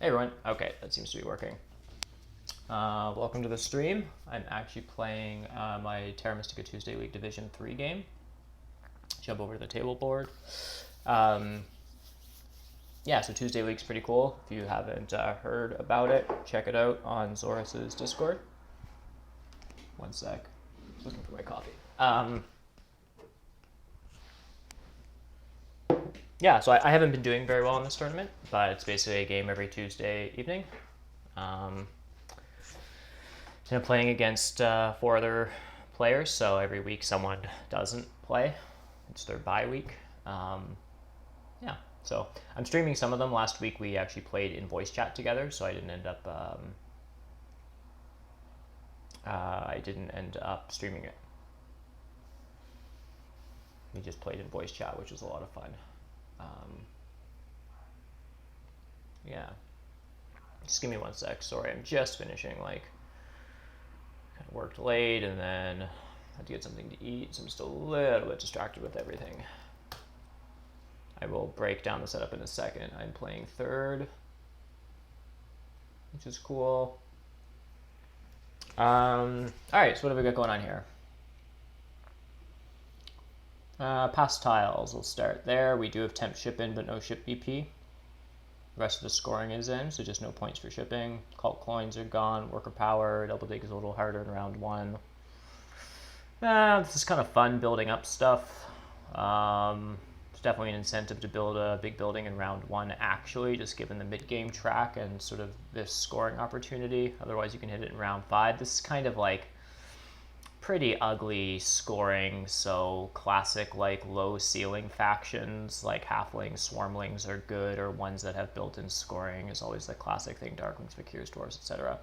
Hey everyone. Okay, that seems to be working. Welcome to the stream. I'm actually playing my Terra Mystica Tuesday League Division 3 game. Jump over to the table board. Yeah, so Tuesday League's pretty cool. If you haven't heard about it, check it out on Zoras's Discord. One sec. Looking for my coffee. Yeah, so I haven't been doing very well in this tournament, but it's basically a game every Tuesday evening. I'm playing against 4 other players, so every week someone doesn't play. It's their bye week. Yeah, so I'm streaming some of them. Last week we actually played in voice chat together, so I didn't end up streaming it. We just played in voice chat, which was a lot of fun. Yeah. Just give me one sec. Sorry, I'm just finishing. Kind of worked late and then had to get something to eat, so I'm still a little bit distracted with everything. I will break down the setup in a second. I'm playing third, which is cool. All right, so what have we got going on here? Past tiles, we'll start there. We do have temp ship in, but no ship BP. The rest of the scoring is in, so just no points for shipping. Cult coins are gone. Worker power, double dig is a little harder in round 1. This is kind of fun building up stuff. It's definitely an incentive to build a big building in round 1, actually, just given the mid-game track and sort of this scoring opportunity. Otherwise, you can hit it in round 5. This is kind of like pretty ugly scoring, so classic low ceiling factions like halflings, swarmlings are good, or ones that have built-in scoring is always the classic thing. Darklings, Fakirs, Dwarves, etc.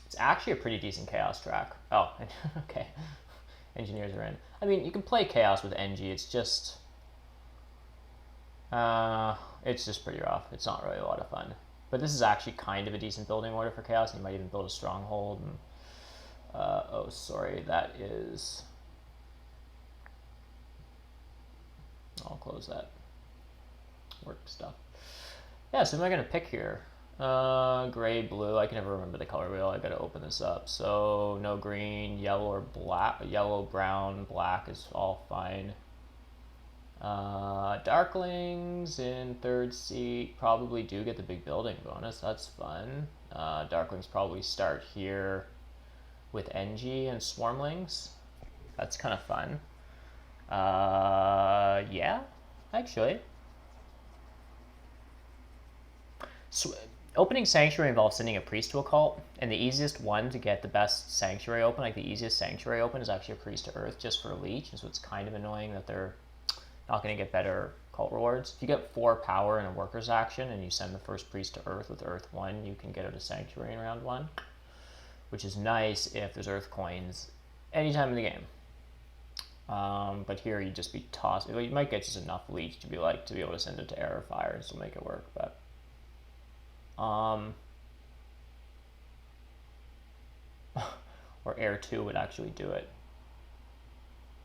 It's actually a pretty decent chaos track. Oh, okay. Engineers are in. I mean, you can play chaos with NG. It's just pretty rough. It's not really a lot of fun. But this is actually kind of a decent building order for chaos. You might even build a stronghold. And, oh, sorry, that is. I'll close that. Work stuff. Yeah, so what am I gonna pick here? Gray, blue. I can never remember the color wheel. I gotta open this up. So no green, yellow or black. Yellow, brown, black is all fine. Darklings in third seat probably do get the big building bonus. That's fun. Darklings probably start here with NG and Swarmlings. That's kind of fun. Yeah, actually. So, opening Sanctuary involves sending a priest to a cult, and the easiest one to get the best Sanctuary open, like the easiest Sanctuary open, is actually a priest to Earth just for a leech, and so it's kind of annoying that they're not going to get better cult rewards. If you get 4 power in a worker's action and you send the first priest to Earth with Earth 1, you can get out a Sanctuary in round 1, which is nice if there's Earth coins anytime in the game. But here you'd just be tossed. You might get just enough leech to be able to send it to Air or Fire and still make it work, but or Air 2 would actually do it,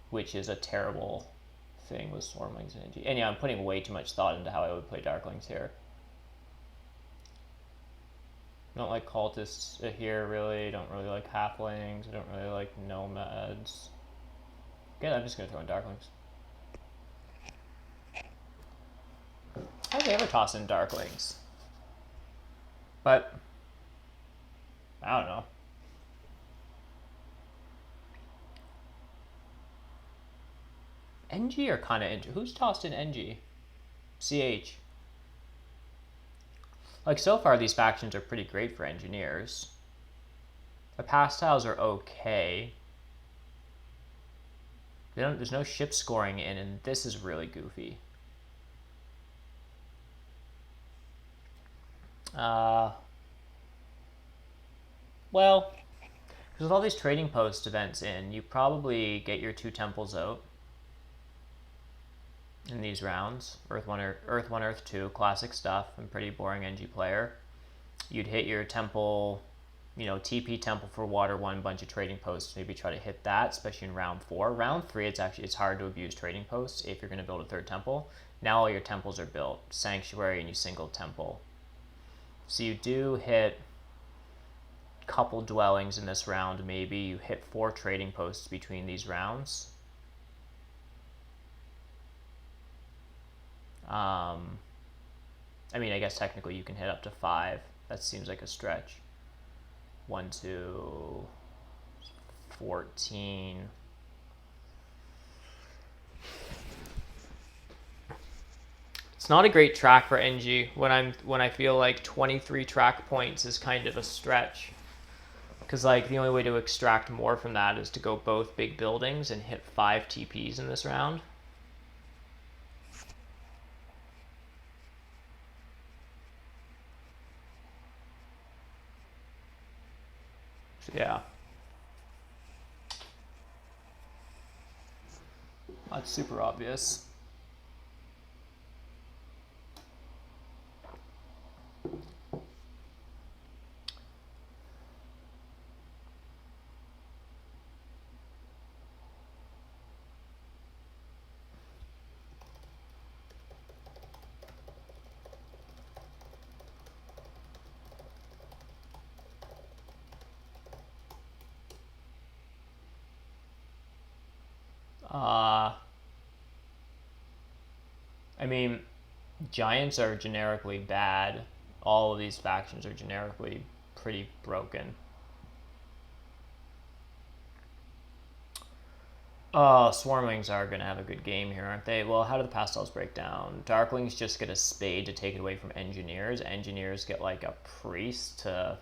which is a terrible thing with Swarmlings and NG. And yeah, I'm putting way too much thought into how I would play Darklings here. I don't like cultists here, really. I don't really like halflings. I don't really like nomads. Good, I'm just going to throw in Darklings. I don't ever toss in Darklings. But, I don't know. NG are kind of interesting. Who's tossed in NG? CH. Like, so far these factions are pretty great for engineers. The pastiles are okay. There's no ship scoring in, and this is really goofy. Well, because with all these trading post events in, you probably get your 2 temples out in these rounds. Earth 1, Earth 2, classic stuff. I'm pretty boring NG player. You'd hit your temple you know, TP Temple for Water 1, bunch of trading posts, maybe try to hit that, especially in round 4. Round 3, it's hard to abuse trading posts if you're going to build a 3rd temple. Now all your temples are built. Sanctuary, and you single temple. So you do hit a couple dwellings in this round, maybe. You hit 4 trading posts between these rounds. I mean, I guess technically you can hit up to 5. That seems like a stretch. 1, 2, 14. It's not a great track for NG when I feel like 23 track points is kind of a stretch. Because like the only way to extract more from that is to go both big buildings and hit 5 TPs in this round. So yeah. That's super obvious. I mean, Giants are generically bad. All of these factions are generically pretty broken. Oh, Swarmlings are going to have a good game here, aren't they? Well, how do the pastels break down? Darklings just get a spade to take it away from Engineers. Engineers get like a priest to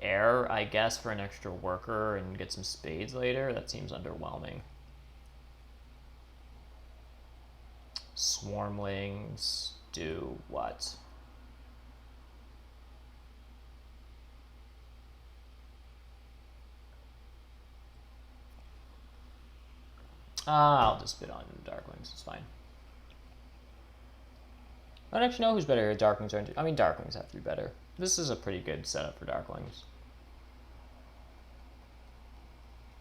air, I guess, for an extra worker and get some spades later. That seems underwhelming. Swarmlings do what? I'll just bid on Darklings, it's fine. I don't actually know who's better here, Darklings or... I mean, Darklings have to be better. This is a pretty good setup for Darklings.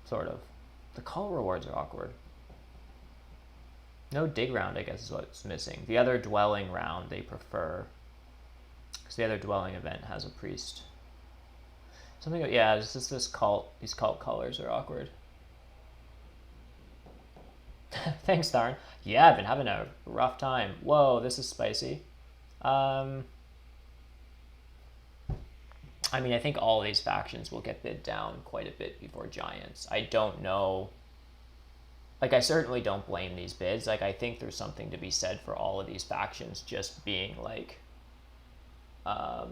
Sort of. The call rewards are awkward. No dig round, I guess, is what's missing. The other dwelling round they prefer. Because the other dwelling event has a priest. Something, yeah, it's just this cult. These cult colors are awkward. Thanks, Darn. Yeah, I've been having a rough time. Whoa, this is spicy. I mean, I think all of these factions will get bid down quite a bit before Giants. I don't know. Like, I certainly don't blame these bids. Like, I think there's something to be said for all of these factions just being like, oh,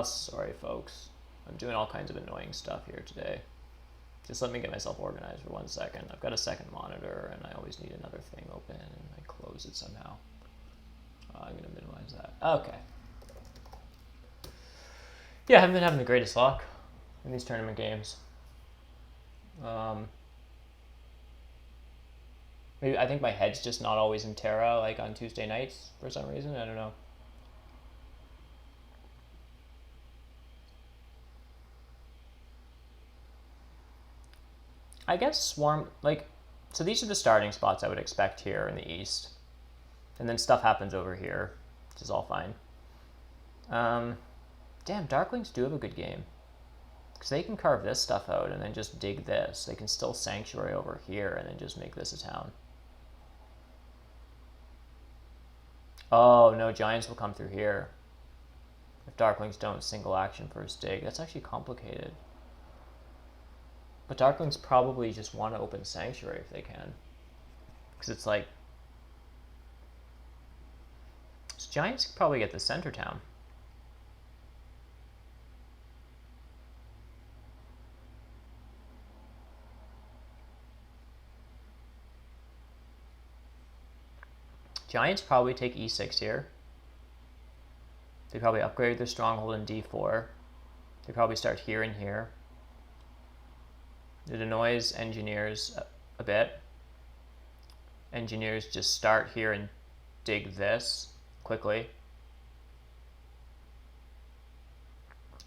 sorry, folks. I'm doing all kinds of annoying stuff here today. Just let me get myself organized for 1 second. I've got a second monitor, and I always need another thing open, and I close it somehow. I'm going to minimize that. Okay. Yeah, I haven't been having the greatest luck in these tournament games. Maybe I think my head's just not always in Terra, like on Tuesday nights for some reason. I don't know. I guess Swarm, like, so these are the starting spots I would expect here in the East. And then stuff happens over here, which is all fine. Damn, Darklings do have a good game. Because they can carve this stuff out and then just dig this. They can still Sanctuary over here and then just make this a town. Oh, no, Giants will come through here. If Darklings don't single action first dig. That's actually complicated. But Darklings probably just want to open Sanctuary if they can. Because it's like... So Giants could probably get the center town. Giants probably take e6 here. They probably upgrade their stronghold in d4. They probably start here and here. It annoys Engineers a bit. Engineers just start here and dig this quickly.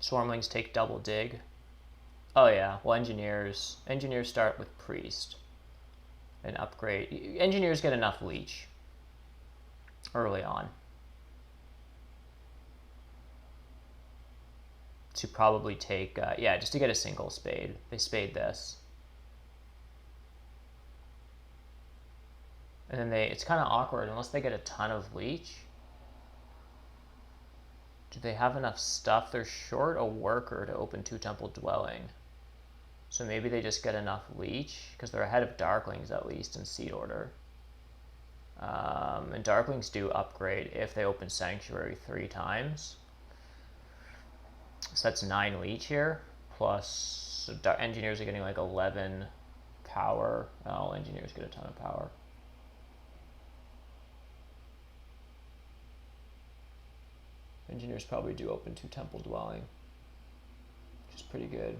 Swarmlings take double dig. Oh yeah, well engineers start with priest and upgrade. Engineers get enough leech early on to probably take, yeah, just to get a single spade. They spade this. And then it's kind of awkward unless they get a ton of leech. Do they have enough stuff? They're short a worker to open 2 temple dwelling. So maybe they just get enough leech, because they're ahead of Darklings at least in seed order. And Darklings do upgrade if they open Sanctuary 3 times. So that's 9 leech here, plus so engineers are getting like 11 power. Oh, engineers get a ton of power. Engineers probably do open 2 temple dwelling, which is pretty good.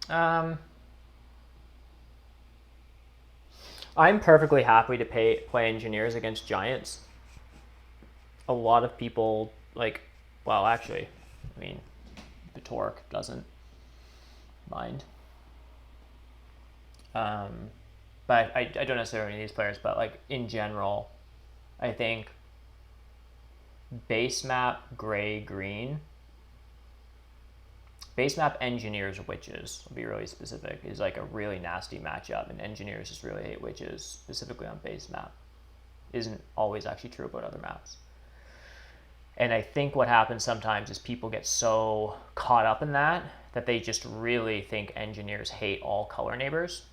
I'm perfectly happy to play engineers against giants. A lot of people, like, well, actually, I mean, the Torque doesn't mind. But I don't necessarily need these players, but like in general, I think base map gray green, base map engineers witches, will be really specific, is like a really nasty matchup, and engineers just really hate witches specifically on base map. Isn't always actually true about other maps. And I think what happens sometimes is people get so caught up in that they just really think engineers hate all color neighbors.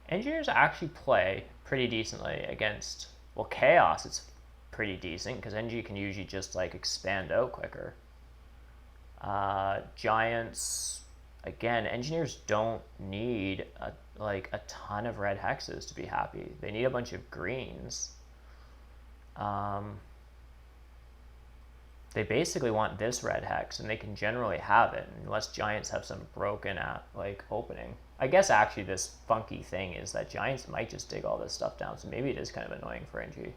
Engineers actually play pretty decently against, well, chaos it's pretty decent because NG can usually just like expand out quicker. Giants, again, engineers don't need a ton of red hexes to be happy. They need a bunch of greens. They basically want this red hex, and they can generally have it unless giants have some broken opening. I guess actually this funky thing is that giants might just dig all this stuff down, so maybe it is kind of annoying for NG.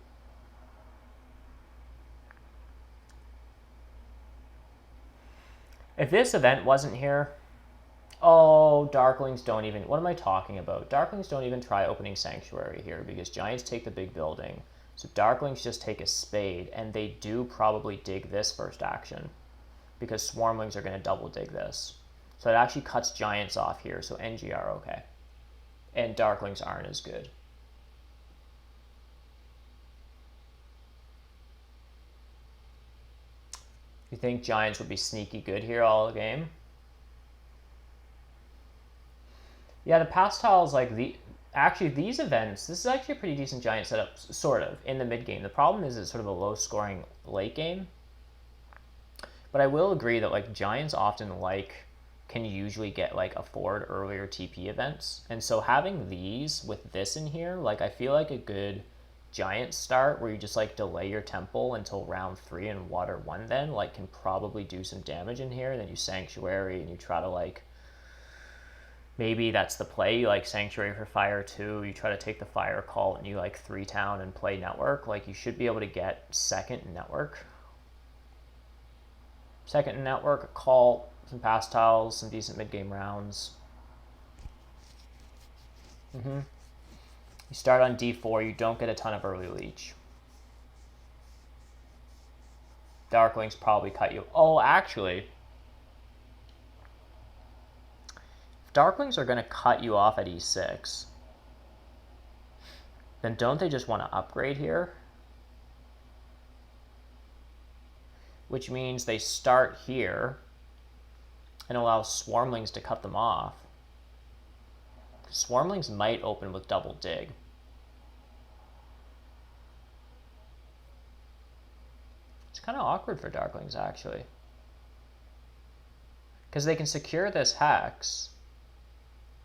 If this event wasn't here, oh, Darklings don't even, what am I talking about? Darklings don't even try opening Sanctuary here because giants take the big building. So Darklings just take a spade, and they do probably dig this first action because Swarmlings are going to double dig this. So it actually cuts giants off here, so NG are okay. And Darklings aren't as good. You think giants would be sneaky good here all game? Yeah, the past tiles, like actually these events, this is actually a pretty decent giant setup, sort of, in the mid game. The problem is it's sort of a low scoring late game. But I will agree that like giants often can usually get like afford earlier TP events. And so having these with this in here, like I feel like a good giant start where you just like delay your temple until round 3 and water 1 then like can probably do some damage in here. And then you sanctuary and you try to like, maybe that's the play, you like sanctuary for fire 2, you try to take the fire call and you like 3 town and play network. Like you should be able to get second network. Second network, a call, some pass tiles, some decent mid-game rounds. You start on D4, you don't get a ton of early leech. Darklings probably cut you. Oh, actually, if Darklings are going to cut you off at E6, then don't they just want to upgrade here? Which means they start here and allow Swarmlings to cut them off. Swarmlings might open with double dig. It's kind of awkward for Darklings, actually. Because they can secure this hex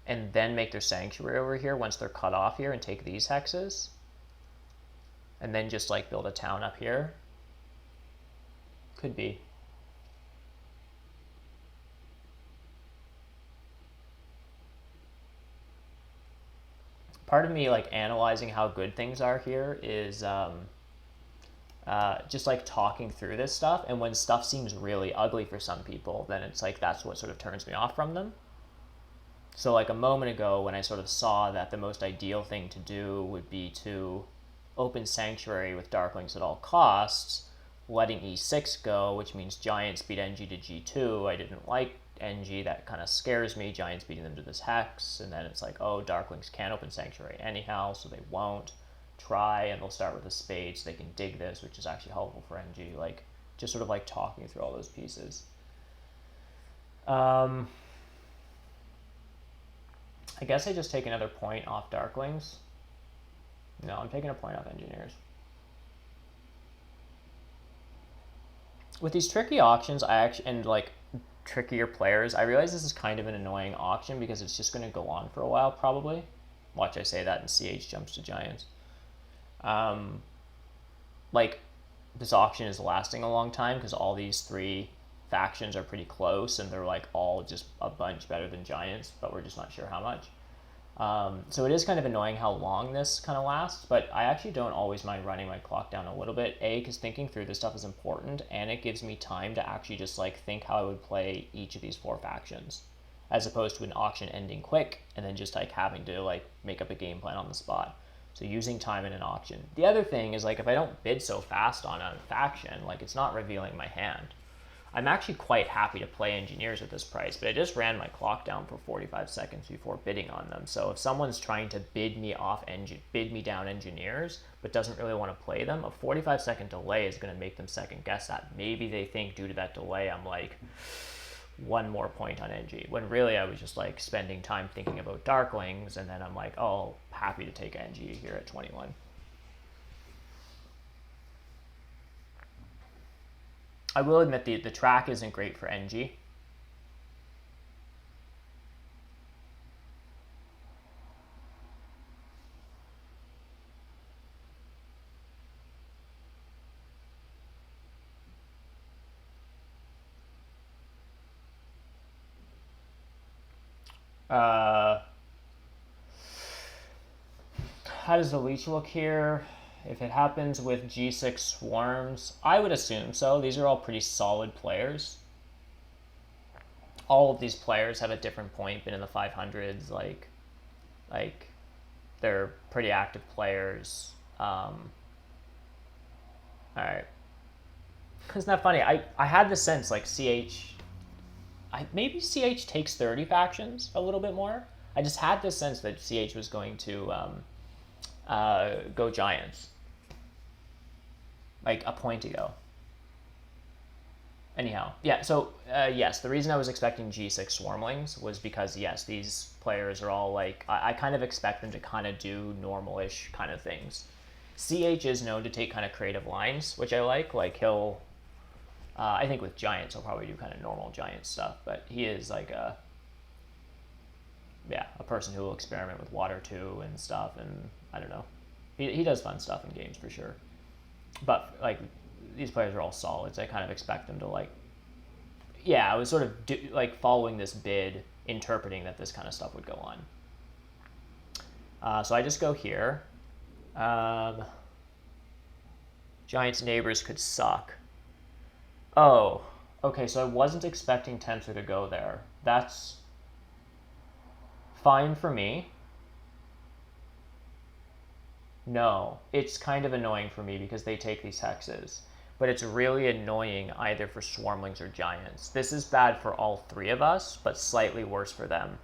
and then make their sanctuary over here once they're cut off here and take these hexes. And then just like build a town up here. Could be. Part of me like analyzing how good things are here is just like talking through this stuff. And when stuff seems really ugly for some people, then it's like that's what sort of turns me off from them. So like a moment ago when I sort of saw that the most ideal thing to do would be to open Sanctuary with Darklings at all costs, letting E6 go, which means Giants beat NG to G2. I didn't like NG, that kind of scares me, Giants beating them to this Hex, and then it's like, oh, Darklings can't open Sanctuary anyhow, so they won't try, and they'll start with a spade so they can dig this, which is actually helpful for NG, like, just sort of like talking through all those pieces. I guess I just take another point off Darklings. No, I'm taking a point off Engineers. With these tricky auctions, and like trickier players, I realize this is kind of an annoying auction because it's just going to go on for a while probably. Watch, I say that and CH jumps to Giants. Like this auction is lasting a long time because all these three factions are pretty close and they're like all just a bunch better than Giants, but we're just not sure how much. So it is kind of annoying how long this kind of lasts, but I actually don't always mind running my clock down a little bit. A, because thinking through this stuff is important, and it gives me time to actually just like think how I would play each of these four factions, as opposed to an auction ending quick and then just like having to like make up a game plan on the spot. So using time in an auction. The other thing is like if I don't bid so fast on a faction, like it's not revealing my hand. I'm actually quite happy to play Engineers at this price, but I just ran my clock down for 45 seconds before bidding on them. So if someone's trying to bid me down Engineers, but doesn't really want to play them, a 45-second delay is going to make them second guess that. Maybe they think due to that delay, I'm like one more point on NG, when really I was just like spending time thinking about Darklings, and then I'm like, oh, happy to take NG here at 21. I will admit the track isn't great for NG. How does the leech look here? If it happens with G6 Swarms, I would assume so. These are all pretty solid players. All of these players have a different point, been in the 500s, like they're pretty active players. All right. Isn't that funny? I had the sense like maybe CH takes 30 factions a little bit more. I just had this sense that CH was going to go Giants like a point ago. Anyhow, yeah, so yes, the reason I was expecting G6 Swarmlings was because, yes, these players are all like, I kind of expect them to kind of do normal-ish kind of things. CH is known to take kind of creative lines, which I like he'll, I think with Giants, he'll probably do kind of normal Giant stuff, but he is like a person who will experiment with water too and stuff, and I don't know. He does fun stuff in games for sure. But like these players are all solids. I kind of expect them to like, I was sort of following this bid, interpreting that this kind of stuff would go on. So I just go here. Giants neighbors could suck. Oh, okay, so I wasn't expecting Tensor to go there. That's fine for me. No, it's kind of annoying for me because they take these hexes. But it's really annoying either for Swarmlings or Giants. This is bad for all three of us, but slightly worse for them.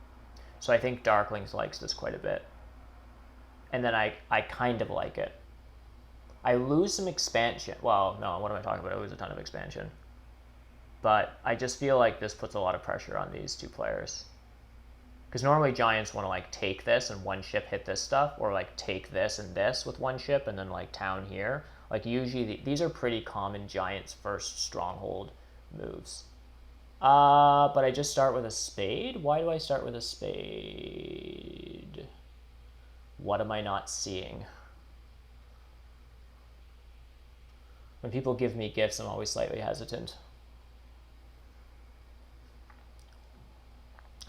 So I think Darklings likes this quite a bit. And then I kind of like it. I lose some expansion. Well, no, what am I talking about? I lose a ton of expansion. But I just feel like this puts a lot of pressure on these two players. Because normally Giants want to like take this and one ship hit this stuff, or like take this and this with one ship and then like town here. Like usually these are pretty common Giants first stronghold moves. But I just start with a spade? Why do I start with a spade? What am I not seeing? When people give me gifts, I'm always slightly hesitant.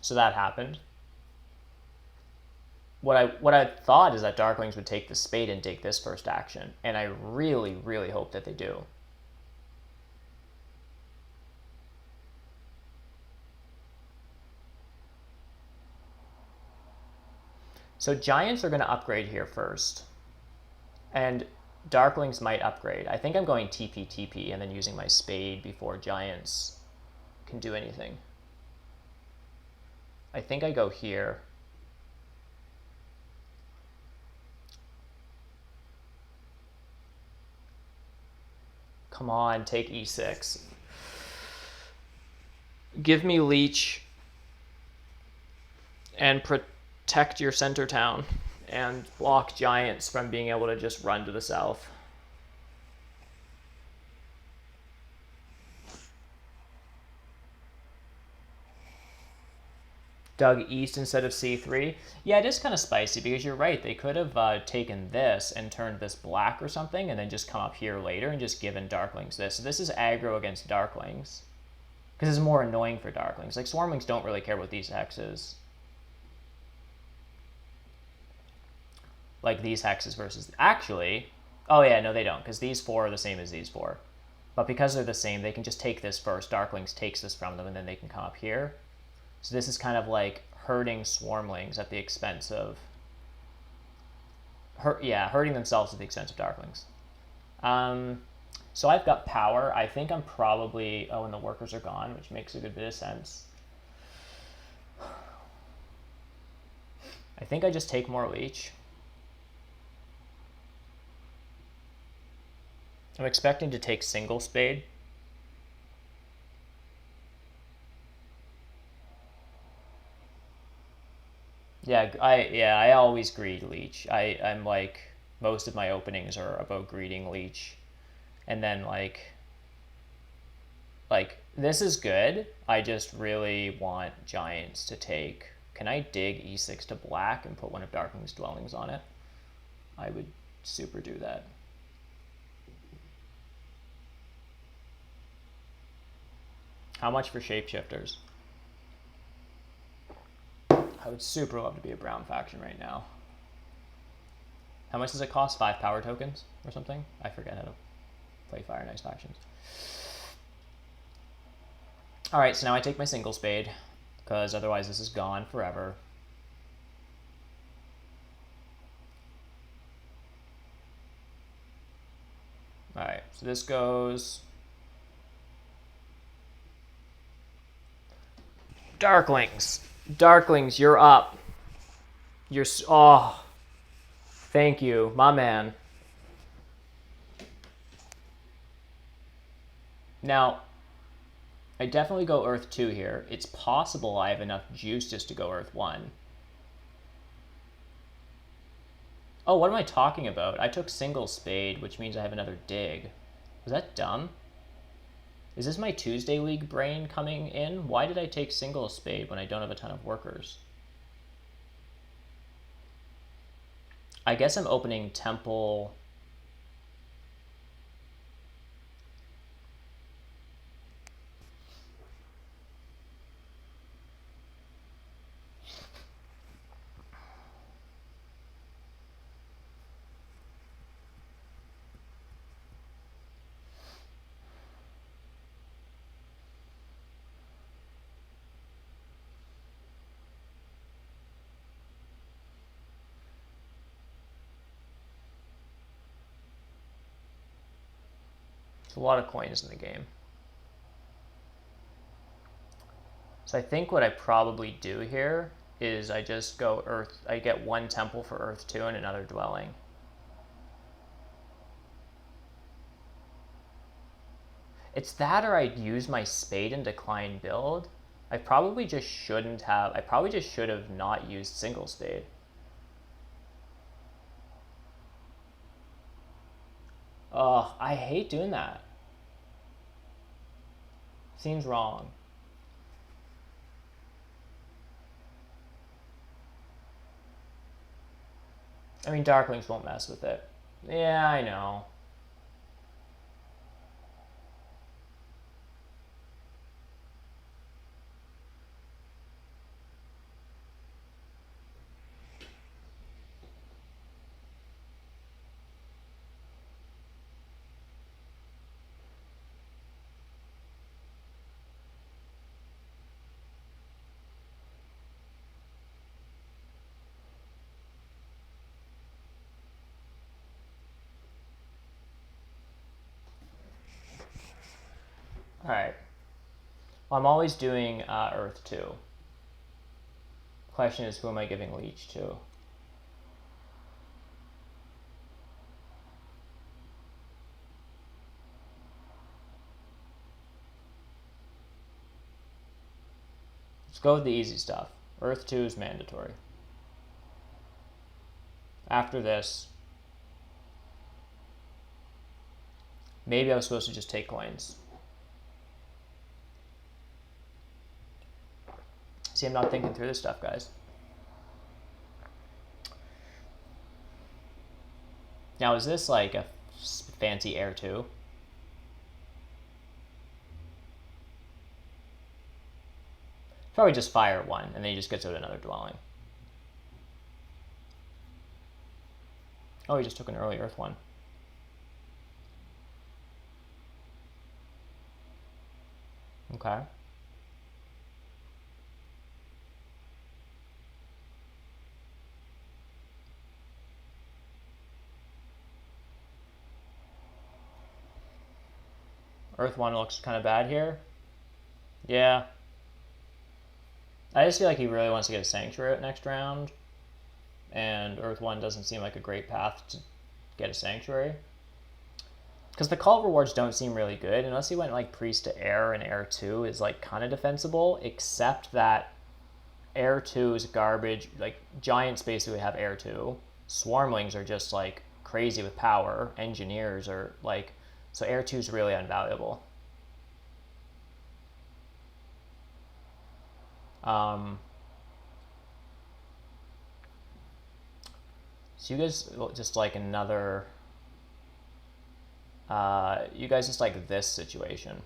So that happened. what I thought is that Darklings would take the spade and dig this first action, and I really, really hope that they do. So Giants are going to upgrade here first, and Darklings might upgrade. I think I'm going TP TP and then using my spade before Giants can do anything. I think I go here. Come on, take e6. Give me leech and protect your center town and block Giants from being able to just run to the south. Dug east instead of c3. Yeah, it is kind of spicy because you're right. They could have taken this and turned this black or something and then just come up here later and just given Darklings this. So this is aggro against Darklings because it's more annoying for Darklings. Like Swarmlings don't really care what these hexes. Like these hexes versus... Actually... Oh yeah, no they don't, because these four are the same as these four. But because they're the same, they can just take this first. Darklings takes this from them, and then they can come up here. So this is kind of like hurting Swarmlings at the expense of... hurting themselves at the expense of Darklings. So I've got power. I think I'm probably... Oh, and the workers are gone, which makes a good bit of sense. I think I just take more leech. I'm expecting to take single spade. Yeah, I always greed leech. I'm like, most of my openings are about greeting leech. And then like this is good. I just really want Giants to take... Can I dig e6 to black and put one of Darkling's dwellings on it? I would super do that. How much for shapeshifters? I would super love to be a brown faction right now. How much does it cost? 5 power tokens or something? I forget how to play Fire and Ice factions. Alright, so now I take my single spade, because otherwise this is gone forever. Alright, so this goes... Darklings. Darklings, you're up. You're... Oh. Thank you, my man. Now, I definitely go Earth 2 here. It's possible I have enough juice just to go Earth 1. Oh, what am I talking about? I took single spade, which means I have another dig. Was that dumb? Is this my Tuesday League brain coming in? Why did I take single spade when I don't have a ton of workers? I guess I'm opening temple... There's a lot of coins in the game. So I think what I probably do here is I just go Earth... I get one temple for Earth 2 and another dwelling. It's that or I'd use my spade and decline build. I probably just shouldn't have... I probably just should have not used single spade. Ugh, I hate doing that. Seems wrong. I mean, Darklings won't mess with it. Yeah, I know. All right. Well, I'm always doing Earth 2. Question is, who am I giving Leech to? Let's go with the easy stuff. Earth 2 is mandatory. After this, maybe I was supposed to just take coins. See, I'm not thinking through this stuff, guys. Now, is this like a fancy Air 2? Probably just fire 1, and then he just gets out another dwelling. Oh, he just took an early Earth 1. Okay. Earth 1 looks kind of bad here. Yeah. I just feel like he really wants to get a Sanctuary out next round. And Earth 1 doesn't seem like a great path to get a Sanctuary. Because the call rewards don't seem really good. Unless he went like Priest to Air, and Air 2 is like kind of defensible. Except that Air 2 is garbage. Like, Giants basically have Air 2. Swarmlings are just like crazy with power. Engineers are like... So Air 2 is really invaluable. So you guys just like another... you guys just like this situation.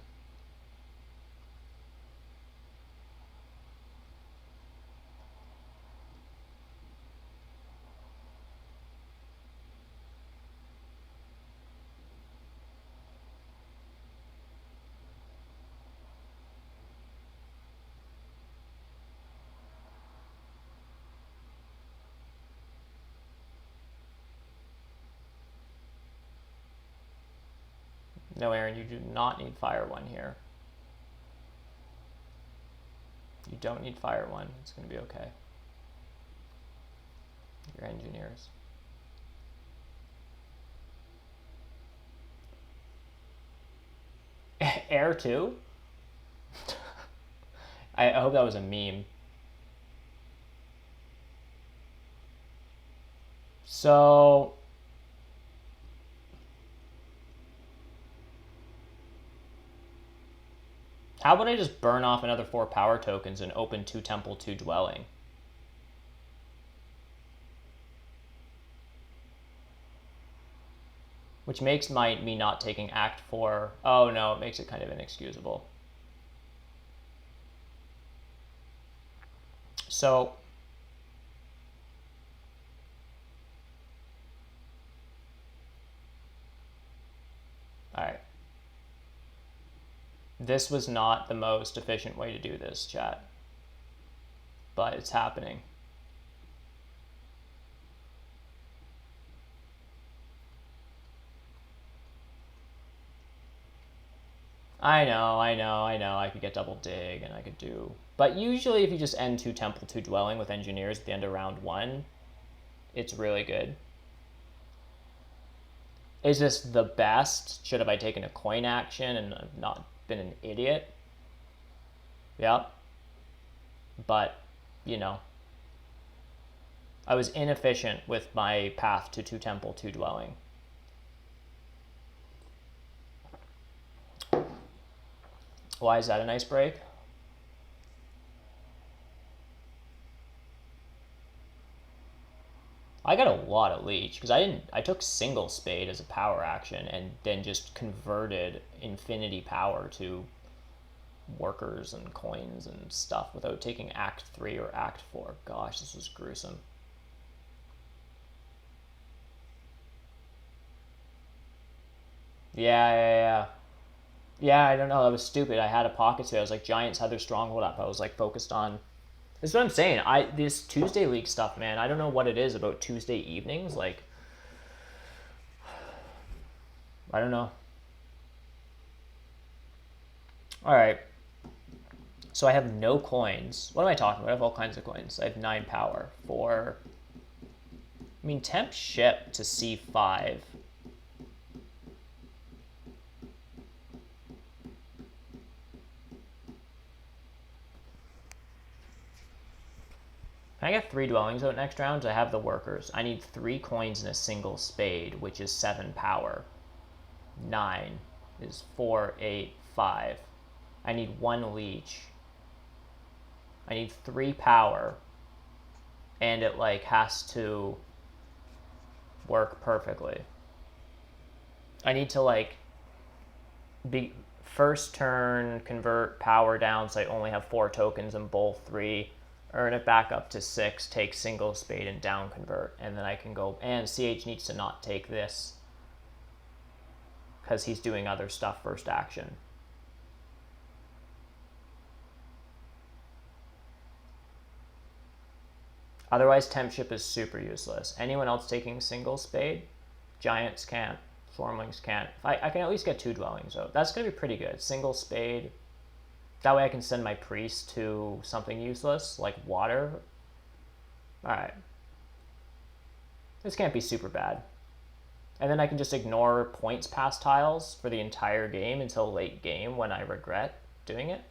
No, Aaron, you do not need Fire 1 here. You don't need Fire 1. It's going to be okay. Your engineers. Air 2? I hope that was a meme. So... how about I just burn off another 4 power tokens and open 2 temple, 2 dwelling? Which makes me not taking Act 4. Oh no, it makes it kind of inexcusable. So... alright. This was not the most efficient way to do this, chat. But it's happening. I know. I could get double dig and I could do... but usually if you just end 2 temple, 2 dwelling with engineers at the end of round 1, it's really good. Is this the best? Should have I taken a coin action and not been an idiot? Yep. But, you know, I was inefficient with my path to 2 temple, 2 dwelling. Why is that a nice break? I got a lot of leech because I took single spade as a power action and then just converted infinity power to workers and coins and stuff without taking Act 3 or Act 4. Gosh, this was gruesome. Yeah, I don't know. That was stupid. I had a pocket spade. I was like, Giants had their stronghold up. I was like focused on... that's what I'm saying. This Tuesday League stuff, man, I don't know what it is about Tuesday evenings. Like, I don't know. All right. So I have no coins. What am I talking about? I have all kinds of coins. I have 9 power for... I mean, temp ship to C5. Can I get 3 dwellings out next round? I have the workers. I need 3 coins and a single spade, which is 7 power. 9 is 4, 8, 5. I need 1 leech. I need 3 power. And it, like, has to work perfectly. I need to, like, be first turn, convert power down, so I only have 4 tokens and bowl 3. Earn it back up to 6, take single spade and down convert. And then I can go, and CH needs to not take this, because he's doing other stuff first action. Otherwise, temp ship is super useless. Anyone else taking single spade? Giants can't. Swarmlings can't. I can at least get 2 dwellings out. That's going to be pretty good. Single spade. That way I can send my priest to something useless, like water. Alright. This can't be super bad. And then I can just ignore points past tiles for the entire game until late game when I regret doing it.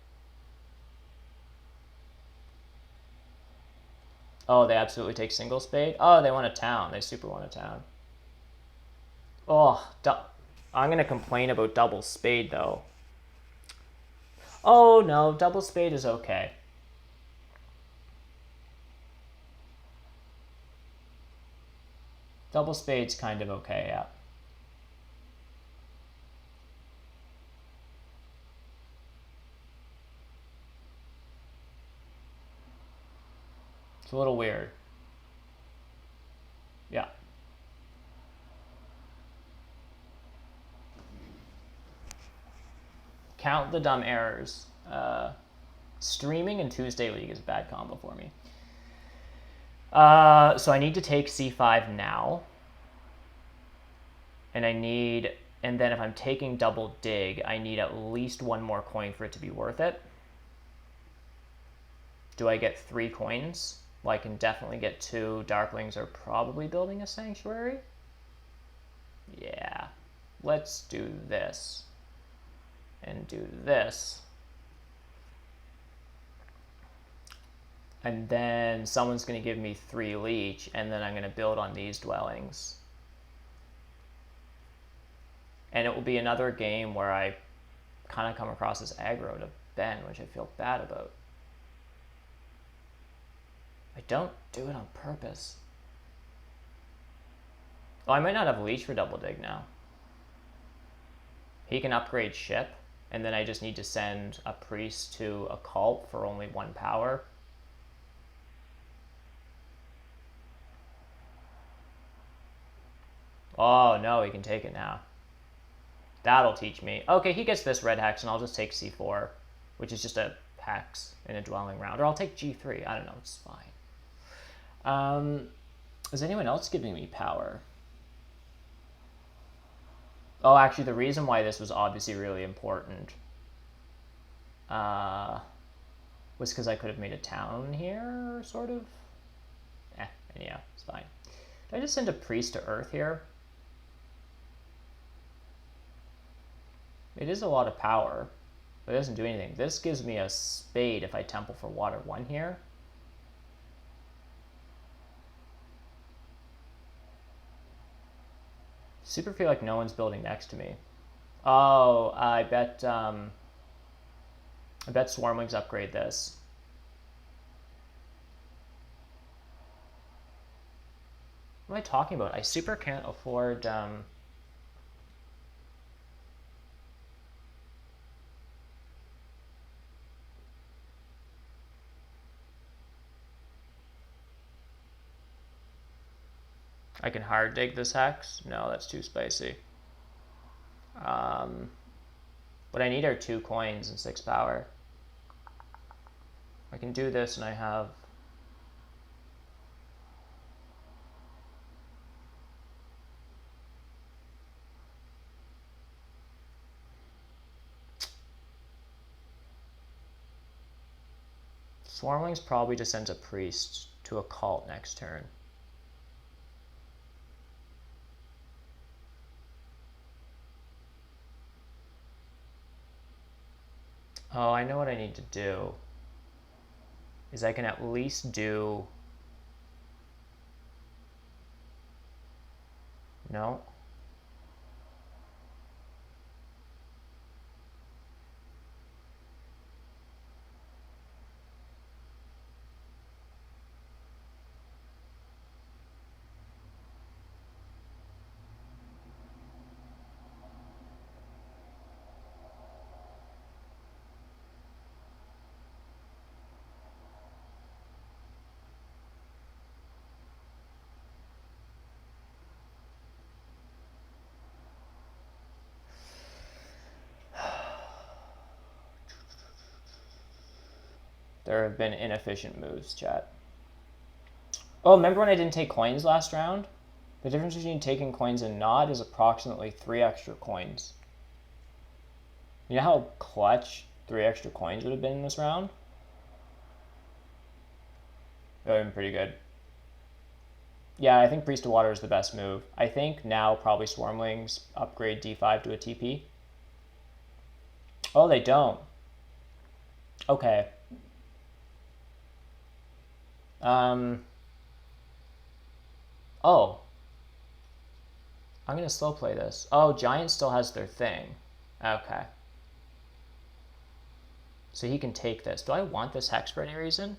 Oh, they absolutely take single spade? Oh, they want a town. They super want a town. Oh, I'm going to complain about double spade, though. Oh, no, double spade is okay. Double spade's kind of okay, yeah. It's a little weird. Yeah. Count the dumb errors. Streaming and Tuesday League is a bad combo for me. So I need to take C5 now. And then if I'm taking double dig, I need at least 1 more coin for it to be worth it. Do I get 3 coins? Well, I can definitely get 2. Darklings are probably building a sanctuary. Yeah. Let's do this. And do this. And then someone's going to give me 3 leech, and then I'm going to build on these dwellings. And it will be another game where I kind of come across as aggro to Ben, which I feel bad about. I don't do it on purpose. Oh, I might not have leech for double dig now. He can upgrade ship, and then I just need to send a priest to a cult for only 1 power. Oh, no, he can take it now. That'll teach me. Okay, he gets this red hex, and I'll just take C4, which is just a hex in a dwelling round. Or I'll take G3. I don't know. It's fine. Is anyone else giving me power? Oh, actually, the reason why this was obviously really important was because I could have made a town here, sort of. Yeah, it's fine. Did I just send a priest to Earth here? It is a lot of power, but it doesn't do anything. This gives me a spade if I temple for water 1 here. Super feel like no one's building next to me. Oh, I bet Swarmlings upgrade this. What am I talking about? I super can't afford I can hard dig this hex? No, that's too spicy. What I need are 2 coins and 6 power. I can do this and I have... Swarmlings probably just sends a priest to a cult next turn. Oh, I know what I need to do. Is I can at least do... No. There have been inefficient moves, chat. Oh, remember when I didn't take coins last round? The difference between taking coins and not is approximately 3 extra coins. You know how clutch 3 extra coins would have been in this round? That would have been pretty good. Yeah, I think Priest of Water is the best move. I think now probably Swarmlings upgrade D5 to a TP. Oh, they don't. Okay. Oh. I'm going to slow play this. Oh, Giant still has their thing. Okay. So he can take this. Do I want this Hex for any reason?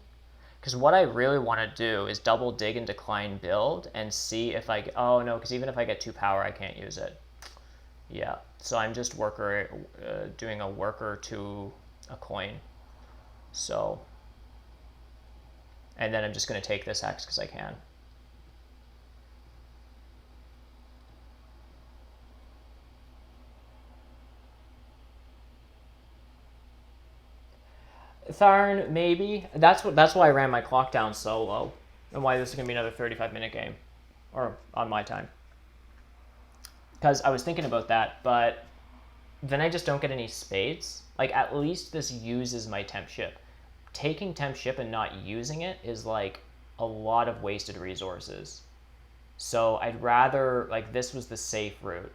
Because what I really want to do is double dig and decline build and see if I get... Oh, no, because even if I get 2 power, I can't use it. Yeah, so I'm just doing a worker to a coin. So... And then I'm just going to take this Hex because I can. Tharn, maybe. That's why I ran my clock down so low. And why this is going to be another 35-minute game. Or on my time. Because I was thinking about that, but then I just don't get any spades. Like, at least this uses my temp ship. Taking temp ship and not using it is like a lot of wasted resources. So I'd rather, like, this was the safe route.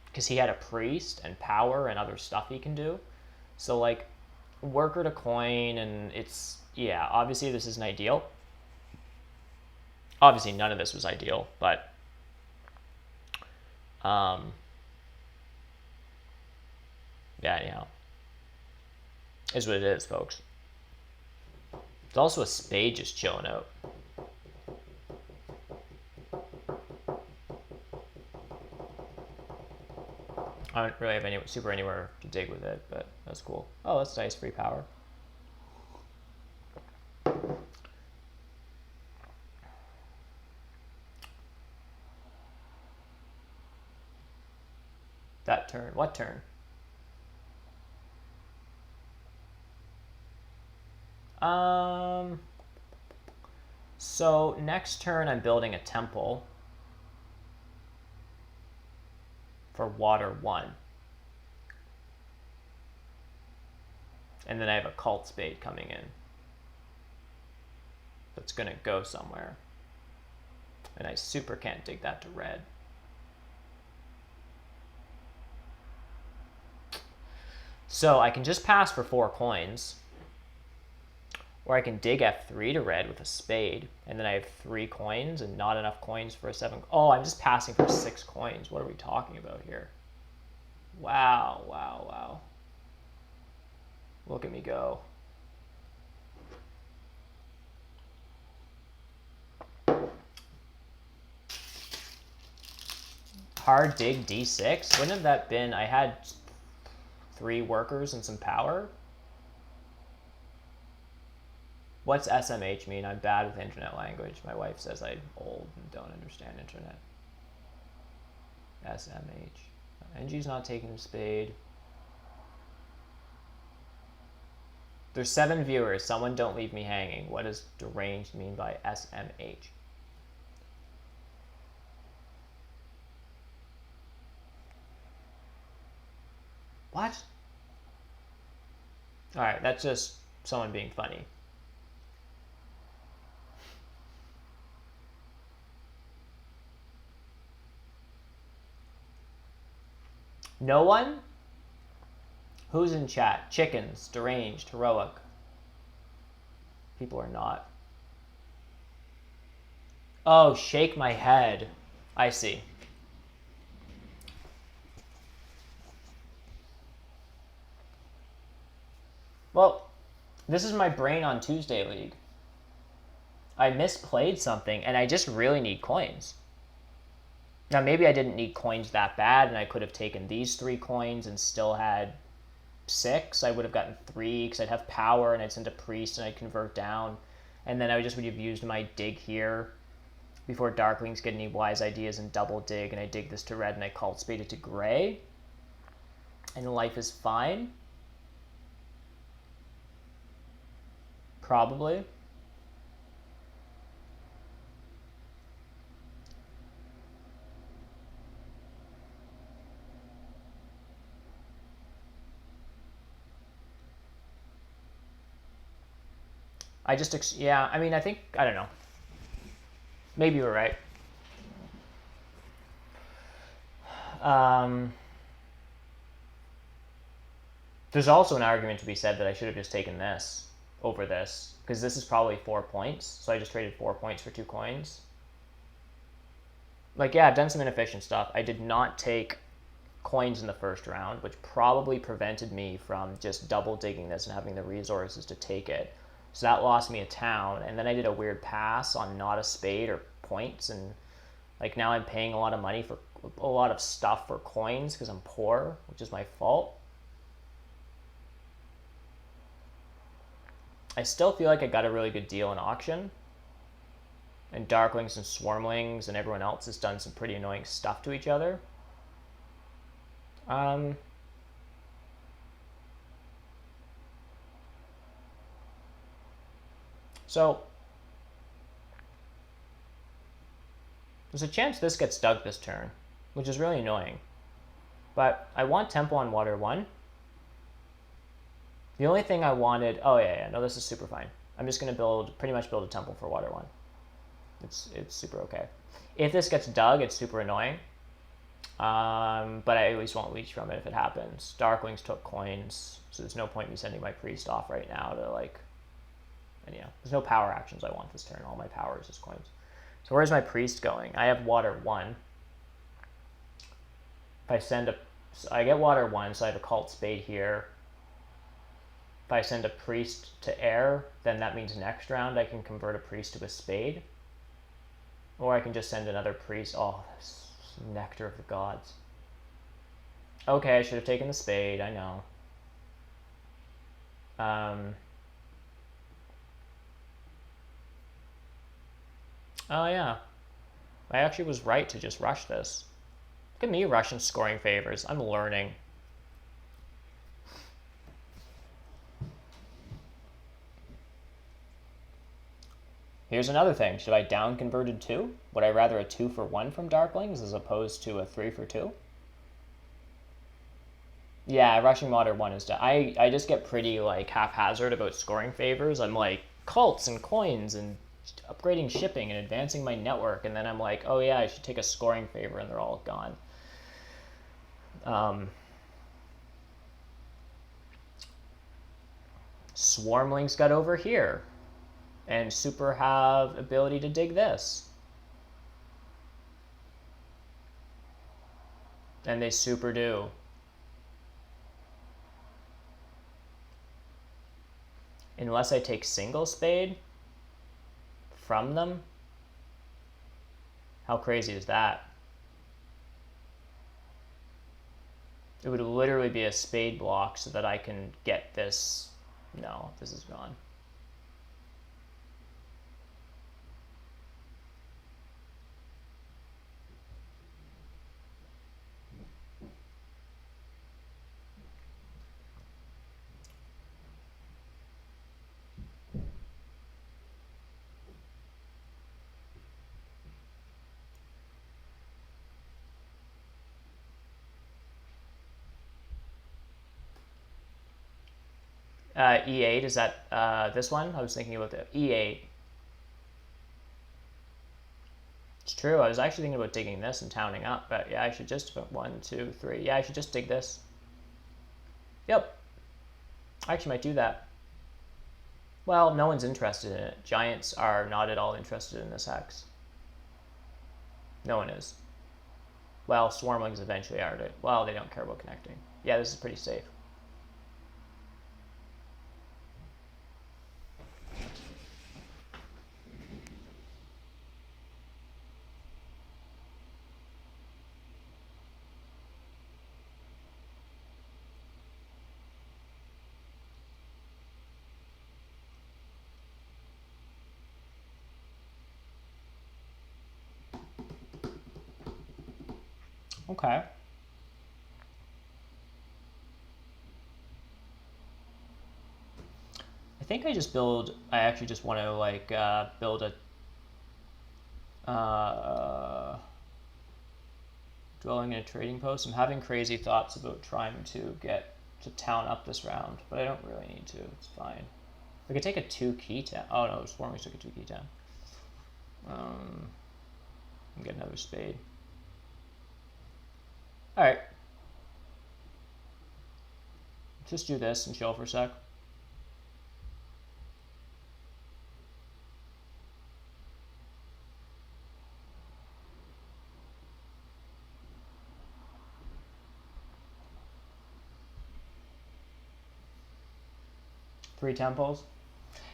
Because he had a priest and power and other stuff he can do. So, like, worker to coin, and it's, yeah, obviously this isn't ideal. Obviously none of this was ideal, but yeah, anyhow, is what it is, folks. There's also a spade just chilling out. I don't really have any super anywhere to dig with it, but that's cool. Oh, that's nice, free power. That turn. What turn? So next turn I'm building a temple for water 1. And then I have a cult spade coming in. That's gonna go somewhere. And I super can't dig that to red. So I can just pass for 4 coins. Or I can dig F3 to red with a spade, and then I have 3 coins and not enough coins for a 7. Oh, I'm just passing for 6 coins. What are we talking about here? Wow, wow, wow. Look at me go. Hard dig D6? Wouldn't have that been, I had 3 workers and some power? What's SMH mean? I'm bad with internet language. My wife says I'm old and don't understand internet. SMH. NG's not taking the spade. There's 7 viewers. Someone don't leave me hanging. What does deranged mean by SMH? What? Alright, that's just someone being funny. No one? Who's in chat? Chickens, deranged, heroic. People are not. Oh, shake my head. I see. Well, this is my brain on Tuesday League. I misplayed something, and I just really need coins. Now, maybe I didn't need coins that bad, and I could have taken these 3 coins and still had 6. I would have gotten 3, because I'd have power, and I'd send a priest, and I'd convert down. And then I just would have used my dig here before Darklings get any wise ideas and double dig, and I dig this to red, and I cult spade it to gray. And life is fine. Probably. Yeah, I mean, I think, I don't know. Maybe you were right. There's also an argument to be said that I should have just taken this over this, because this is probably 4 points, so I just traded 4 points for 2 coins. Like, yeah, I've done some inefficient stuff. I did not take coins in the first round, which probably prevented me from just double digging this and having the resources to take it. So that lost me a town, and then I did a weird pass on not a spade or points, and like now I'm paying a lot of money for a lot of stuff for coins because I'm poor, which is my fault. I still feel like I got a really good deal in auction, and Darklings and Swarmlings and everyone else has done some pretty annoying stuff to each other. So there's a chance this gets dug this turn, which is really annoying. But I want Temple on water 1. The only thing I wanted... Oh, yeah, no, this is super fine. I'm just going to pretty much build a temple for water 1. It's super okay. If this gets dug, it's super annoying. But I at least won't leech from it if it happens. Darklings took coins, so there's no point in me sending my priest off right now to, like... And yeah, there's no power actions I want this turn. All my power is just coins. So where's my priest going? I have water 1. If I send a... So I get water 1, so I have a cult spade here. If I send a priest to air, then that means next round I can convert a priest to a spade. Or I can just send another priest. Oh, this nectar of the gods. Okay, I should have taken the spade, I know. Oh yeah. I actually was right to just rush this. Look at me rushing scoring favors. I'm learning. Here's another thing. Should I down converted 2? Would I rather a 2 for 1 from Darklings as opposed to a 3 for 2? Yeah, rushing water 1 is done. I just get pretty like haphazard about scoring favors. I'm like cults and coins and upgrading shipping and advancing my network, and then I'm like, oh yeah, I should take a scoring favor, and they're all gone. Swarmlings got over here, and super have ability to dig this, and they super do. Unless I take single spade from them. How crazy is that? It would literally be a spade block so that I can get this. No, this is gone. E8, is that this one? I was thinking about the E8. It's true. I was actually thinking about digging this and towning up, but yeah, I should just put 1, 2, 3. Yeah, I should just dig this. Yep. I actually might do that. Well, no one's interested in it. Giants are not at all interested in this hex. No one is. Well, Swarmlings eventually are. Well, they don't care about connecting. Yeah, this is pretty safe. Okay. I think I actually just want to like build a dwelling in a trading post. I'm having crazy thoughts about trying to get to town up this round, but I don't really need to. It's fine. We could take a 2 key town. Oh no, Swarmers took a 2 key town. Get another spade. Alright. Just do this and chill for a sec. Three temples.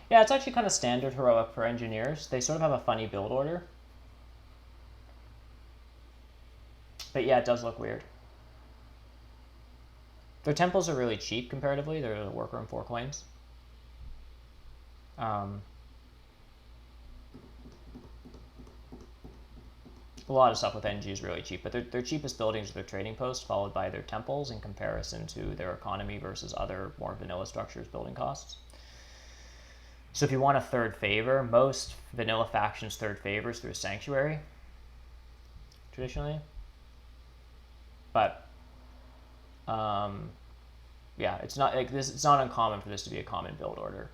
Yeah, it's actually kind of standard heroic for engineers. They sort of have a funny build order. But yeah, it does look weird. Their temples are really cheap comparatively. They're the workroom 4 coins. A lot of stuff with NG is really cheap, but their cheapest buildings are their trading posts, followed by their temples in comparison to their economy versus other more vanilla structures' building costs. So if you want a third favor, most vanilla factions' third favors through a sanctuary, traditionally. But yeah, it's not like this. It's not uncommon for this to be a common build order.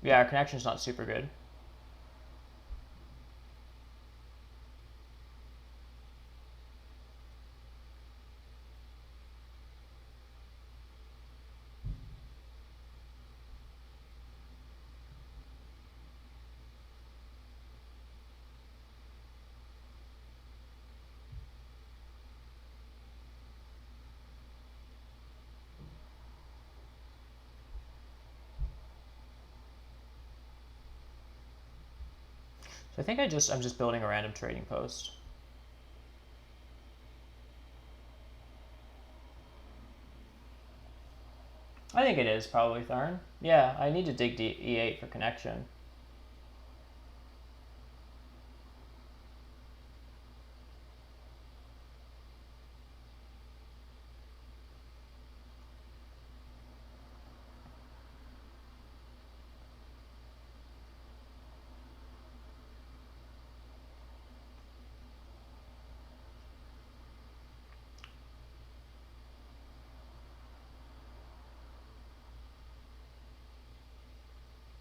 Yeah, our connection's not super good. So I think I'm just building a random trading post. I think it is probably Tharn. Yeah, I need to dig E8 for connection.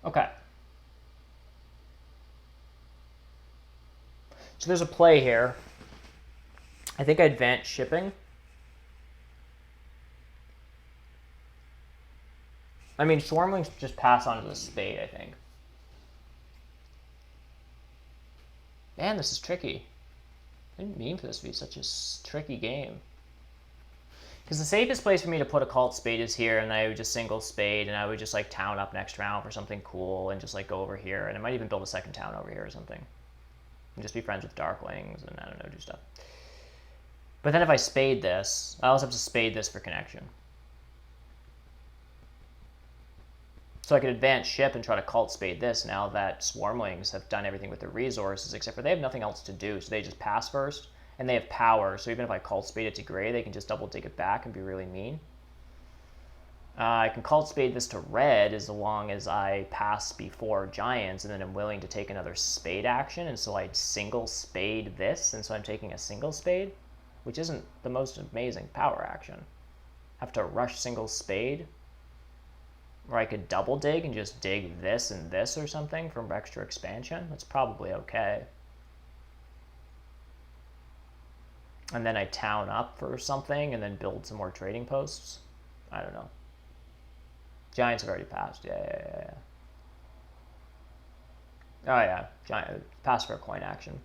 Okay. So there's a play here. I think I advance shipping. I mean, Swarmlings just pass on to the spade, I think. Man, this is tricky. I didn't mean for this to be such a tricky game. Because the safest place for me to put a cult spade is here, and I would just single spade, and I would just like town up next round for something cool, and just like go over here, and I might even build a second town over here or something. And just be friends with Darklings and, I don't know, do stuff. But then if I spade this, I also have to spade this for connection. So I could advance ship and try to cult spade this now that Swarmlings have done everything with their resources, except for they have nothing else to do, so they just pass first. And they have power, so even if I cult spade it to gray, they can just double dig it back and be really mean. I can cult spade this to red as long as I pass before giants, and then I'm willing to take another spade action, and so I'd single spade this, and so I'm taking a single spade, which isn't the most amazing power action. Have to rush single spade. Or I could double dig and just dig this and this or something for extra expansion. That's probably okay. And then I town up for something and then build some more trading posts. I don't know. Giants have already passed. Yeah. Oh yeah, Giant pass for a coin action.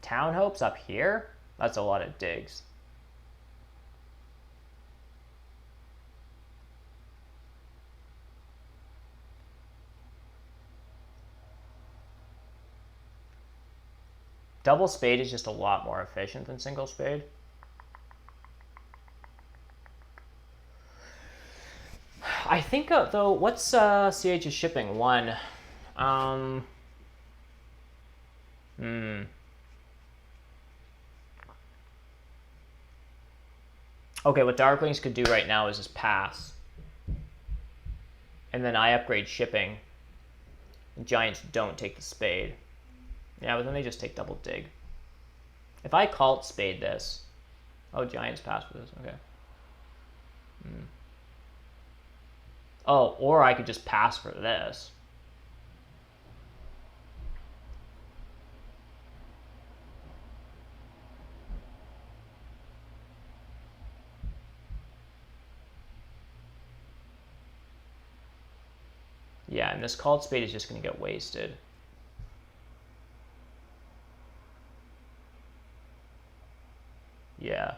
Town Hope's up here? That's a lot of digs. Double spade is just a lot more efficient than single spade. I think, though, what's CH's shipping? 1. Okay, what Darklings could do right now is just pass. And then I upgrade shipping. And Giants don't take the spade. Yeah, but then they just take double dig. If I cult spade this... Oh, Giants pass for this. Okay. Oh, or I could just pass for this. Yeah, and this cult spade is just going to get wasted. Yeah.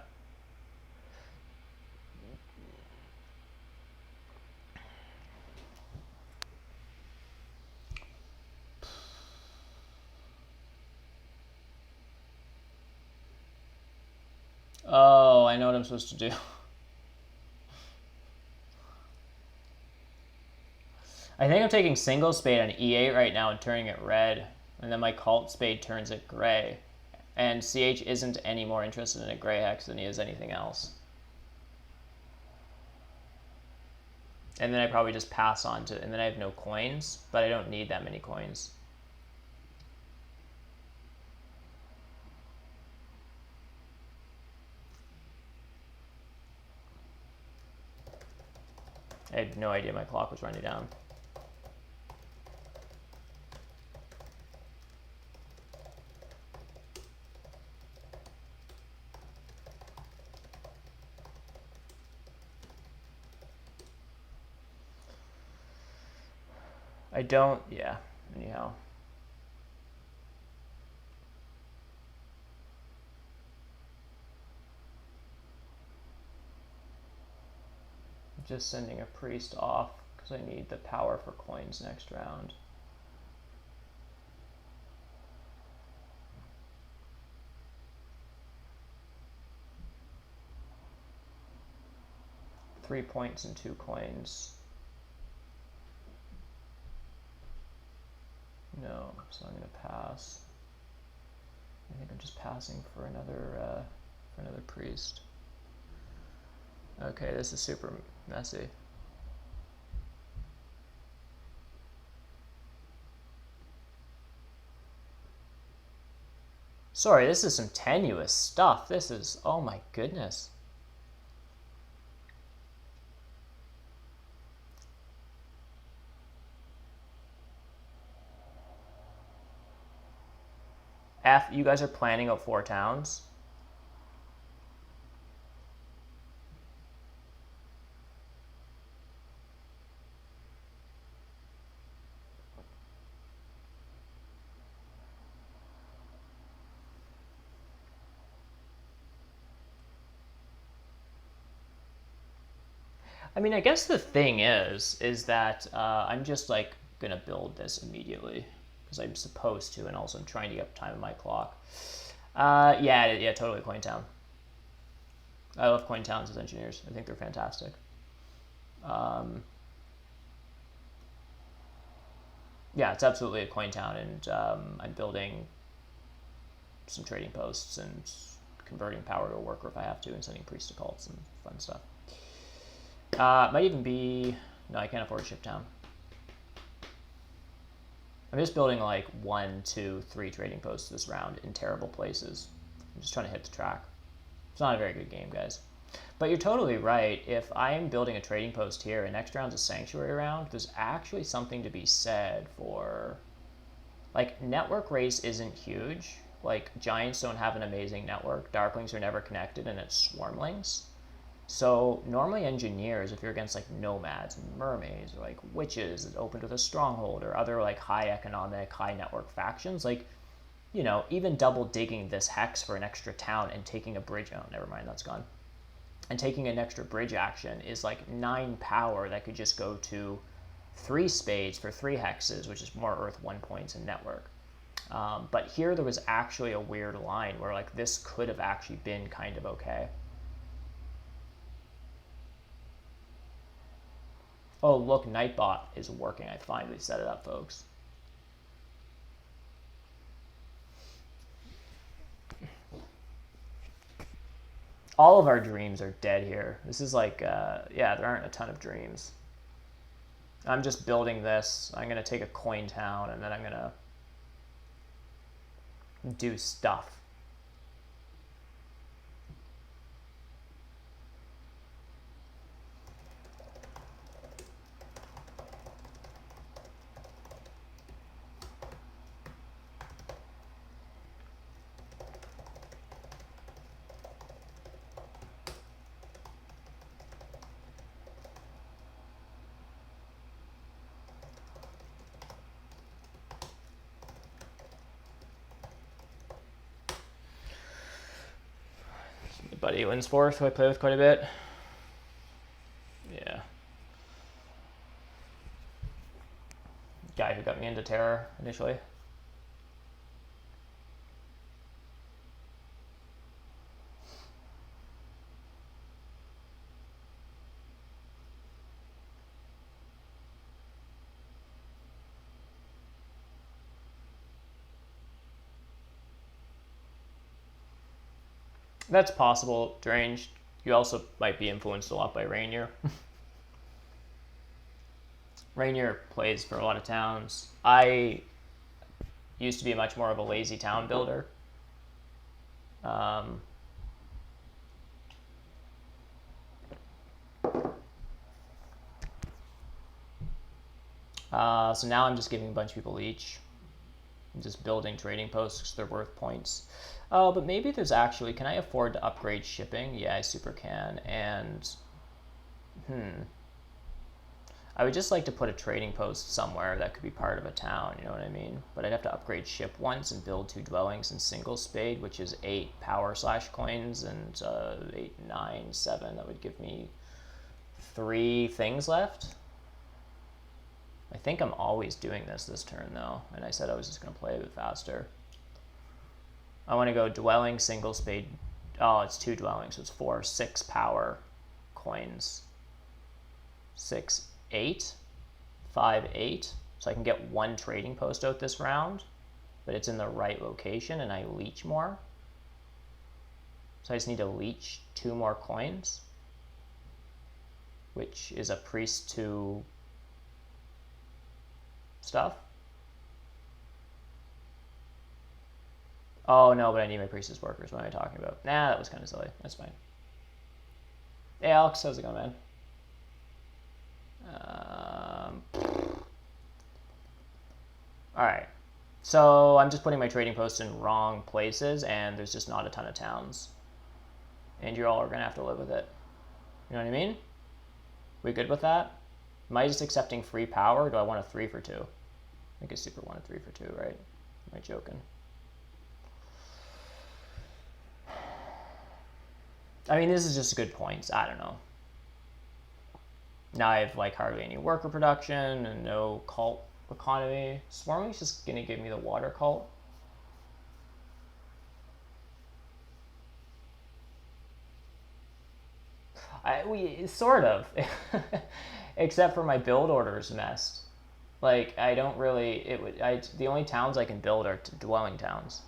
Oh, I know what I'm supposed to do. I think I'm taking single spade on E8 right now and turning it red. And then my cult spade turns it gray. And CH isn't any more interested in a gray hex than he is anything else. And then I probably just pass on to... And then I have no coins, but I don't need that many coins. I had no idea my clock was running down. I don't, yeah, anyhow. I'm just sending a priest off because I need the power for coins next round. Three points and 2 coins. No, so I'm going to pass. I think I'm just passing for another priest. Okay, this is super messy. Sorry, this is some tenuous stuff. This is, oh my goodness. You guys are planning out 4 towns? I mean, I guess the thing is that I'm just like gonna build this immediately because I'm supposed to, and also I'm trying to get time on my clock. Yeah, totally Coin Town. I love Coin Towns as engineers. I think they're fantastic. Yeah, it's absolutely a Coin Town, and I'm building some trading posts and converting power to a worker if I have to, and sending priests to cults and fun stuff. Might even be... No, I can't afford Ship Town. I'm just building like 1, 2, 3 trading posts this round in terrible places. I'm just trying to hit the track. It's not a very good game, guys. But you're totally right. If I am building a trading post here and next round's a sanctuary round, there's actually something to be said for... Like, network race isn't huge. Like, giants don't have an amazing network. Darklings are never connected, and it's swarmlings. So normally engineers, if you're against like nomads and mermaids or like witches that opened with a stronghold or other like high economic, high network factions, like, you know, even double digging this hex for an extra town and taking a bridge, oh, never mind, that's gone. And taking an extra bridge action is like 9 power that could just go to 3 spades for 3 hexes, which is more earth 1 points in network. But here there was actually a weird line where like this could have actually been kind of okay. Oh, look, Nightbot is working. I finally set it up, folks. All of our dreams are dead here. This is like, yeah, there aren't a ton of dreams. I'm just building this. I'm going to take a Coin Town, and then I'm going to do stuff. Buddy Linsforth, who I play with quite a bit. Yeah. Guy who got me into Terra initially. That's possible, Deranged. You also might be influenced a lot by Rainier. Rainier plays for a lot of towns. I used to be much more of a lazy town builder. So now I'm just giving a bunch of people each. I'm just building trading posts because they're worth points. But maybe there's actually, can I afford to upgrade shipping? Yeah, I super can. And, I would just like to put a trading post somewhere that could be part of a town, you know what I mean? But I'd have to upgrade ship once and build 2 dwellings in single spade, which is 8 power / coins and 8, 9, 7. That would give me 3 things left. I think I'm always doing this turn though, and I said I was just going to play a bit faster. I want to go dwelling, single spade. Oh, it's 2 dwellings, so it's 4, 6 power coins. 6, 8, 5, 8. So I can get 1 trading post out this round, but it's in the right location and I leech more. So I just need to leech 2 more coins, which is a priest to stuff. Oh no, but I need my priestess workers. What am I talking about? Nah, that was kind of silly. That's fine. Hey Alex, how's it going, man? Alright. So I'm just putting my trading posts in wrong places, and there's just not a ton of towns. And you all are going to have to live with it. You know what I mean? We good with that? Am I just accepting free power, or do I want a 3 for 2? I think I super want a 3 for 2, right? Am I joking? I mean, this is just good points. I don't know. Now I have like hardly any worker production and no cult economy. Swarming's just gonna give me the water cult. We sort of, except for my build orders messed. Like I don't really. The only towns I can build are dwelling towns.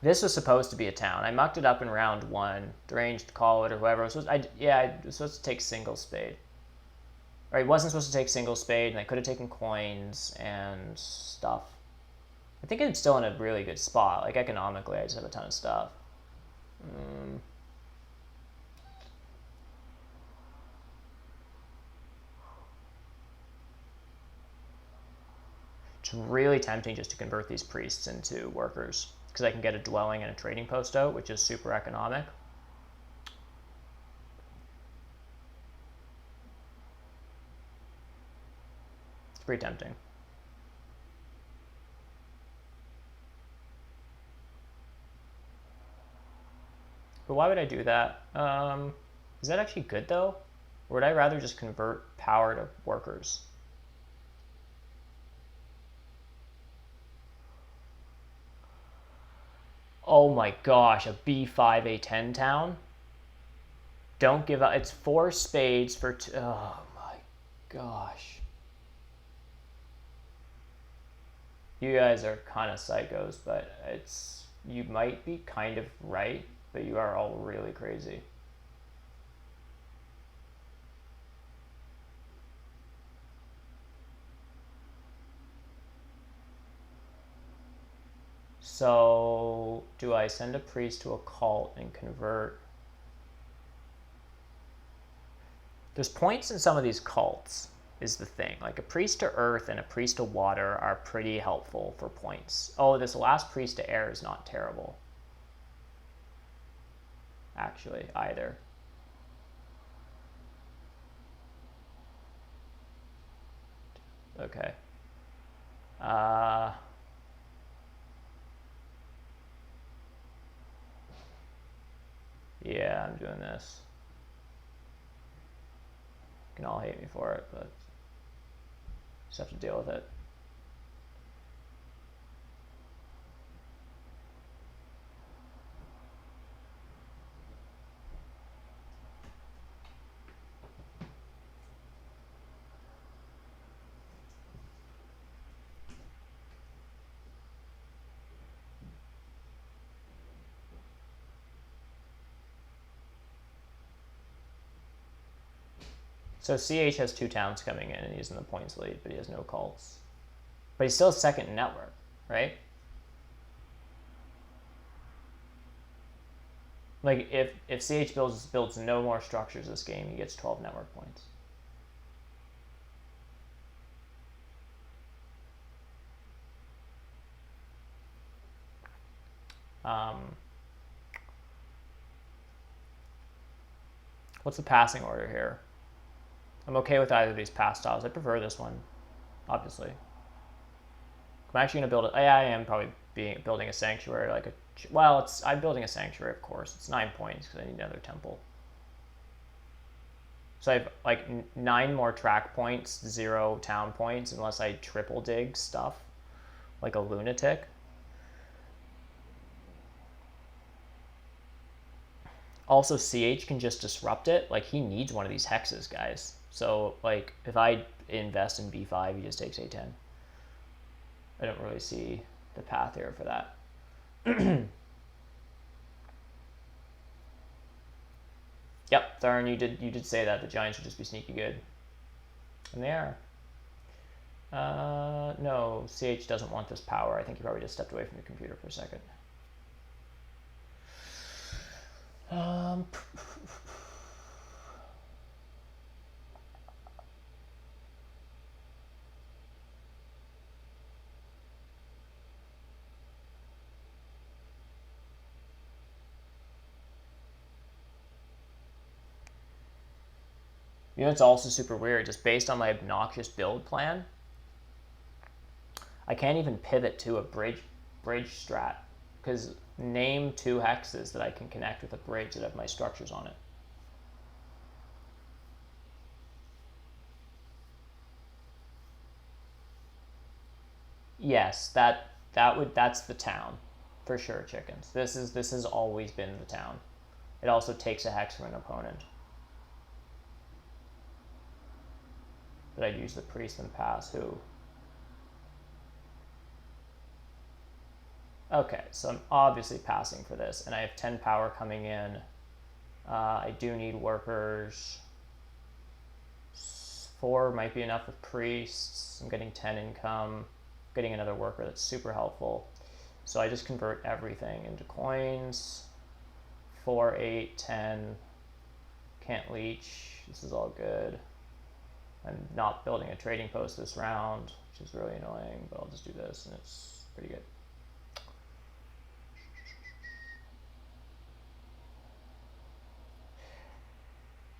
This was supposed to be a town. I mucked it up in round 1. Deranged, call it, or whoever. I was supposed to take single spade. Or I wasn't supposed to take single spade, and I could have taken coins and stuff. I think it's still in a really good spot. Like economically, I just have a ton of stuff. It's really tempting just to convert these priests into workers, because I can get a dwelling and a trading post out, which is super economic. It's pretty tempting. But why would I do that? Is that actually good though? Or would I rather just convert power to workers? Oh my gosh, a B5 A10 town? Don't give up. It's 4 spades for oh my gosh. You guys are kind of psychos, but you might be kind of right, but you are all really crazy. So, do I send a priest to a cult and convert? There's points in some of these cults, is the thing. Like a priest to earth and a priest to water are pretty helpful for points. Oh, this last priest to air is not terrible. Actually, either. Okay. Yeah, I'm doing this. You can all hate me for it, but just have to deal with it. So CH has 2 towns coming in, and he's in the points lead, but he has no cults. But he's still second in network, right? Like if CH builds no more structures this game, he gets 12 network points. What's the passing order here? I'm okay with either of these pass styles. I prefer this one, obviously. I'm actually going to build it. I am probably building a sanctuary, like a. Well, I'm building a sanctuary, of course. It's 9 points because I need another temple. So I have like 9 more track points, 0 town points, unless I triple dig stuff, like a lunatic. Also, CH can just disrupt it. Like he needs one of these hexes, guys. So like if I invest in B5, he just takes A10. I don't really see the path here for that. Yep, Tharn, you did say that the Giants would just be sneaky good, and they are. No, CH doesn't want this power. I think he probably just stepped away from the computer for a second. You know, it's also super weird. Just based on my obnoxious build plan, I can't even pivot to a bridge strat, because name 2 hexes that I can connect with a bridge that have my structures on it. Yes, that's the town for sure. Chickens. This has always been the town. It also takes a hex from an opponent. But I'd use the priest and pass. Who? Okay, so I'm obviously passing for this, and I have 10 power coming in. I do need workers. 4 might be enough with priests. I'm getting 10 income. Getting another worker, that's super helpful. So I just convert everything into coins. 4, 8, 10. Can't leech. This is all good. I'm not building a trading post this round, which is really annoying, but I'll just do this and it's pretty good.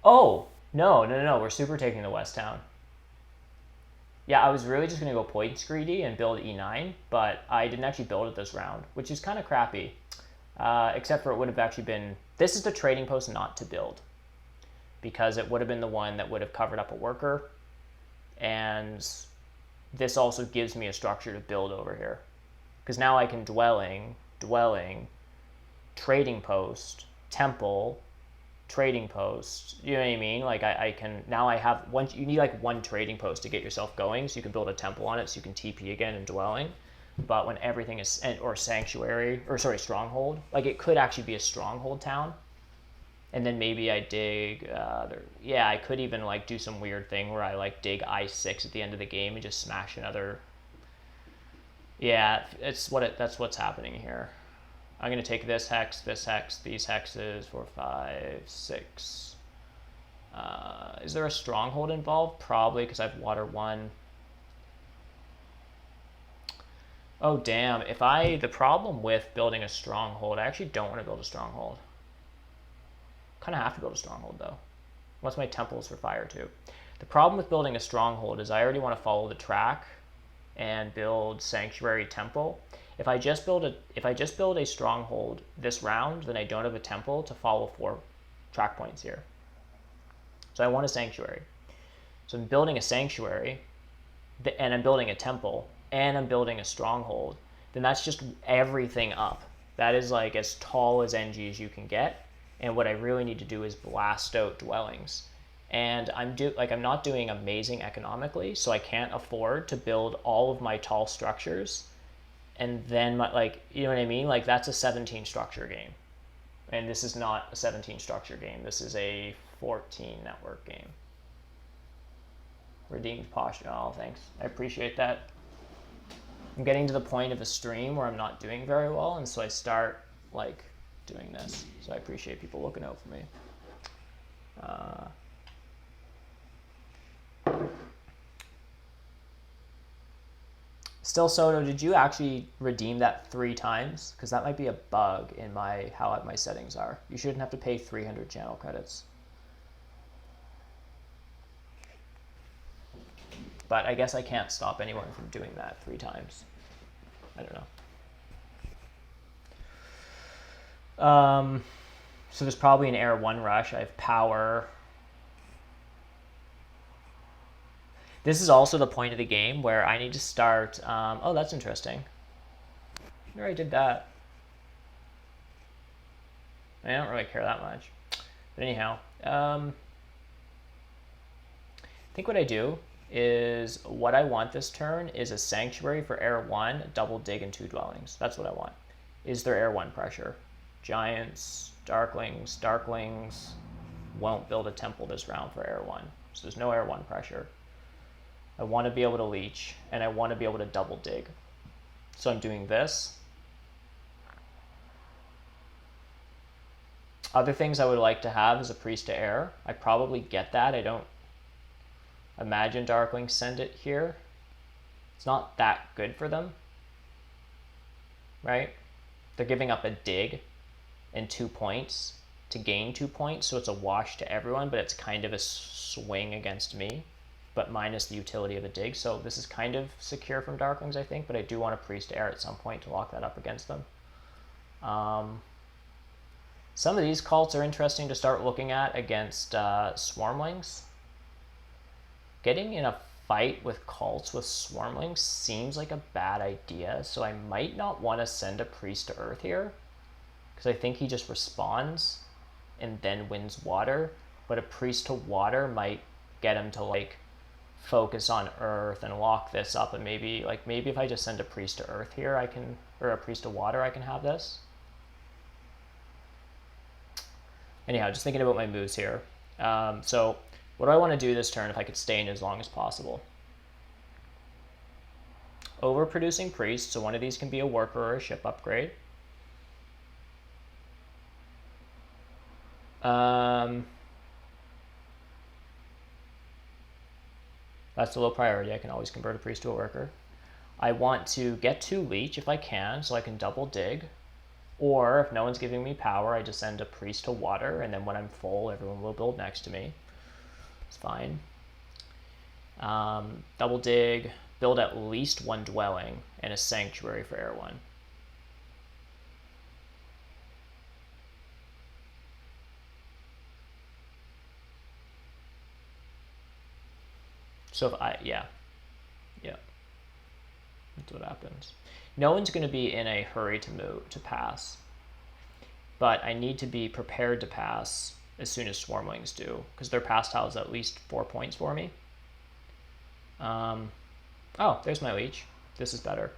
Oh, no, we're super taking the West Town. Yeah, I was really just going to go points greedy and build E9, but I didn't actually build it this round, which is kind of crappy. Except for it would have actually been... This is the trading post not to build, because it would have been the one that would have covered up a worker, and this also gives me a structure to build over here. Because now I can dwelling, trading post, temple, trading post, you know what I mean? Like I can, now I have one, you need like one trading post to get yourself going, so you can build a temple on it, so you can TP again and dwelling. But when everything is, or sanctuary, or sorry, stronghold, like it could actually be a stronghold town. And then maybe I dig, yeah, I could even like do some weird thing where I like dig I6 at the end of the game and just smash another. Yeah, that's what's happening here. I'm going to take this hex, these hexes, 4, 5, 6. Is there a stronghold involved? Probably, because I have water 1. Oh, damn. The problem with building a stronghold, I actually don't want to build a stronghold. Kind of have to build a stronghold, though. Unless my temple is for fire, too. The problem with building a stronghold is I already want to follow the track and build sanctuary temple. If I just build a stronghold this round, then I don't have a temple to follow 4 track points here. So I want a sanctuary. So I'm building a sanctuary, and I'm building a temple, and I'm building a stronghold. Then that's just everything up. That is like as tall as NG as you can get. And what I really need to do is blast out dwellings. And I'm not doing amazing economically, so I can't afford to build all of my tall structures. And then, you know what I mean? Like, that's a 17 structure game. And this is not a 17 structure game. This is a 14 network game. Redeemed posture. Oh, thanks. I appreciate that. I'm getting to the point of a stream where I'm not doing very well, and so I start, doing this. So I appreciate people looking out for me. Still, Soto, did you actually redeem that 3 times? Because that might be a bug in how my settings are. You shouldn't have to pay 300 channel credits. But I guess I can't stop anyone from doing that 3 times. I don't know. So there's probably an air 1 rush. I have power. This is also the point of the game where I need to start... oh, that's interesting. I already did that. I don't really care that much. But anyhow, I think what I do is what I want this turn is a sanctuary for air 1, double dig, and 2 dwellings. That's what I want. Is there air 1 pressure? Giants, darklings won't build a temple this round for air 1. So there's no air 1 pressure. I want to be able to leech, and I want to be able to double dig. So I'm doing this. Other things I would like to have is a priest to air. I probably get that. I don't imagine darklings send it here. It's not that good for them, right? They're giving up a dig and 2 points to gain 2 points, so it's a wash to everyone, but it's kind of a swing against me. but minus the utility of a dig. So this is kind of secure from Darklings, I think, but I do want a Priest Air at some point to lock that up against them. Some of these cults are interesting to start looking at against Swarmlings. Getting in a fight with cults with Swarmlings seems like a bad idea, so I might not want to send a Priest to Earth here, because I think he just responds and then wins water, but a Priest to water might get him to like focus on Earth and lock this up, and maybe if I just send a Priest to Earth here, I can, or a Priest to water, I can have this. Anyhow, just thinking about my moves here. So what do I want to do this turn if I could stay in as long as possible? Overproducing Priest, so one of these can be a worker or a ship upgrade. That's a low priority. I can always convert a Priest to a worker. I want to get 2 Leech if I can, so I can double dig. Or if no one's giving me power, I just send a Priest to water, and then when I'm full, everyone will build next to me. It's fine. Double dig, build at least 1 dwelling, and a sanctuary for Air 1. So if yeah, that's what happens. No one's going to be in a hurry to pass, but I need to be prepared to pass as soon as Swarmlings do, because their pass tile is at least 4 points for me. Oh, there's my Leech. This is better.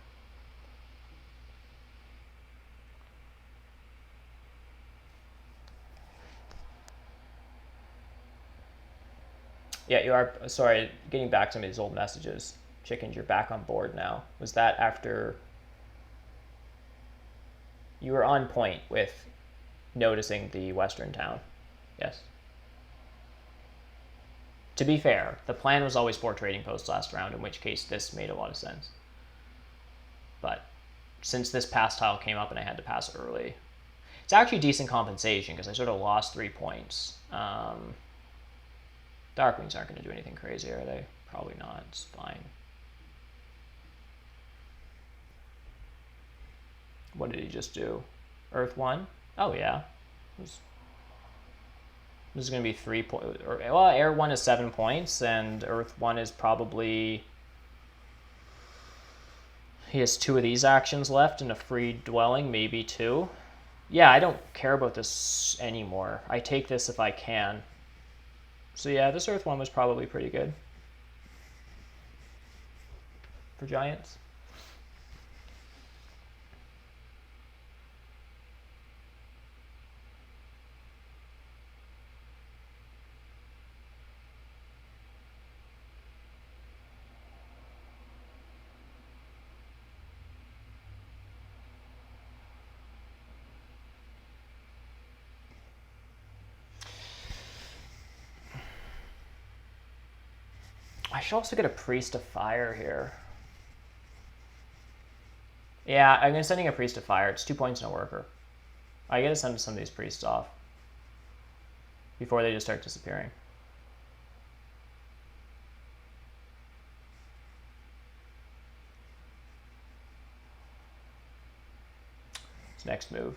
Yeah, you are. Sorry, getting back to some of these old messages. Chickens, you're back on board now. Was that after you were on point with noticing the western town? Yes. To be fair, the plan was always 4 trading posts last round, in which case this made a lot of sense. But since this pass tile came up and I had to pass early, it's actually decent compensation because I sort of lost 3 points. Darklings aren't going to do anything crazy, are they? Probably not. It's fine. What did he just do? Earth 1? Oh, yeah. This is going to be 3 points. Well, Air 1 is 7 points, and Earth 1 is probably... He has 2 of these actions left and a free dwelling, maybe 2. Yeah, I don't care about this anymore. I take this if I can. So yeah, this Earth 1 was probably pretty good for Giants. I should also get a Priest of Fire here. Yeah, I'm going to sending a Priest of Fire. It's 2 points, no worker. I gotta send some of these priests off before they just start disappearing. It's next move.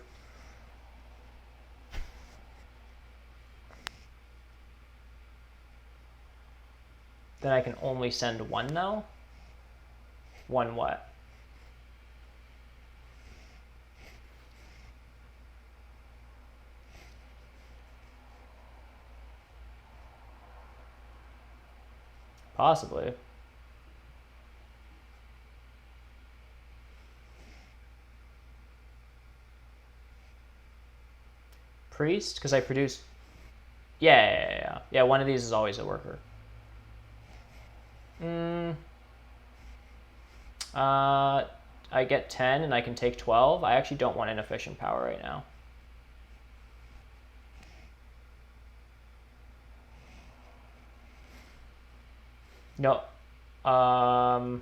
Then I can only send 1 now? 1 what? Possibly. Priest? Because I produce... Yeah, one of these is always a worker. I get 10 and I can take 12. I actually don't want inefficient power right now. No. My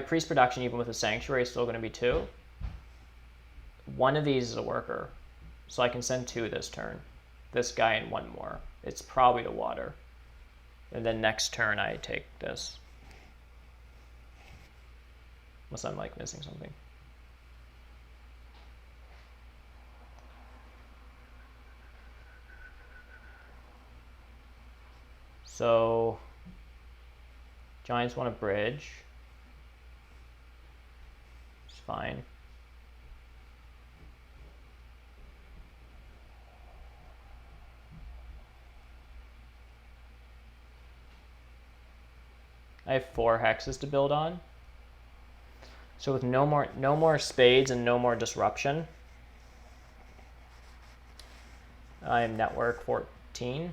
priest production, even with a sanctuary, is still going to be 2. One of these is a worker, so I can send 2 this turn. This guy and 1 more. It's probably to water. And then next turn I take this. Unless I'm like missing something. So Giants want a bridge. It's fine. I have 4 hexes to build on. So with no more spades and no more disruption, I am network 14.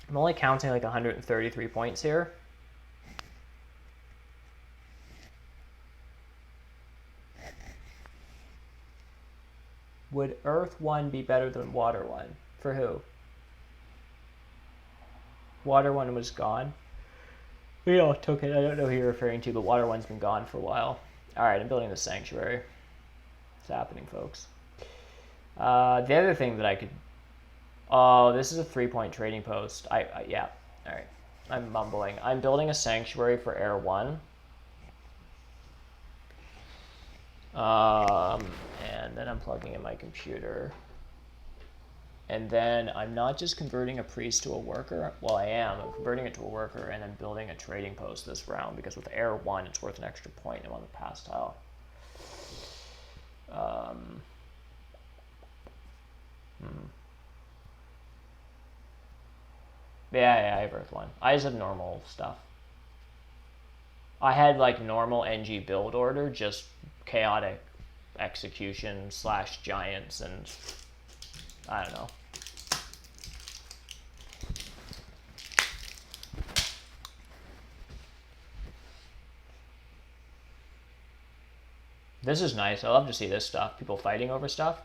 I'm only counting like 133 points here. Would Earth 1 be better than Water 1? For who? Water 1 was gone. We all took it. I don't know who you're referring to, but Water 1's been gone for a while. Alright, I'm building the sanctuary. It's happening, folks. The other thing that I could... Oh, this is a 3-point trading post. Yeah. Alright. I'm mumbling. I'm building a sanctuary for Air 1. And then I'm plugging in my computer. And then I'm not just converting a priest to a worker. Well, I am. I'm converting it to a worker, and I'm building a trading post this round, because with Air 1, it's worth an extra point. I'm on the pass tile. Yeah, I have Earth 1. I just have normal stuff. I had like normal NG build order, just chaotic execution / giants, and I don't know. This is nice. I love to see this stuff. People fighting over stuff.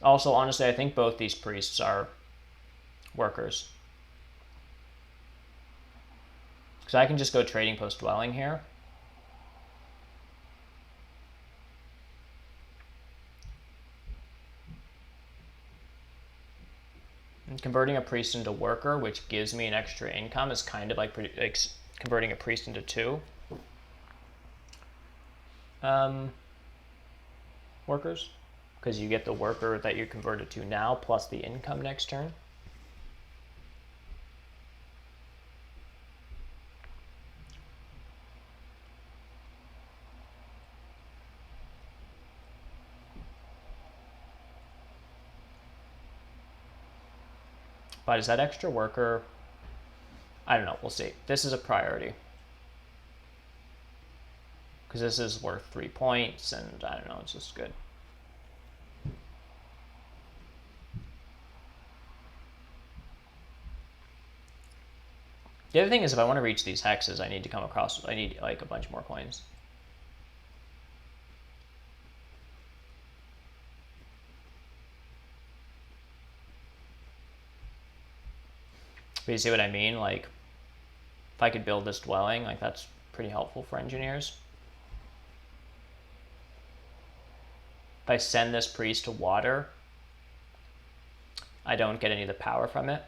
Also, honestly, I think both these priests are workers. Because I can just go trading post dwelling here. And converting a priest into worker, which gives me an extra income, is kind of like converting a priest into 2 workers. Because you get the worker that you converted to now, plus the income next turn. But is that extra worker? I don't know. We'll see. This is a priority. Because this is worth 3 points, and I don't know. It's just good. The other thing is, if I want to reach these hexes, I need like a bunch more coins. But you see what I mean? Like, if I could build this dwelling, like that's pretty helpful for engineers. If I send this priest to water, I don't get any of the power from it.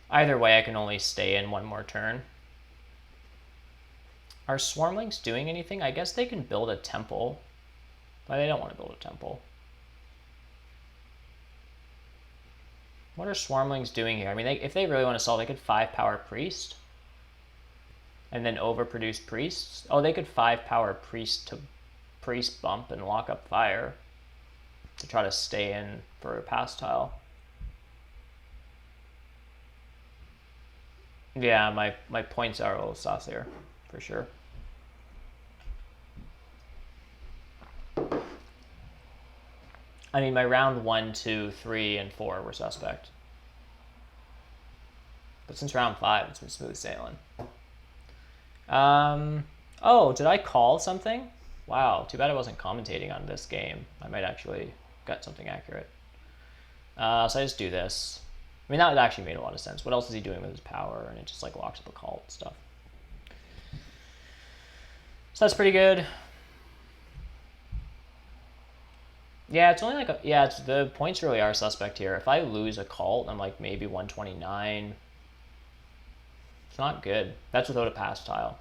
Either way, I can only stay in 1 more turn. Are swarmlings doing anything? I guess they can build a temple. But they don't want to build a temple. What are Swarmlings doing here? I mean, if they really want to solve, they could 5-power Priest. And then overproduce Priests. Oh, they could 5-power Priest to Priest bump and lock up Fire. To try to stay in for a pass tile. Yeah, my points are a little saucier, for sure. I mean, my round 1, 2, 3, and 4 were suspect. But since round 5, it's been smooth sailing. Oh, did I call something? Wow, too bad I wasn't commentating on this game. I might actually get something accurate. So I just do this. I mean, that actually made a lot of sense. What else is he doing with his power? And it just like locks up a cult and stuff. So that's pretty good. Yeah, it's only like it's the points really are suspect here. If I lose a cult, I'm like maybe 129. It's not good. That's without a pass tile.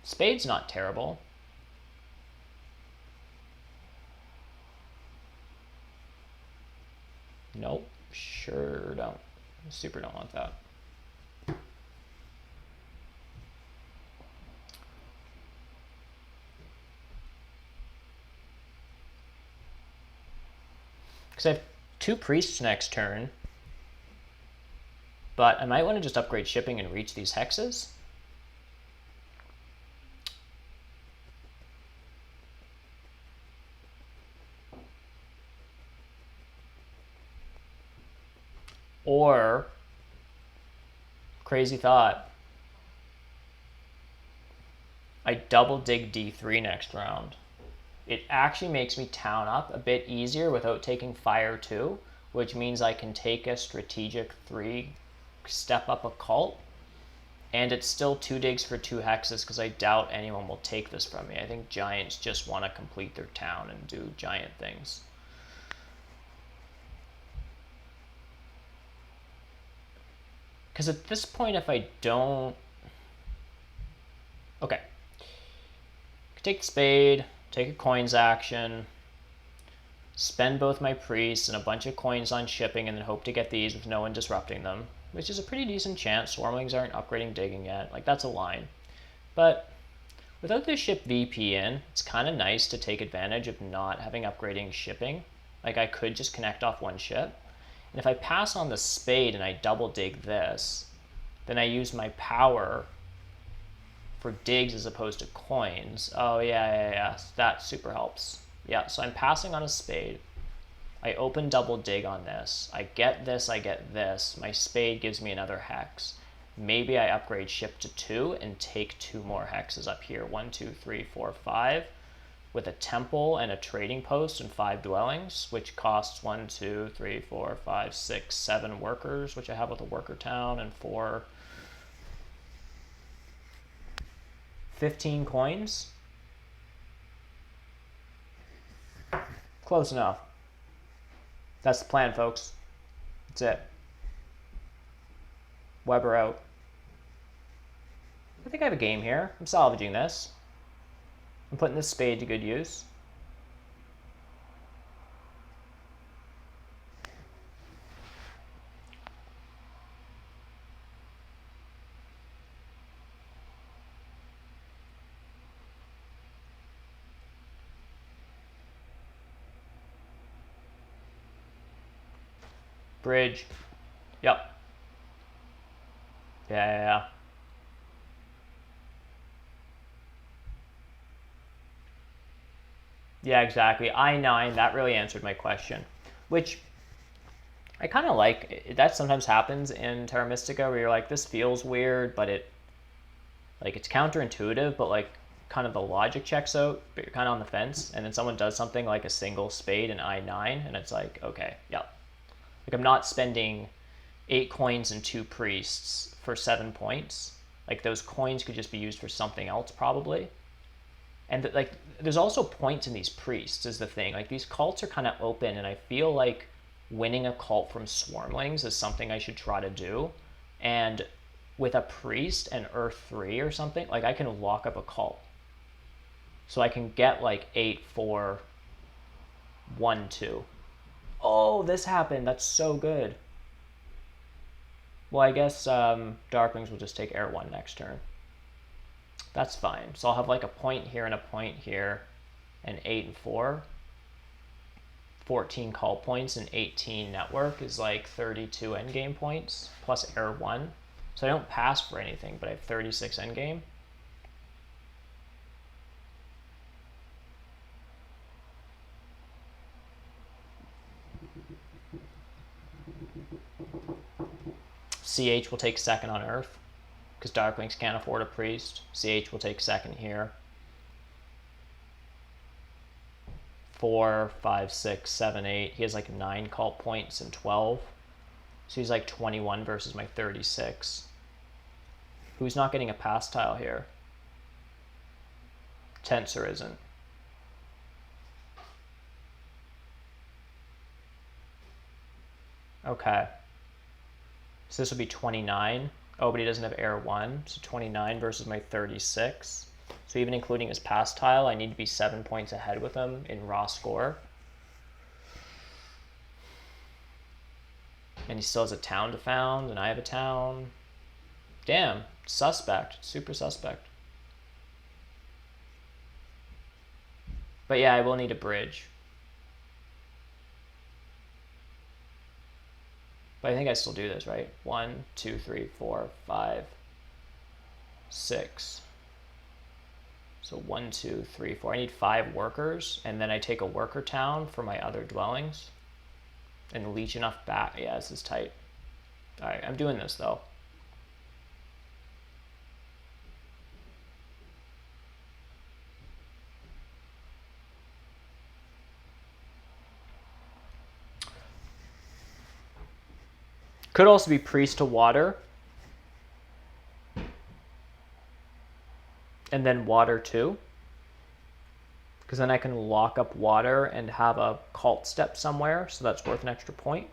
Spade's not terrible. Nope, sure don't. Super don't want that. Because I have 2 priests next turn. But I might want to just upgrade shipping and reach these hexes. Or, crazy thought, I double dig D3 next round. It actually makes me town up a bit easier without taking Fire 2, which means I can take a strategic 3, step up a cult, and it's still 2 digs for 2 hexes because I doubt anyone will take this from me. I think giants just want to complete their town and do giant things. Because at this point, if I don't... Okay. Take the spade, take a coins action, spend both my priests and a bunch of coins on shipping, and then hope to get these with no one disrupting them, which is a pretty decent chance. Swarmlings aren't upgrading digging yet. Like, that's a line. But without this ship VP in, it's kind of nice to take advantage of not having upgrading shipping. Like, I could just connect off one ship. And if I pass on the spade and I double dig this, then I use my power for digs as opposed to coins. Oh, yeah. That super helps. Yeah, so I'm passing on a spade. I open double dig on this. I get this, I get this. My spade gives me another hex. Maybe I upgrade ship to 2 and take 2 more hexes up here. 1, 2, 3, 4, 5. With a temple and a trading post and 5 dwellings, which costs 1, 2, 3, 4, 5, 6, 7 workers, which I have with a worker town, and 15 coins. Close enough. That's the plan, folks. That's it. Webber out. I think I have a game here. I'm salvaging this. I'm putting this spade to good use. Bridge. Yep. Yeah. Yeah, exactly. I9, that really answered my question. Which I kind of like. That sometimes happens in Terra Mystica where you're like, this feels weird, but it's counterintuitive, but like kind of the logic checks out, but you're kind of on the fence. And then someone does something like a single spade in I9, and it's like, okay, yeah. Like, I'm not spending 8 coins and 2 priests for 7 points. Like, those coins could just be used for something else, probably. And, like, there's also points in these priests, is the thing. Like, these cults are kind of open, and I feel like winning a cult from Swarmlings is something I should try to do. And with a priest and Earth 3 or something, like, I can lock up a cult. So I can get like 8, 4, 1, 2. Oh, this happened. That's so good. Well, I guess Darklings will just take Air 1 next turn. That's fine. So I'll have like a point here and a point here, and 8 and 4. 14 call points and 18 network is like 32 endgame points, plus Air 1. So I don't pass for anything, but I have 36 endgame. CH will take second on Earth, because Darklings can't afford a priest. CH will take second here. 4, 5, 6, 7, 8. He has like 9 call points and 12. So he's like 21 versus my 36. Who's not getting a pass tile here? Tensor isn't. Okay. So this would be 29. Oh, but he doesn't have Air 1. So 29 versus my 36. So even including his pass tile, I need to be 7 points ahead with him in raw score. And he still has a town to found, and I have a town. Damn, suspect, super suspect. But yeah, I will need a bridge. But I think I still do this, right? 1, 2, 3, 4, 5, 6. So 1, 2, 3, 4. I need 5 workers, and then I take a worker town for my other dwellings. And leech enough back. Yeah, this is tight. Alright, I'm doing this though. Could also be priest to water. And then water too. Because then I can lock up water and have a cult step somewhere, so that's worth an extra point.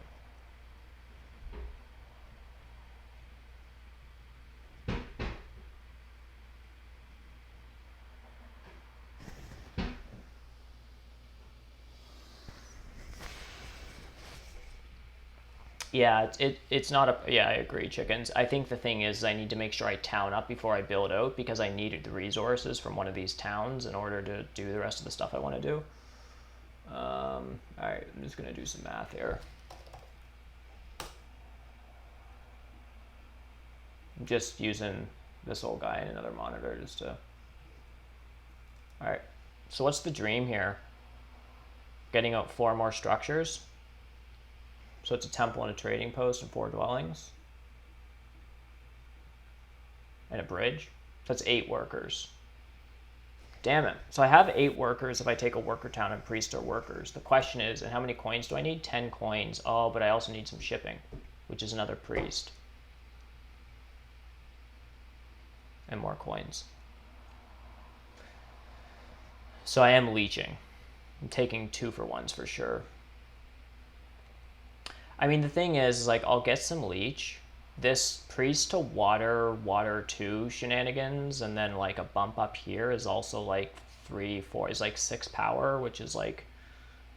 Yeah, it's not a... Yeah, I agree, chickens. I think the thing is I need to make sure I town up before I build out, because I needed the resources from one of these towns in order to do the rest of the stuff I want to do. Alright, I'm just going to do some math here. I'm just using this old guy and another monitor just to... Alright, so what's the dream here? Getting out 4 more structures. So it's a temple and a trading post and 4 dwellings. And a bridge. So that's 8 workers. Damn it. So I have 8 workers if I take a worker town and priest are workers. The question is, and how many coins do I need? 10 coins. Oh, but I also need some shipping, which is another priest. And more coins. So I am leeching. I'm taking 2 for 1s for sure. I mean, the thing is like, I'll get some leech. This priest to water, water 2 shenanigans, and then like a bump up here is also like 3, 4, is like 6 power, which is like,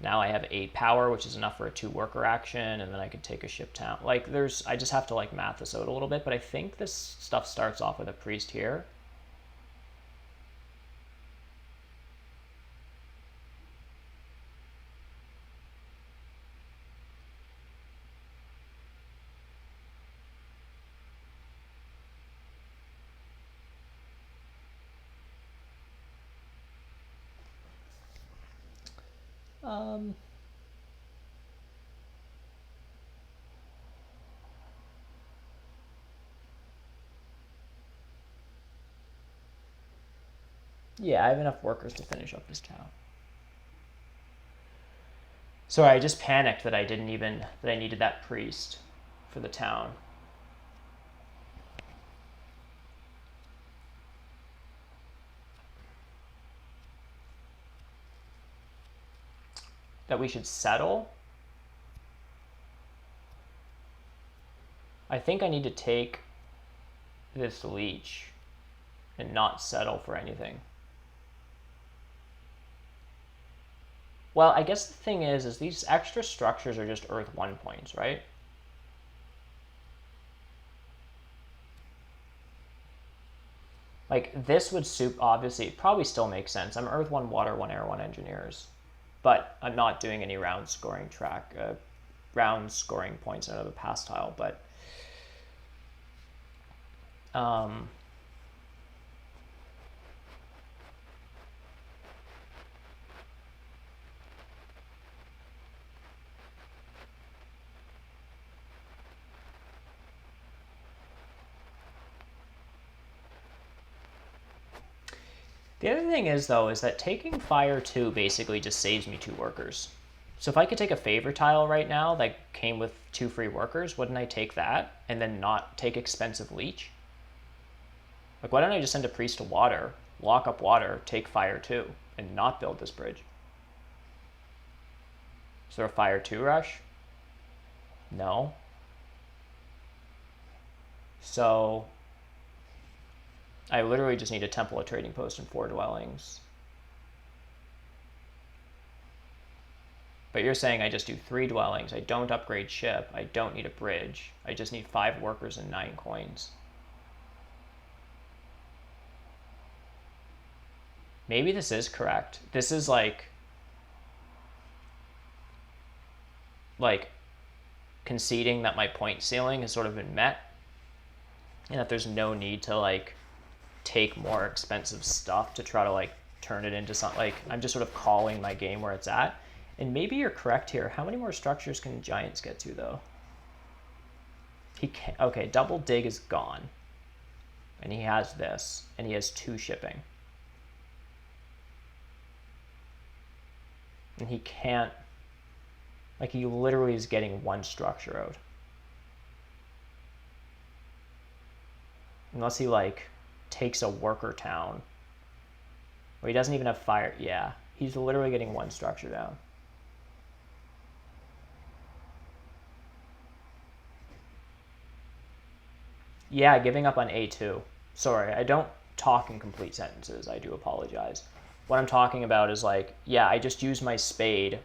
now I have 8 power, which is enough for a 2 worker action, and then I could take a ship town. Like I just have to like math this out a little bit, but I think this stuff starts off with a priest here. Yeah, I have enough workers to finish up this town. Sorry, I just panicked that I needed that priest for the town. That we should settle. I think I need to take this leech and not settle for anything. Well, I guess the thing is these extra structures are just Earth 1 points, right? Like, this would obviously, probably still make sense. I'm Earth 1 Water 1 Air 1 Engineers. But I'm not doing any round scoring round scoring points in another pass tile, but the other thing is, though, is that taking Fire 2 basically just saves me 2 workers. So if I could take a favor tile right now that came with 2 free workers, wouldn't I take that and then not take expensive leech? Like, why don't I just send a priest to water, lock up water, take Fire 2, and not build this bridge? Is there a Fire 2 rush? No. So I literally just need a temple, a trading post, and 4 dwellings. But you're saying I just do 3 dwellings. I don't upgrade ship. I don't need a bridge. I just need 5 workers and 9 coins. Maybe this is correct. This is like conceding that my point ceiling has sort of been met, and that there's no need to like take more expensive stuff to try to like turn it into something. Like, I'm just sort of calling my game where it's at. And maybe you're correct here. How many more structures can Giants get to, though? He can't. Okay, double dig is gone. And he has this. And he has 2 shipping. And he can't. Like, he literally is getting 1 structure out. Unless he, like, takes a worker town. Or he doesn't even have fire. Yeah, he's literally getting 1 structure down. Yeah, giving up on A2. Sorry, I don't talk in complete sentences. I do apologize. What I'm talking about is like, yeah, I just use my spade.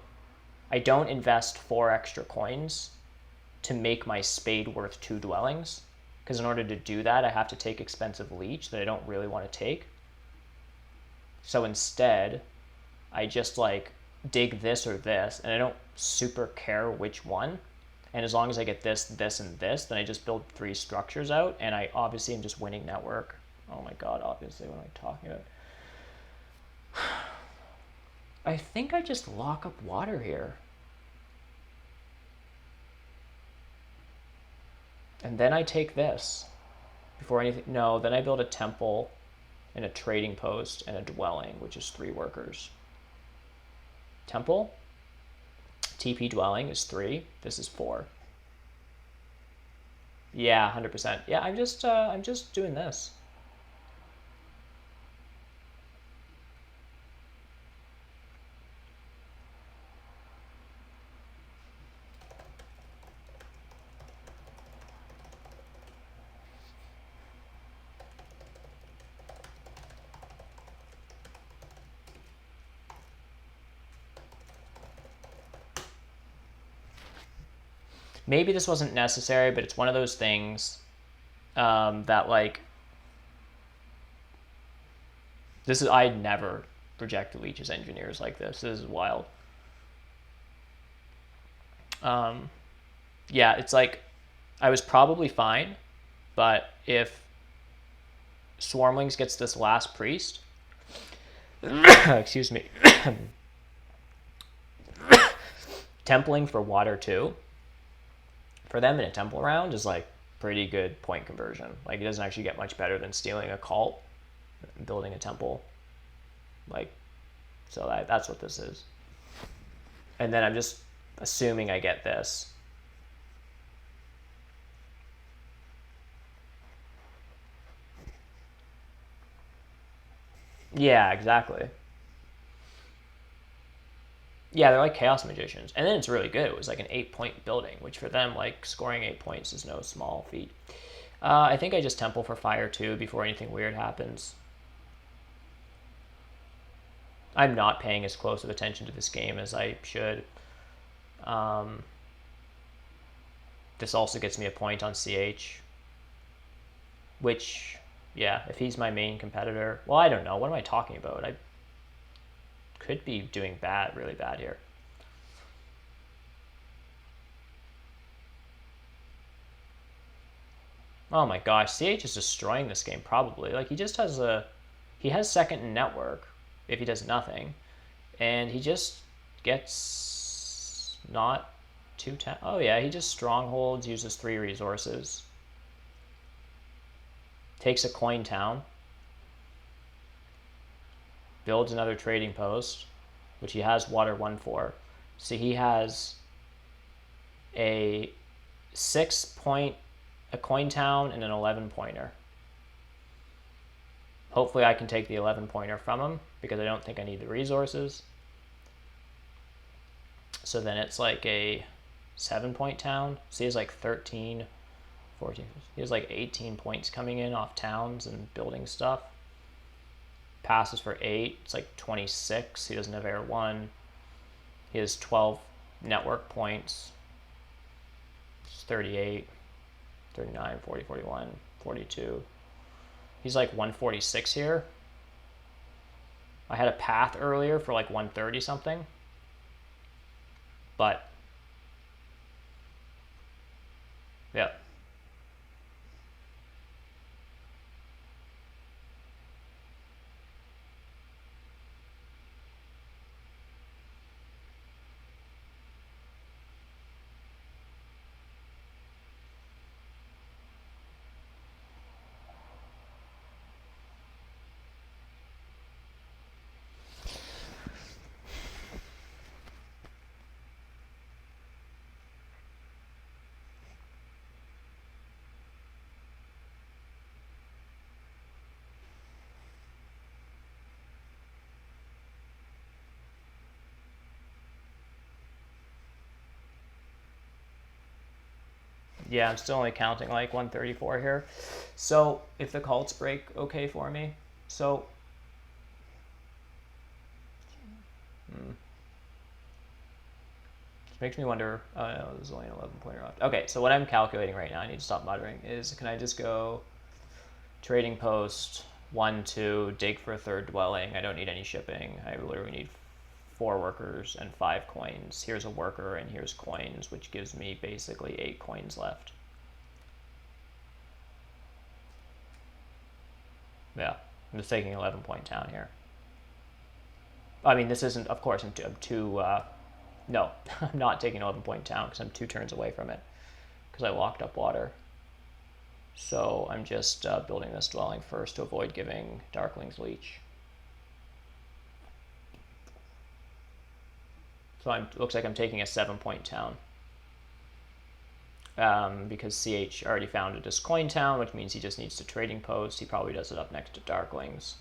I don't invest 4 extra coins to make my spade worth 2 dwellings. Because in order to do that, I have to take expensive leech that I don't really want to take. So instead, I just like dig this or this, and I don't super care which one. And as long as I get this, this, and this, then I just build 3 structures out, and I obviously am just winning network. Oh my god, obviously, what am I talking about? I think I just lock up water here. And then I take this. Before anything, no, then I build a temple and a trading post and a dwelling, which is 3 workers. Temple, TP dwelling is 3. This is 4. Yeah, 100%. Yeah, I'm just doing this. Maybe this wasn't necessary, but it's one of those things that like, this is, I'd never project leech as engineers like this. This is wild. Yeah, it's like, I was probably fine, but if Swarmlings gets this last priest, excuse me, templing for water 2, for them in a temple round is like pretty good point conversion. Like, it doesn't actually get much better than stealing a cult and building a temple. Like, so that's what this is. And then I'm just assuming I get this. Yeah, exactly. Yeah, they're like chaos magicians. And then it's really good. It was like an 8-point building, which for them, like, scoring 8 points is no small feat. I think I just temple for fire 2 before anything weird happens. I'm not paying as close of attention to this game as I should. This also gets me a point on CH, which, yeah, if he's my main competitor, well, I don't know. What am I talking about? I could be doing bad, really bad here. Oh my gosh, CH is destroying this game probably. Like, he just has he has second in network if he does nothing, and he just gets not oh yeah, he just strongholds, uses 3 resources, takes a coin town, builds another trading post, which he has water 1 for. So he has a 6-point, a coin town, and an 11-pointer. Hopefully I can take the 11-pointer from him, because I don't think I need the resources. So then it's like a 7-point town. So he has like 13, 14. He has like 18 points coming in off towns and building stuff. Passes for 8. It's like 26. He doesn't have air 1. He has 12 network points. It's 38, 39, 40, 41, 42. He's like 146 here. I had a path earlier for like 130 something. But, yeah. Yeah, I'm still only counting like 134 here. So if the cults break okay for me. So makes me wonder. Oh no, there's only an 11-pointer left. Okay, so what I'm calculating right now, I need to stop muttering, is can I just go trading post 1, 2, dig for a 3rd dwelling. I don't need any shipping. I literally need 4 workers and 5 coins. Here's a worker and here's coins, which gives me basically 8 coins left. Yeah, I'm just taking 11-point town here. I mean, this isn't, of course, I'm too no, I'm not taking 11-point town because I'm 2 turns away from it because I locked up water. So I'm just building this dwelling first to avoid giving Darkling's Leech. So it looks like I'm taking a 7-point town. Because CH already founded his coin town, which means he just needs to trading post. He probably does it up next to Darklings.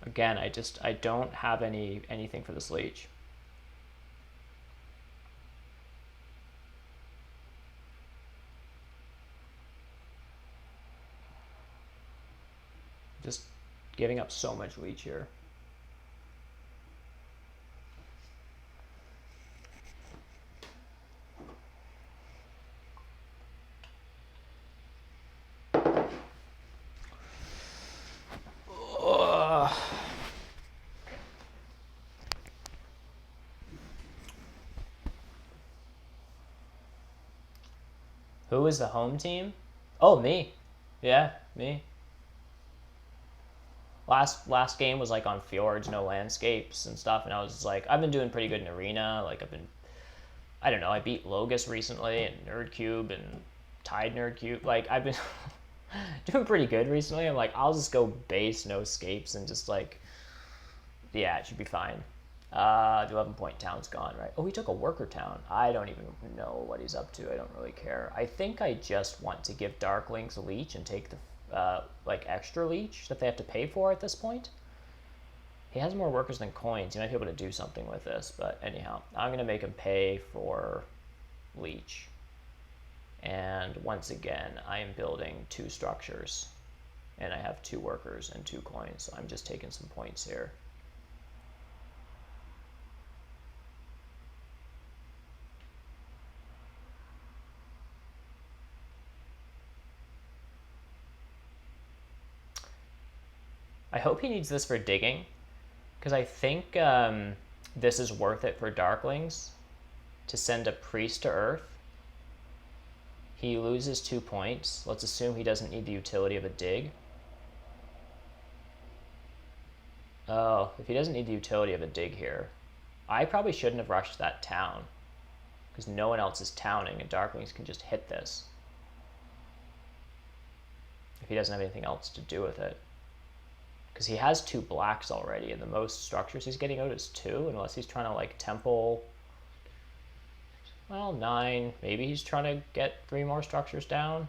Again, I don't have anything for this leech. Just giving up so much leech here. Who is the home team? Oh, me. Yeah, me. Last game was like on fjords, no landscapes and stuff, and I was like, I've been doing pretty good in arena. Like I don't know, I beat Logus recently and Nerdcube and tied Nerdcube. Like I've been doing pretty good recently. I'm like, I'll just go base, no escapes, and just like, yeah, it should be fine. The 11-point town's gone, right? Oh, he took a worker town. I don't even know what he's up to. I don't really care. I think I just want to give Darklings a leech and take the like extra leech that they have to pay for at this point. He has more workers than coins. He might be able to do something with this, but anyhow, I'm going to make him pay for leech. And once again, I am building 2 structures. And I have 2 workers and 2 coins, so I'm just taking some points here. I hope he needs this for digging, because I think this is worth it for Darklings to send a priest to Earth. He loses 2 points. Let's assume he doesn't need the utility of a dig. Oh, if he doesn't need the utility of a dig here, I probably shouldn't have rushed that town, because no one else is towning, and Darklings can just hit this if he doesn't have anything else to do with it. Because he has 2 blacks already, and the most structures he's getting out is 2, unless he's trying to, like, temple. Well, 9. Maybe he's trying to get 3 more structures down.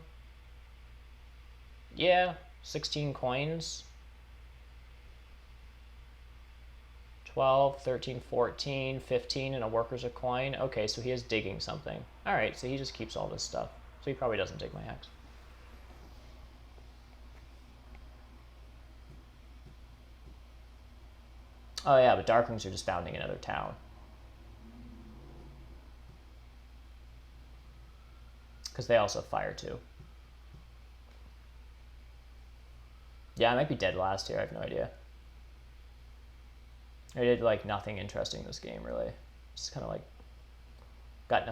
Yeah, 16 coins. 12, 13, 14, 15, and a worker's a coin. Okay, so he is digging something. Alright, so he just keeps all this stuff. So he probably doesn't dig my hex. Oh yeah, but Darklings are just founding another town. Because they also have fire too. Yeah, I might be dead last here, I have no idea. I did like nothing interesting in this game really. Just kind of like got in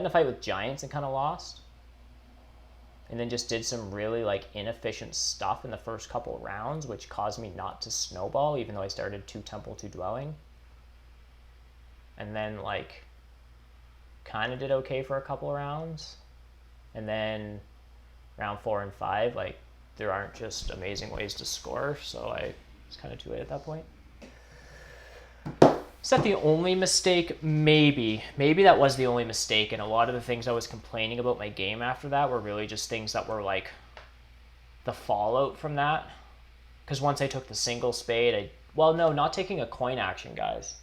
a fight with giants and kind of lost. And then just did some really like inefficient stuff in the first couple rounds, which caused me not to snowball, even though I started 2 temple, 2 dwelling. And then like kind of did okay for a couple rounds. And then round 4 and 5, like there aren't just amazing ways to score, so I was kind of too late at that point. Is that the only mistake? Maybe that was the only mistake, and a lot of the things I was complaining about my game after that were really just things that were like the fallout from that. Because once I took the single spade, well, no, not taking a coin action, guys,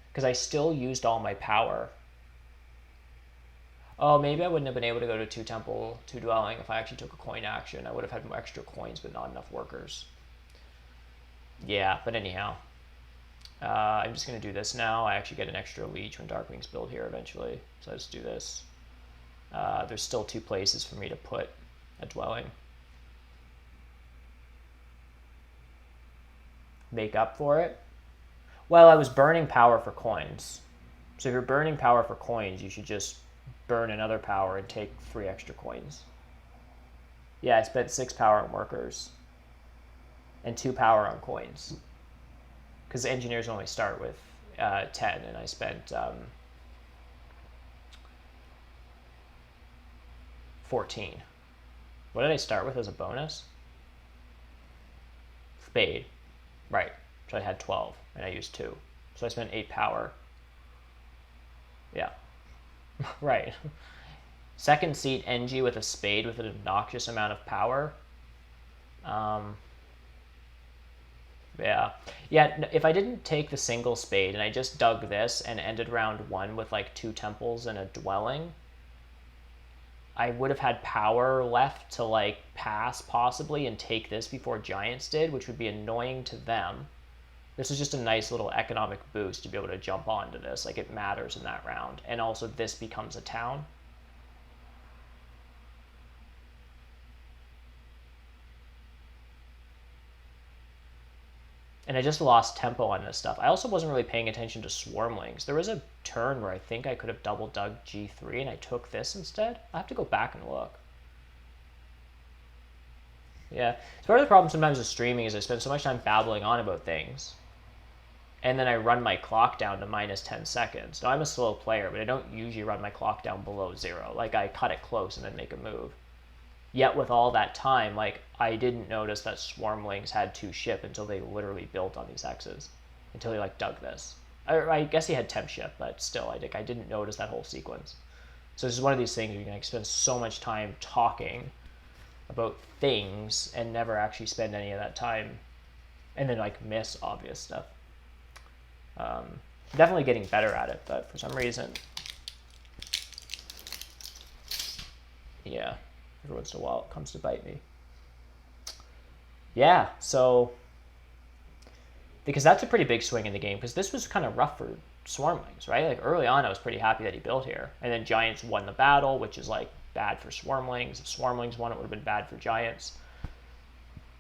because I still used all my power. Oh, maybe I wouldn't have been able to go to 2 temple, 2 dwelling if I actually took a coin action. I would have had more extra coins, but not enough workers. Yeah, but anyhow. I'm just going to do this now. I actually get an extra leech when Darklings build here eventually. So I just do this. There's still 2 places for me to put a dwelling. Make up for it? Well, I was burning power for coins. So if you're burning power for coins, you should just burn another power and take 3 extra coins. Yeah, I spent 6 power on workers and 2 power on coins. Because engineers only start with 10, and I spent 14. What did I start with as a bonus? Spade. Right. So I had 12, and I used 2. So I spent 8 power. Yeah. Right. Second seat NG with a spade with an obnoxious amount of power. Yeah, if I didn't take the single spade and I just dug this and ended round 1 with like 2 temples and a dwelling, I would have had power left to like pass possibly and take this before giants did, which would be annoying to them. This is just a nice little economic boost to be able to jump onto this. Like it matters in that round. And also this becomes a town. And I just lost tempo on this stuff. I also wasn't really paying attention to swarmlings. There was a turn where I think I could have double dug G3 and I took this instead. I have to go back and look. Yeah, it's part of the problem sometimes with streaming is I spend so much time babbling on about things. And then I run my clock down to minus 10 seconds. Now I'm a slow player, but I don't usually run my clock down below 0. Like I cut it close and then make a move. Yet with all that time, like I didn't notice that Swarmlings had 2 ship until they literally built on these hexes, until he like dug this. I guess he had temp ship, but still, I didn't notice that whole sequence. So this is one of these things where you can like, spend so much time talking about things and never actually spend any of that time, and then like miss obvious stuff. Definitely getting better at it, but for some reason, yeah. Every once in a while it comes to bite me. Yeah, so because that's a pretty big swing in the game, because this was kind of rough for Swarmlings, right? Like early on, I was pretty happy that he built here, and then Giants won the battle, which is like bad for Swarmlings. If Swarmlings won, it would have been bad for Giants.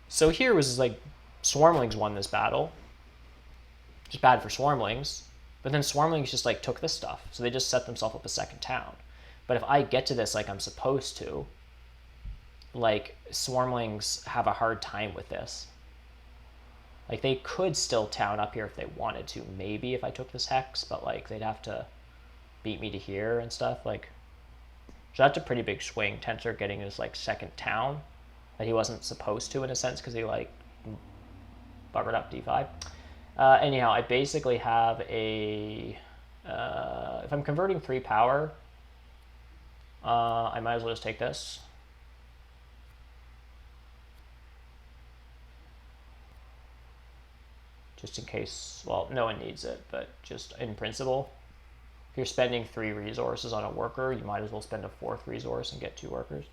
So here was like Swarmlings won this battle, just bad for Swarmlings. But then Swarmlings just like took this stuff, so they just set themselves up a second town. But if I get to this like I'm supposed to, like Swarmlings have a hard time with this. Like they could still town up here if they wanted to, maybe if I took this hex, but like they'd have to beat me to here and stuff. Like, so that's a pretty big swing. Tensor getting his like second town that he wasn't supposed to in a sense because he like buggered up d5. Anyhow, I basically have a if I'm converting 3 power, I might as well just take this. Just in case, well, no one needs it, but just in principle, if you're spending 3 resources on a worker, you might as well spend a 4th resource and get 2 workers.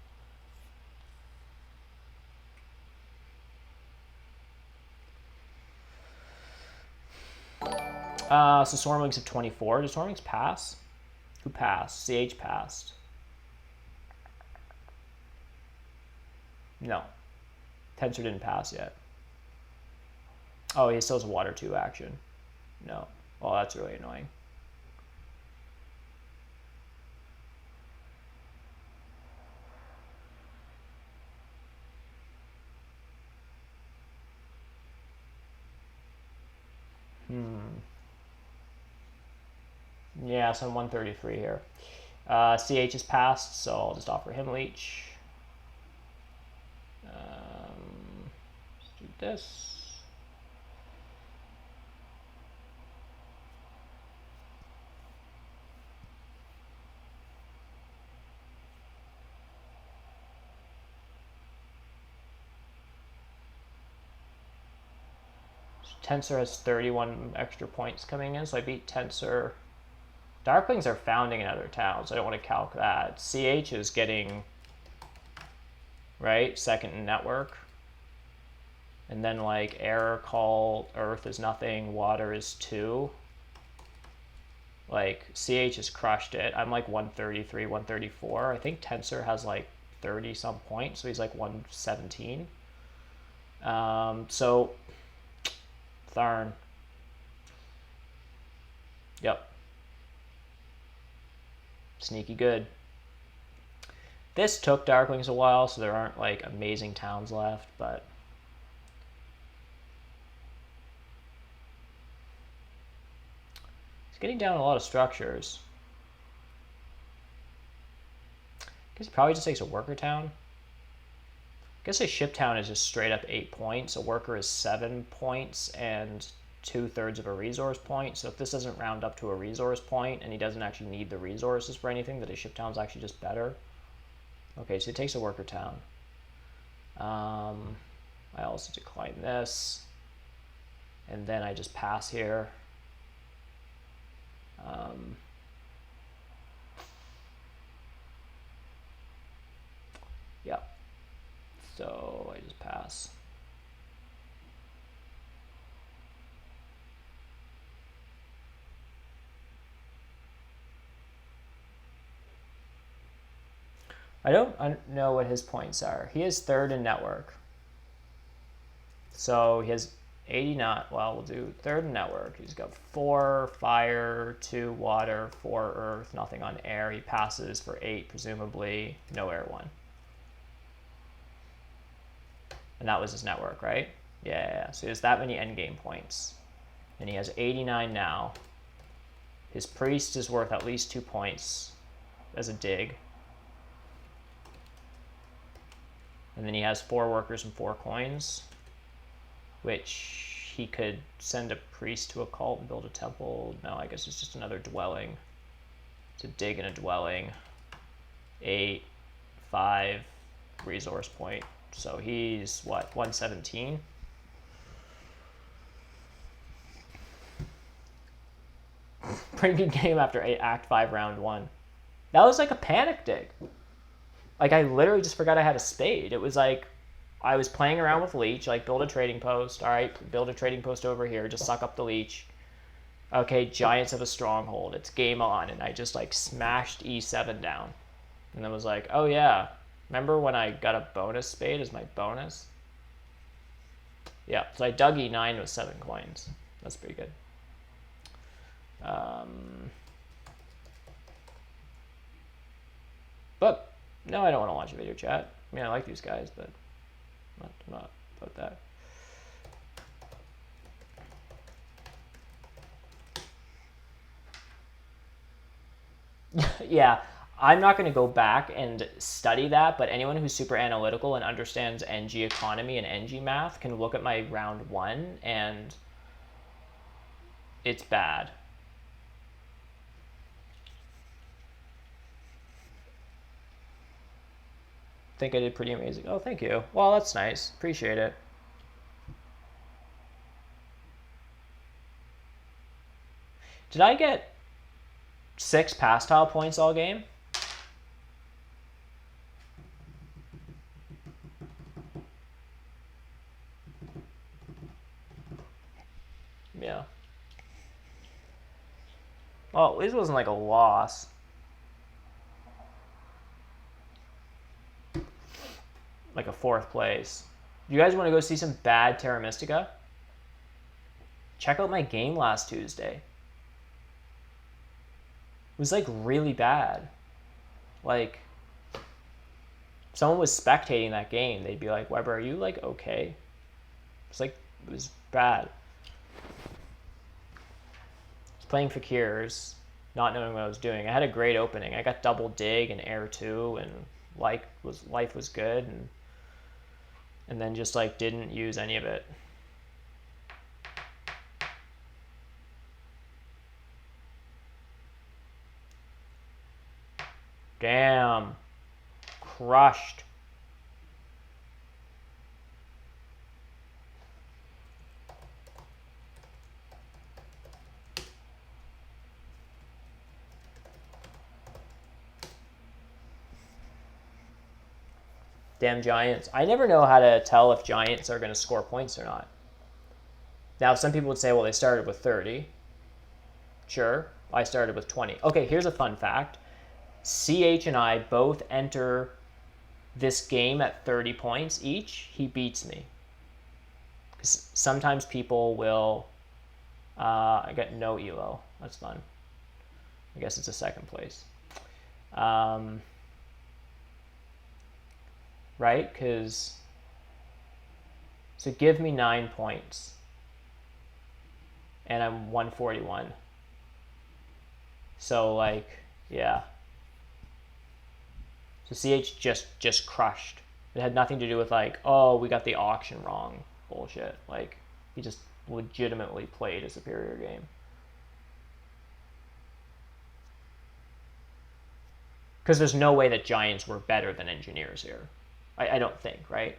So Swarmlings have 24. Do Swarmlings pass? Who passed? CH passed. No. Tensor didn't pass yet. Oh, he still has a water 2 action. No. Well, that's really annoying. Yeah, so I'm 133 here. CH is passed, so I'll just offer him leech. Let's do this. Tensor has 31 extra points coming in, so I beat Tensor. Darklings are founding in other towns. I don't want to calc that. CH is getting, right, second in network. And then like air, call, earth is nothing, water is 2. Like CH has crushed it. I'm like 133, 134. I think Tensor has like 30 some points, so he's like 117. So Tharn. Yep. Sneaky good. This took Darklings a while, so there aren't like amazing towns left, but he's getting down a lot of structures. I guess he probably just takes a worker town. I guess a ship town is just straight up 8 points. A worker is 7 points and 2/3 of a resource point. So if this doesn't round up to a resource point and he doesn't actually need the resources for anything, that his ship town's actually just better. Okay, so he takes a worker town. I also decline this. And then I just pass here. Yeah. So I just pass. I don't know what his points are. He is 3rd in network. So he has 89. Well, we'll do 3rd in network. He's got 4 fire, 2 water, 4 earth, nothing on air. He passes for 8, presumably. No air 1. And that was his network, right? Yeah. So he has that many endgame points. And he has 89 now. His priest is worth at least 2 points as a dig. And then he has 4 workers and 4 coins, which he could send a priest to a cult and build a temple. No, I guess it's just another dwelling. To dig in a dwelling. 8, 5 resource point. So he's, what, 117? Pretty good game after Act 5, Round 1. That was like a panic dig. Like, I literally just forgot I had a spade. It was like, I was playing around with leech, like build a trading post. All right, build a trading post over here. Just suck up the leech. Okay, giants have a stronghold. It's game on. And I just like smashed E7 down. And then was like, oh yeah, remember when I got a bonus spade as my bonus? Yeah, so I dug E9 with 7 coins. That's pretty good. But no, I don't want to watch a video chat. I mean, I like these guys, but not about that. Yeah, I'm not going to go back and study that, but anyone who's super analytical and understands NG economy and NG math can look at my round 1 and it's bad. I think I did pretty amazing. Oh, thank you. Well, that's nice. Appreciate it. Did I get 6 pass tile points all game? Yeah. Well, at least it wasn't like a loss. Like a 4th place. You guys want to go see some bad Terra Mystica? Check out my game last Tuesday. It was like really bad. Like, if someone was spectating that game, they'd be like, Weber, are you like okay? It's like, it was bad. I was playing Fakirs, not knowing what I was doing. I had a great opening. I got double dig and air 2 and life was good, and then just like didn't use any of it. Damn. Crushed. Damn Giants. I never know how to tell if Giants are going to score points or not. Now, some people would say, well, they started with 30. Sure, I started with 20. Okay, here's a fun fact. CH and I both enter this game at 30 points each. He beats me. Because sometimes people will... I got no elo. That's fun. I guess it's a 2nd place. Right? Because... So give me 9 points. And I'm 141. So, like, yeah. So CH just crushed. It had nothing to do with, like, oh, we got the auction wrong bullshit. Like, he just legitimately played a superior game. Because there's no way that Giants were better than Engineers here. I don't think, right?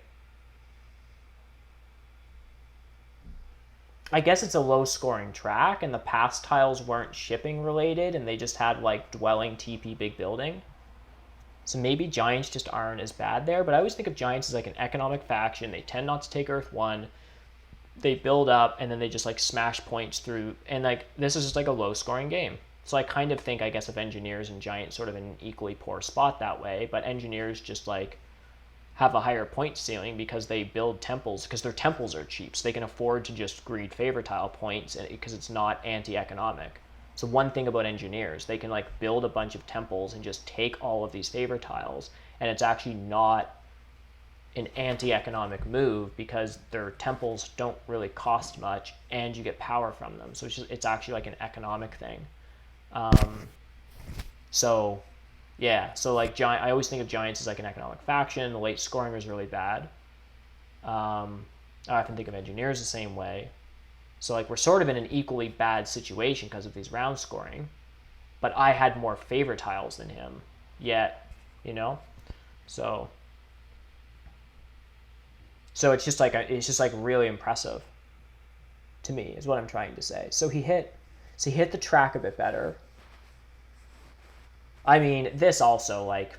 I guess it's a low-scoring track, and the pass tiles weren't shipping related, and they just had, like, dwelling TP big building. So maybe Giants just aren't as bad there, but I always think of Giants as, like, an economic faction. They tend not to take Earth 1. They build up, and then they just, like, smash points through. And, like, this is just, like, a low-scoring game. So I kind of think, I guess, of Engineers and Giants sort of in an equally poor spot that way, but Engineers just, like, have a higher point ceiling because they build temples, because their temples are cheap, so they can afford to just greed favor tile points because it's not anti-economic. So one thing about Engineers, they can like build a bunch of temples and just take all of these favor tiles, and it's actually not an anti-economic move because their temples don't really cost much and you get power from them. So it's actually like an economic thing. So yeah, so like I always think of Giants as like an economic faction. The late scoring is really bad. I often think of Engineers the same way. So like we're sort of in an equally bad situation because of these round scoring, but I had more favor tiles than him. Yet, you know, so it's just like really impressive to me is what I'm trying to say. So he hit the track a bit better. I mean, this also, like,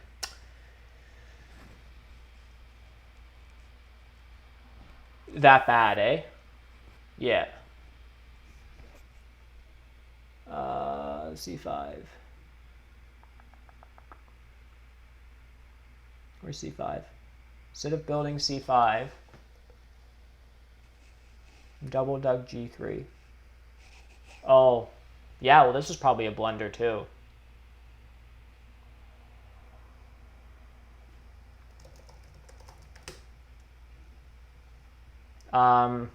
That bad, eh? Yeah. C5. Where's C5? Instead of building C5, double dug G3. Oh, yeah, well, this is probably a blunder, too. All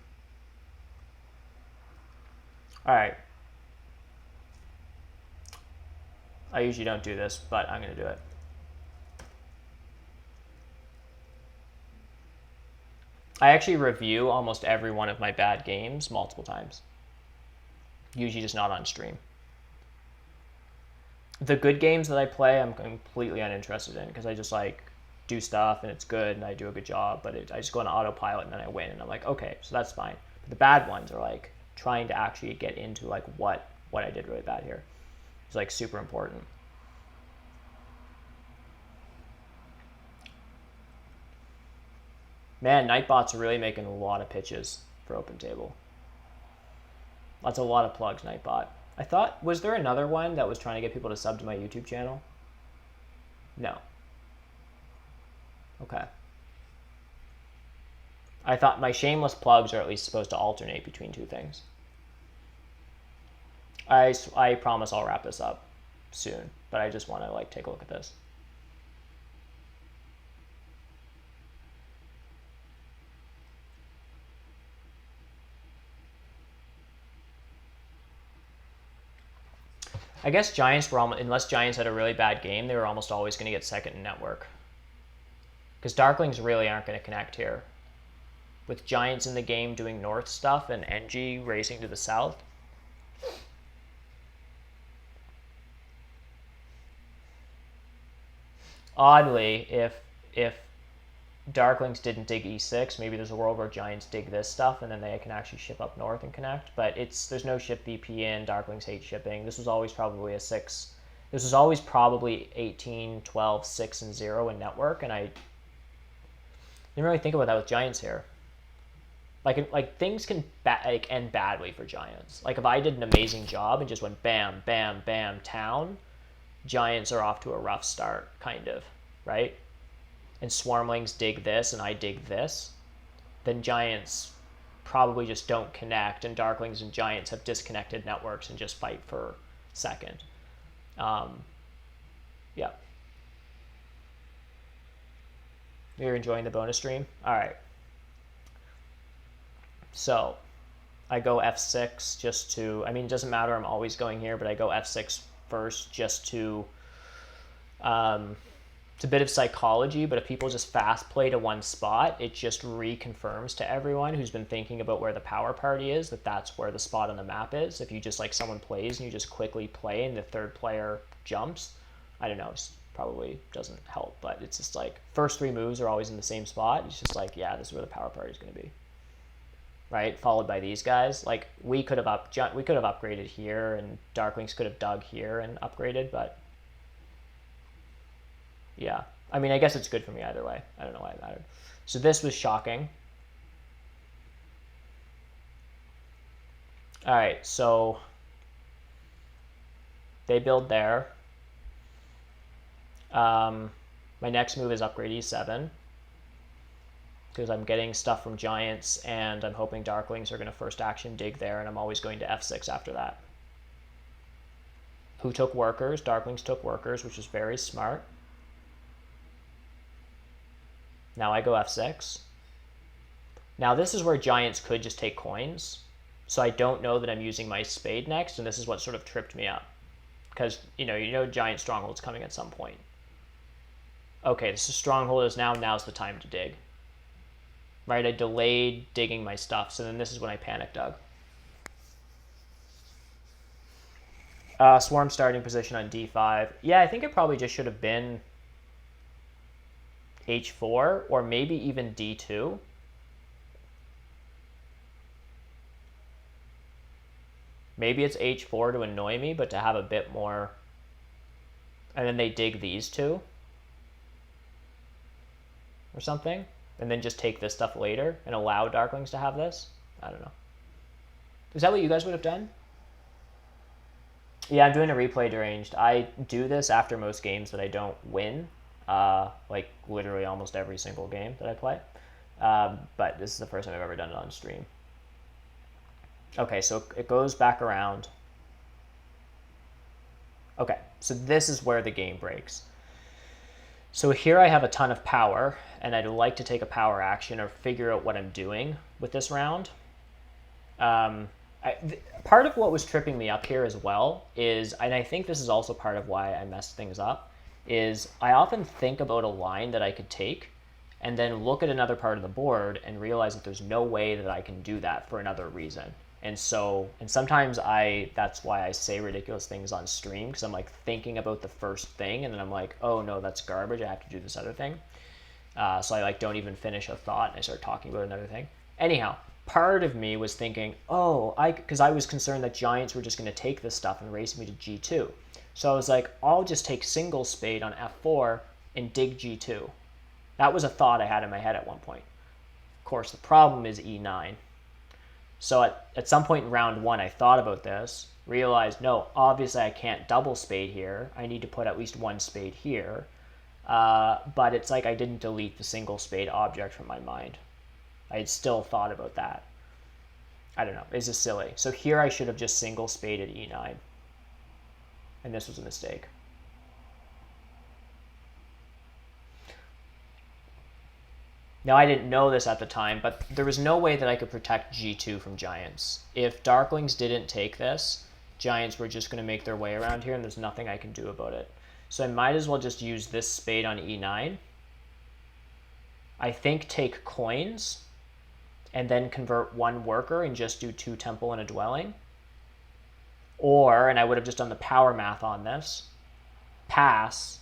right. I usually don't do this, but I'm going to do it. I actually review almost every one of my bad games multiple times. Usually just not on stream. The good games that I play, I'm completely uninterested in because I just like do stuff and it's good and I do a good job, but I just go on autopilot and then I win and I'm like, okay, so that's fine. But the bad ones are like trying to actually get into like what I did really bad here. It's like super important. Man, Nightbots are really making a lot of pitches for Open Table. That's a lot of plugs, Nightbot. I thought, was there another one that was trying to get people to sub to my YouTube channel? No. Okay. I thought my shameless plugs are at least supposed to alternate between two things. I promise I'll wrap this up soon, but I just want to like take a look at this. I guess Giants were almost, unless Giants had a really bad game, they were almost always going to get second in network. Because Darklings really aren't going to connect here. With Giants in the game doing north stuff and NG racing to the south. Oddly, if Darklings didn't dig E6, maybe there's a world where Giants dig this stuff and then they can actually ship up north and connect. But there's no ship VP in. Darklings hate shipping. This was always probably a 6. This was always probably 18, 12, 6, and 0 in network, and I didn't really think about that with Giants here. Like things can end badly for Giants. Like if I did an amazing job and just went bam, bam, bam, town, Giants are off to a rough start, kind of, right? And Swarmlings dig this and I dig this, then Giants probably just don't connect, and Darklings and Giants have disconnected networks and just fight for second. Yeah. You're enjoying the bonus stream? All right. So I go F6 just to, I mean, it doesn't matter, I'm always going here, but I go F6 first just to, it's a bit of psychology, but if people just fast play to one spot, it just reconfirms to everyone who's been thinking about where the power party is that that's where the spot on the map is. If you just like someone plays and you just quickly play and the third player jumps, I don't know, it probably doesn't help, but it's just like first 3 moves are always in the same spot. It's just like, yeah, this is where the power party is going to be. Right, followed by these guys. Like we could have upgraded here, and Darklings could have dug here and upgraded, but yeah. I mean, I guess it's good for me either way. I don't know why it mattered. So this was shocking. All right, so they build there. My next move is upgrade E7. Because I'm getting stuff from Giants, and I'm hoping Darklings are going to first action dig there, and I'm always going to F6 after that. Who took workers? Darklings took workers, which is very smart. Now I go F6. Now this is where Giants could just take coins, so I don't know that I'm using my spade next, and this is what sort of tripped me up. Because, you know Giant Stronghold's coming at some point. Okay, this is Stronghold is now's the time to dig. Right, I delayed digging my stuff, so then this is when I panic dug. Swarm starting position on D5. Yeah, I think it probably just should have been H4, or maybe even D2. Maybe it's H4 to annoy me, but to have a bit more. And then they dig these two. Or something. and then just take this stuff later and allow Darklings to have this? I don't know. Is that what you guys would have done? Yeah, I'm doing a replay deranged. I do this after most games that I don't win, like literally almost every single game that I play. But this is the first time I've ever done it on stream. Okay, so it goes back around. Okay, so this is where the game breaks. So here I have a ton of power, and I'd like to take a power action or figure out what I'm doing with this round. Part of what was tripping me up here as well is, and I think this is also part of why I messed things up, is I often think about a line that I could take and then look at another part of the board and realize that there's no way that I can do that for another reason. And sometimes that's why I say ridiculous things on stream, because I'm like thinking about the first thing and then I'm like, oh no, that's garbage, I have to do this other thing. So I like don't even finish a thought and I start talking about another thing. Anyhow, part of me was thinking, because I was concerned that giants were just going to take this stuff and race me to G2. So I was like, I'll just take single spade on F4 and dig G2. That was a thought I had in my head at one point. Of course, the problem is E9. So at some point in round one, I thought about this, realized, no, obviously I can't double spade here. I need to put at least one spade here. But it's like I didn't delete the single spade object from my mind. I had still thought about that. I don't know. It's just silly. So here I should have just single spaded E9. And this was a mistake. Now, I didn't know this at the time, but there was no way that I could protect G2 from giants. If Darklings didn't take this, giants were just going to make their way around here, and there's nothing I can do about it. So I might as well just use this spade on E9. I think take coins, and then convert one worker and just do 2 temple and a dwelling. Or, and I would have just done the power math on this, pass.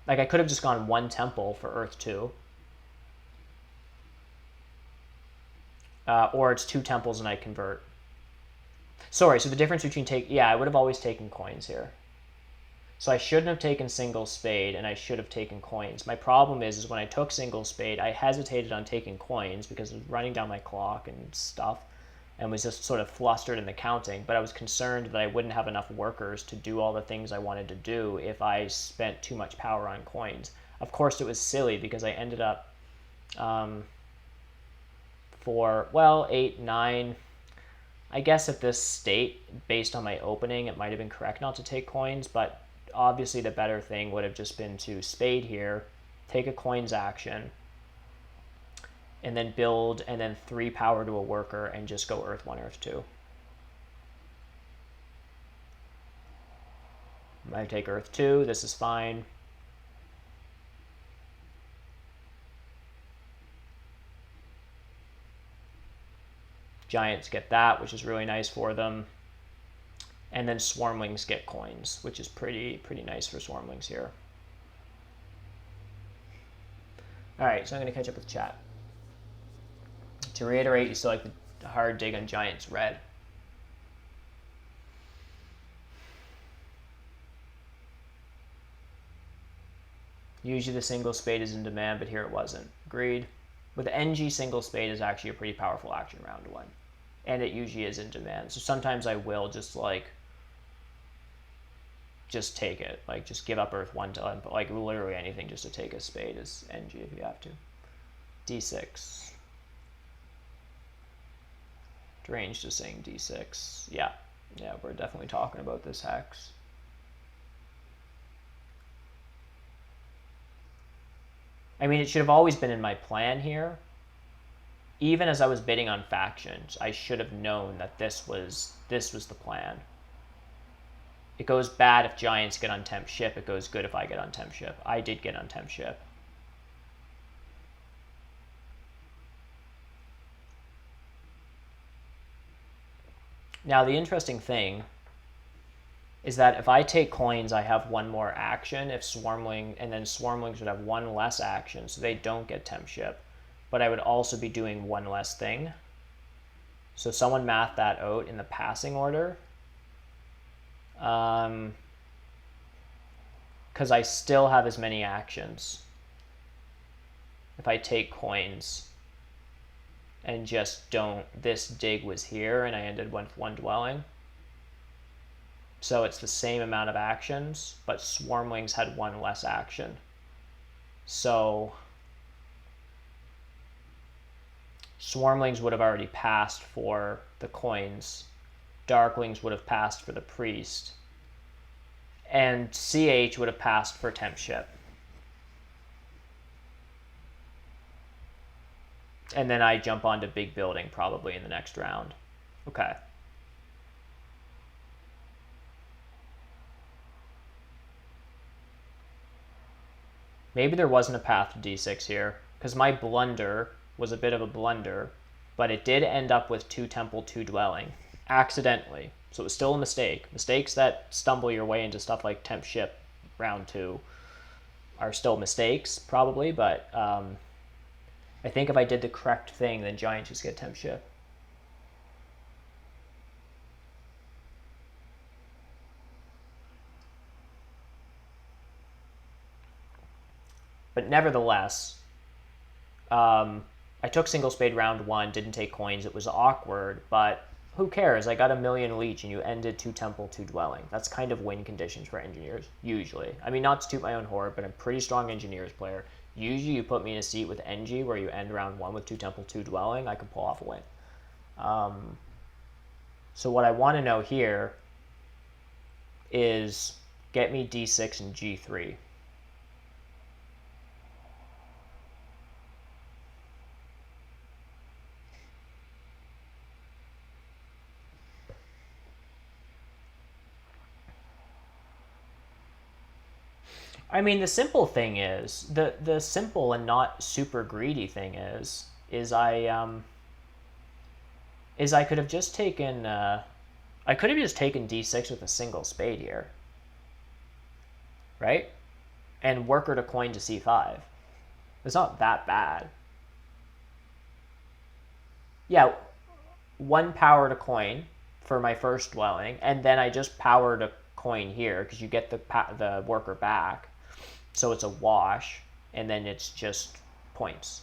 Like I could have just gone 1 temple for Earth 2. Or it's 2 temples and I convert. Sorry, so the difference between I would have always taken coins here. So I shouldn't have taken single spade and I should have taken coins. My problem is when I took single spade, I hesitated on taking coins because I was running down my clock and stuff and was just sort of flustered in the counting. But I was concerned that I wouldn't have enough workers to do all the things I wanted to do if I spent too much power on coins. Of course, it was silly because I ended up for, 8, 9. I guess at this state, based on my opening, it might have been correct not to take coins, but obviously the better thing would have just been to spade here, take a coins action, and then build, and then 3 power to a worker, and just go Earth 1, Earth 2. I take Earth 2, this is fine. Giants get that, which is really nice for them. And then Swarmlings get coins, which is pretty nice for Swarmlings here. All right, so I'm going to catch up with chat. To reiterate, you still like the hard dig on Giants red. Usually the single spade is in demand, but here it wasn't. Agreed. With NG, single spade is actually a pretty powerful action round 1. And it usually is in demand. So sometimes I will just take it. Like just give up Earth 1 to like literally anything just to take a spade is NG if you have to. D6. Range just saying D6. Yeah, we're definitely talking about this hex. I mean, it should have always been in my plan here. Even as I was bidding on factions, I should have known that this was the plan. It goes bad if giants get on temp ship. It goes good if I get on temp ship. I did get on temp ship. Now, the interesting thing is that if I take coins, I have 1 more action. If and then Swarmlings would have 1 less action, so they don't get temp ship. But I would also be doing 1 less thing. So someone math that out in the passing order. Because I still have as many actions. if I take coins and just don't, this dig was here and I ended with one dwelling. So it's the same amount of actions, but Swarmlings had one less action. So Swarmlings would have already passed for the coins. Darklings would have passed for the priest. And CH would have passed for temp ship. And then I jump onto big building probably in the next round. Okay. Maybe there wasn't a path to d6 here, because my blunder was a bit of a blunder, but it did end up with 2 temple, 2 dwelling, accidentally. So it was still a mistake. Mistakes that stumble your way into stuff like temp ship round 2 are still mistakes, probably, but I think if I did the correct thing, then Giants just get temp ship. But nevertheless, I took single spade round 1, didn't take coins. It was awkward, but who cares? I got a million leech and you ended 2 temple, 2 dwelling. That's kind of win conditions for engineers, usually. I mean, not to toot my own horn, but I'm a pretty strong engineers player. Usually you put me in a seat with NG where you end round 1 with 2 temple, 2 dwelling, I can pull off a win. So what I want to know here is get me d6 and g3. I mean, the simple thing is, the simple and not super greedy thing is I could have just taken d6 with a single spade here, right? And worker to coin to c5. It's not that bad. Yeah, 1 power to coin for my first dwelling, and then I just power to coin here because you get the worker back. So it's a wash, and then it's just points.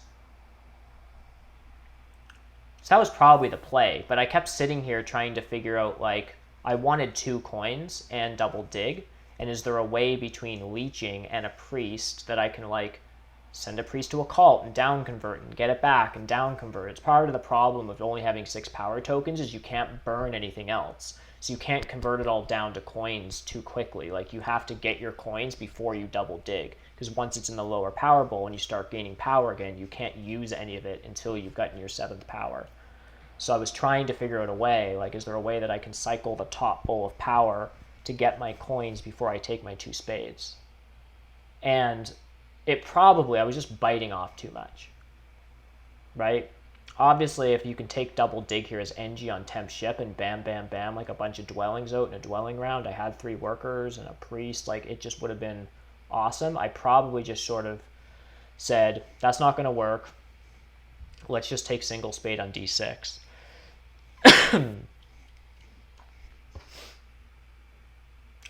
So that was probably the play, but I kept sitting here trying to figure out, like, I wanted 2 coins and double dig, and is there a way between leeching and a priest that I can, like, send a priest to a cult and down convert and get it back and down convert? It's part of the problem of only having 6 power tokens is you can't burn anything else. So you can't convert it all down to coins too quickly. Like, you have to get your coins before you double dig. Because once it's in the lower power bowl and you start gaining power again, you can't use any of it until you've gotten your 7th power. So I was trying to figure out a way, like, is there a way that I can cycle the top bowl of power to get my coins before I take my 2 spades? And I was just biting off too much, right? Obviously, if you can take double dig here as NG on temp ship and bam, bam, bam, like a bunch of dwellings out in a dwelling round, I had 3 workers and a priest, like, it just would have been awesome. I probably just sort of said, that's not going to work. Let's just take single spade on d6.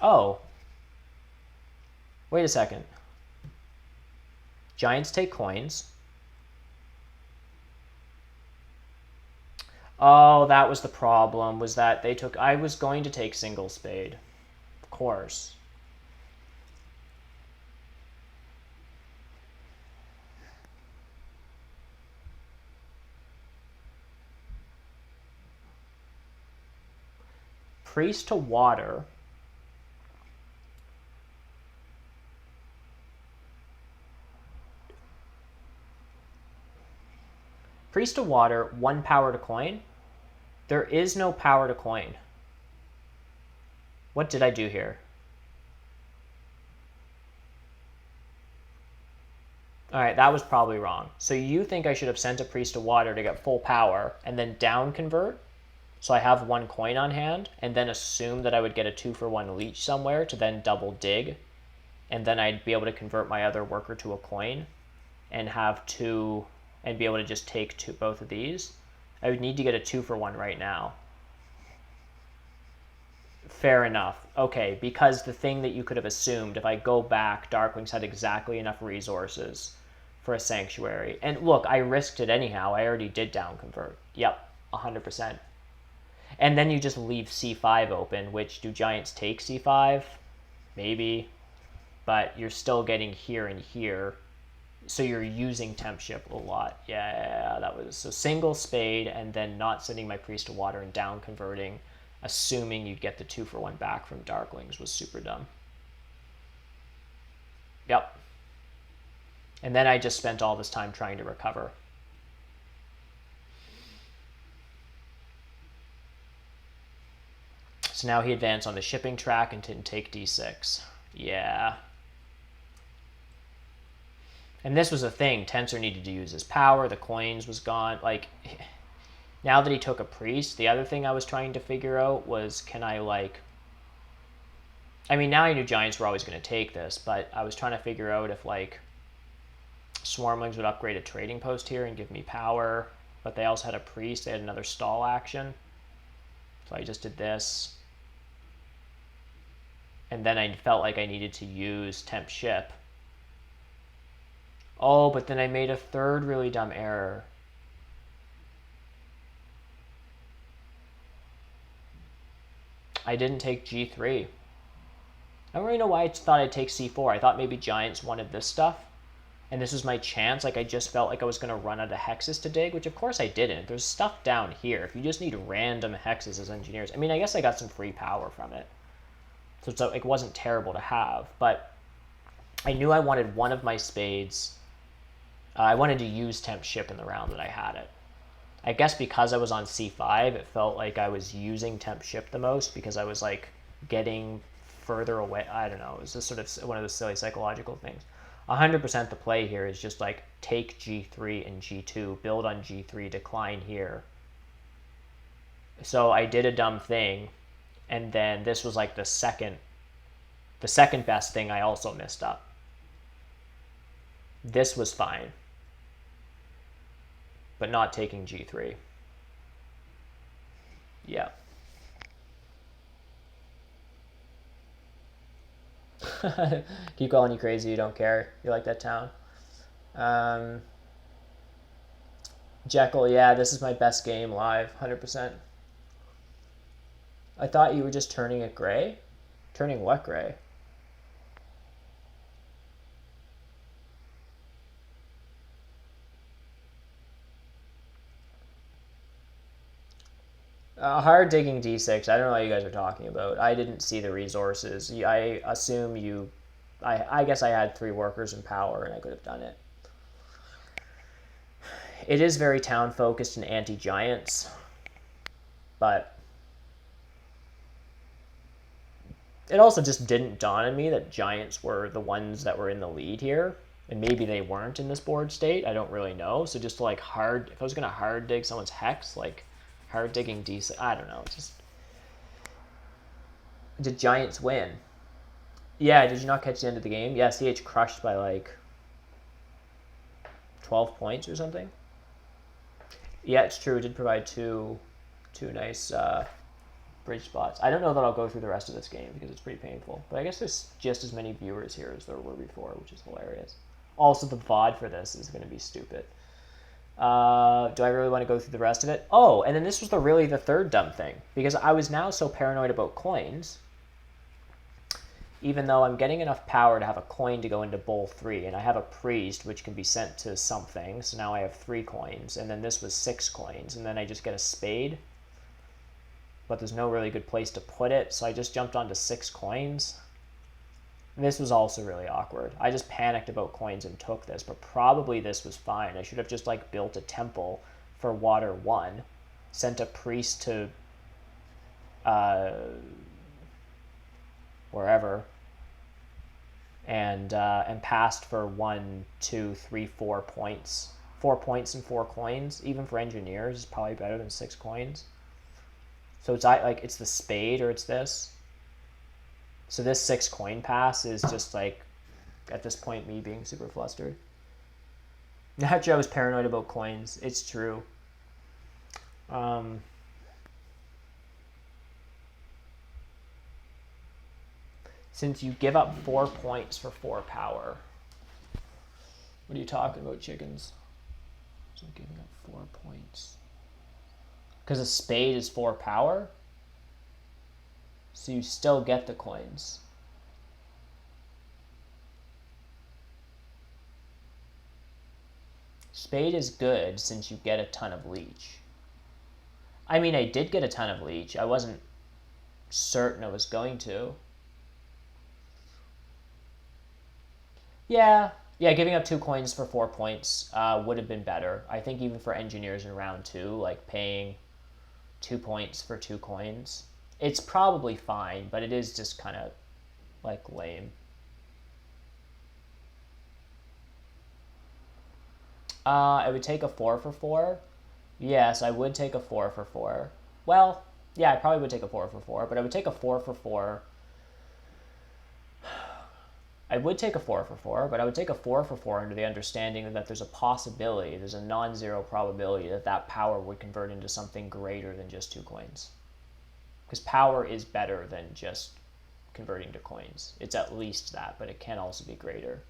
Oh. Wait a second. Giants take coins. Oh, that was the problem, was that I was going to take single spade. Of course. Priest to water. Priest to water, 1 power to coin. There is no power to coin. What did I do here? Alright, that was probably wrong. So you think I should have sent a priest to water to get full power and then down convert? So I have 1 coin on hand, and then assume that I would get a 2-for-1 leech somewhere to then double dig, and then I'd be able to convert my other worker to a coin and have 2, and be able to just take both of these. I would need to get a 2-for-1 right now. Fair enough. Okay, because the thing that you could have assumed, if I go back, Darklings had exactly enough resources for a Sanctuary. And look, I risked it anyhow. I already did down convert. Yep, 100%. And then you just leave c5 open, which do Giants take c5? Maybe. But you're still getting here and here. So you're using temp ship a lot. Yeah, that was so single spade and then not sending my priest to water and down converting, assuming you'd get the 2-for-1 back from Darklings was super dumb. Yep. And then I just spent all this time trying to recover. So now he advanced on the shipping track and didn't take d6. Yeah. And this was a thing. Tensor needed to use his power. The coins was gone. Like, now that he took a priest, the other thing I was trying to figure out was, can I, like... I mean, now I knew Giants were always going to take this, but I was trying to figure out if, like, Swarmlings would upgrade a trading post here and give me power, but they also had a priest. They had another stall action. So I just did this. And then I felt like I needed to use temp ship. Oh, but then I made a third really dumb error. I didn't take G3. I don't really know why I thought I'd take C4. I thought maybe Giants wanted this stuff. And this was my chance. Like, I just felt like I was going to run out of hexes to dig, which of course I didn't. There's stuff down here. If you just need random hexes as engineers. I mean, I guess I got some free power from it. So it's like, it wasn't terrible to have. But I knew I wanted one of my spades. I wanted to use temp ship in the round that I had it. I guess because I was on C5, it felt like I was using temp ship the most because I was like getting further away. I don't know. It was just sort of one of those silly psychological things. 100% the play here is just like take G3 and G2, build on G3, decline here. So I did a dumb thing, and then this was like the second best thing I also messed up. This was fine, but not taking G3. Yeah. Keep calling you crazy, you don't care. You like that town. Jekyll, yeah, this is my best game live, 100%. I thought you were just turning it gray? Turning what gray? Hard digging D6. I don't know what you guys are talking about. I didn't see the resources. I assume you... I guess I had 3 workers in power and I could have done it. It is very town-focused and anti-Giants. But... it also just didn't dawn on me that Giants were the ones that were in the lead here. And maybe they weren't in this board state. I don't really know. So just to like hard... if I was going to hard dig someone's hex, like... hard digging decent. I don't know. Just did Giants win? Yeah. Did you not catch the end of the game? Yeah. CH crushed by like 12 points or something. Yeah, it's true. It did provide two nice bridge spots. I don't know that I'll go through the rest of this game because it's pretty painful. But I guess there's just as many viewers here as there were before, which is hilarious. Also, the VOD for this is going to be stupid. Do I really want to go through the rest of it? Oh, and then this was really the third dumb thing. Because I was now so paranoid about coins, even though I'm getting enough power to have a coin to go into bowl 3, and I have a priest, which can be sent to something, so now I have 3 coins, and then this was 6 coins, and then I just get a spade, but there's no really good place to put it, so I just jumped onto 6 coins. This was also really awkward. I just panicked about coins and took this, but probably this was fine. I should have just like built a temple for water 1, sent a priest to wherever, and passed for 1, 2, 3, 4 points. 4 points and 4 coins, even for engineers, is probably better than 6 coins. So it's like it's the spade or it's this. So this 6 coin pass is just like, at this point, me being super flustered. Naturally, I was paranoid about coins. It's true. Since you give up 4 points for 4 power, What are you talking about, chickens? So giving up 4 points. Because a spade is 4 power? So you still get the coins. Spade is good since you get a ton of leech. I mean, I did get a ton of leech. I wasn't certain I was going to. Yeah, giving up 2 coins for 4 points would have been better. I think even for engineers in round 2, like paying 2 points for 2 coins, it's probably fine, but it is just kind of like lame. I would take a 4 for 4. Yes, I would take a 4 for 4. Well, yeah, I probably would take a 4 for 4, but I would take a 4 for 4. I would take a 4 for 4, but I would take a 4 for 4 under the understanding that there's a possibility, there's a non-zero probability that that power would convert into something greater than just 2 coins. Because power is better than just converting to coins. It's at least that, but it can also be greater.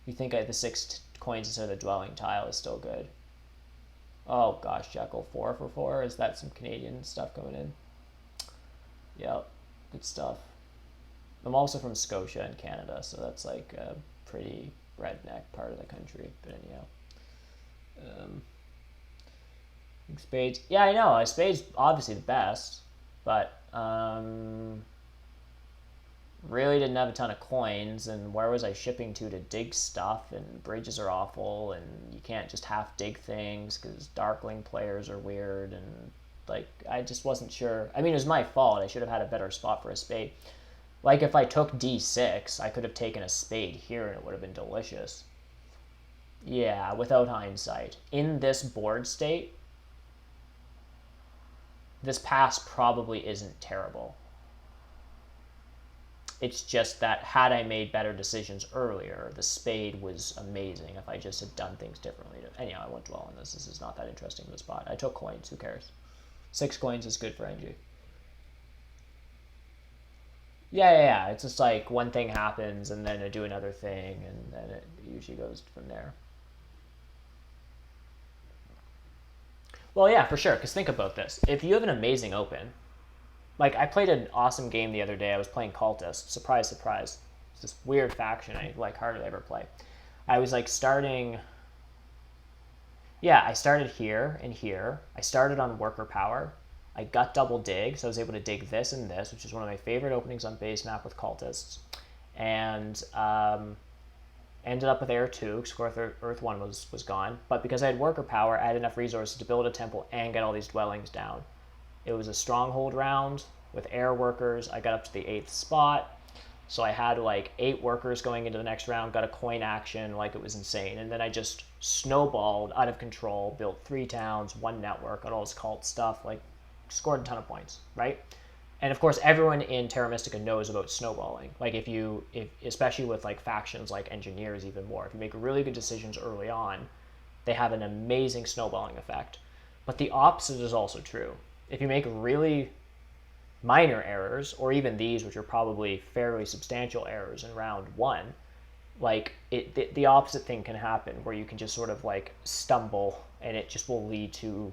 You think the 6 coins instead of the dwelling tile is still good. Oh gosh, Jekyll, 4 for 4. Is that some Canadian stuff coming in? Yep, good stuff. I'm also from Scotia in Canada, so that's like a pretty redneck part of the country. But anyhow, spades. Yeah, I know. Spades obviously the best, but really didn't have a ton of coins. And where was I shipping to dig stuff? And bridges are awful, and you can't just half dig things because Darkling players are weird. And like I just wasn't sure. I mean, it was my fault. I should have had a better spot for a spade. Like, if I took d6, I could have taken a spade here and it would have been delicious. Yeah, without hindsight. In this board state, this pass probably isn't terrible. It's just that had I made better decisions earlier, the spade was amazing if I just had done things differently. Anyhow, I won't dwell on this. This is not that interesting of a spot. I took coins. Who cares? 6 coins is good for NG. Yeah. It's just like one thing happens and then I do another thing and then it usually goes from there. Well, yeah, for sure. Because think about this. If you have an amazing open, like I played an awesome game the other day. I was playing Cultist. Surprise, surprise. It's this weird faction I like hardly ever play. I was like starting... Yeah, I started here and here. I started on worker power. I got double dig, so I was able to dig this and this, which is one of my favorite openings on base map with cultists. And ended up with Air 2, because Earth 1 was gone. But because I had worker power, I had enough resources to build a temple and get all these dwellings down. It was a stronghold round with air workers. I got up to the 8th spot. So I had like 8 workers going into the next round, got a coin action, like it was insane. And then I just snowballed out of control, built 3 towns, 1 network, got all this cult stuff, like scored a ton of points, right? And of course, everyone in Terra Mystica knows about snowballing. Like if especially with like factions like engineers even more, if you make really good decisions early on, they have an amazing snowballing effect. But the opposite is also true. If you make really minor errors, or even these, which are probably fairly substantial errors in round 1, like the opposite thing can happen where you can just sort of like stumble and it just will lead to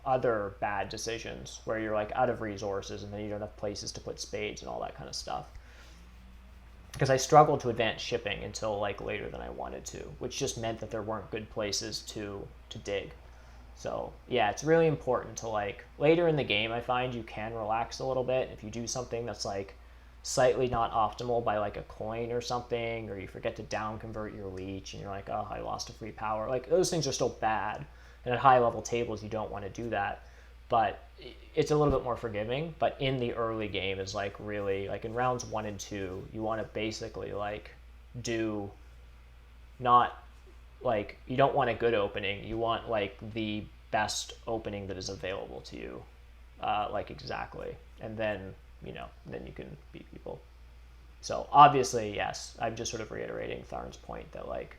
other bad decisions where you're like out of resources and then you don't have places to put spades and all that kind of stuff. Because I struggled to advance shipping until like later than I wanted to, which just meant that there weren't good places to dig. So yeah, it's really important to like later in the game, I find you can relax a little bit. If you do something that's like slightly not optimal by like a coin or something, or you forget to down convert your leech and you're like, oh, I lost a free power. Like those things are still bad. And at high level tables, you don't want to do that. But it's a little bit more forgiving. But in the early game is like really, like in rounds 1 and 2, you want to basically like do not like, you don't want a good opening. You want like the best opening that is available to you. Like exactly. And then, then you can beat people. So obviously, yes, I'm just sort of reiterating Tharn's point that like,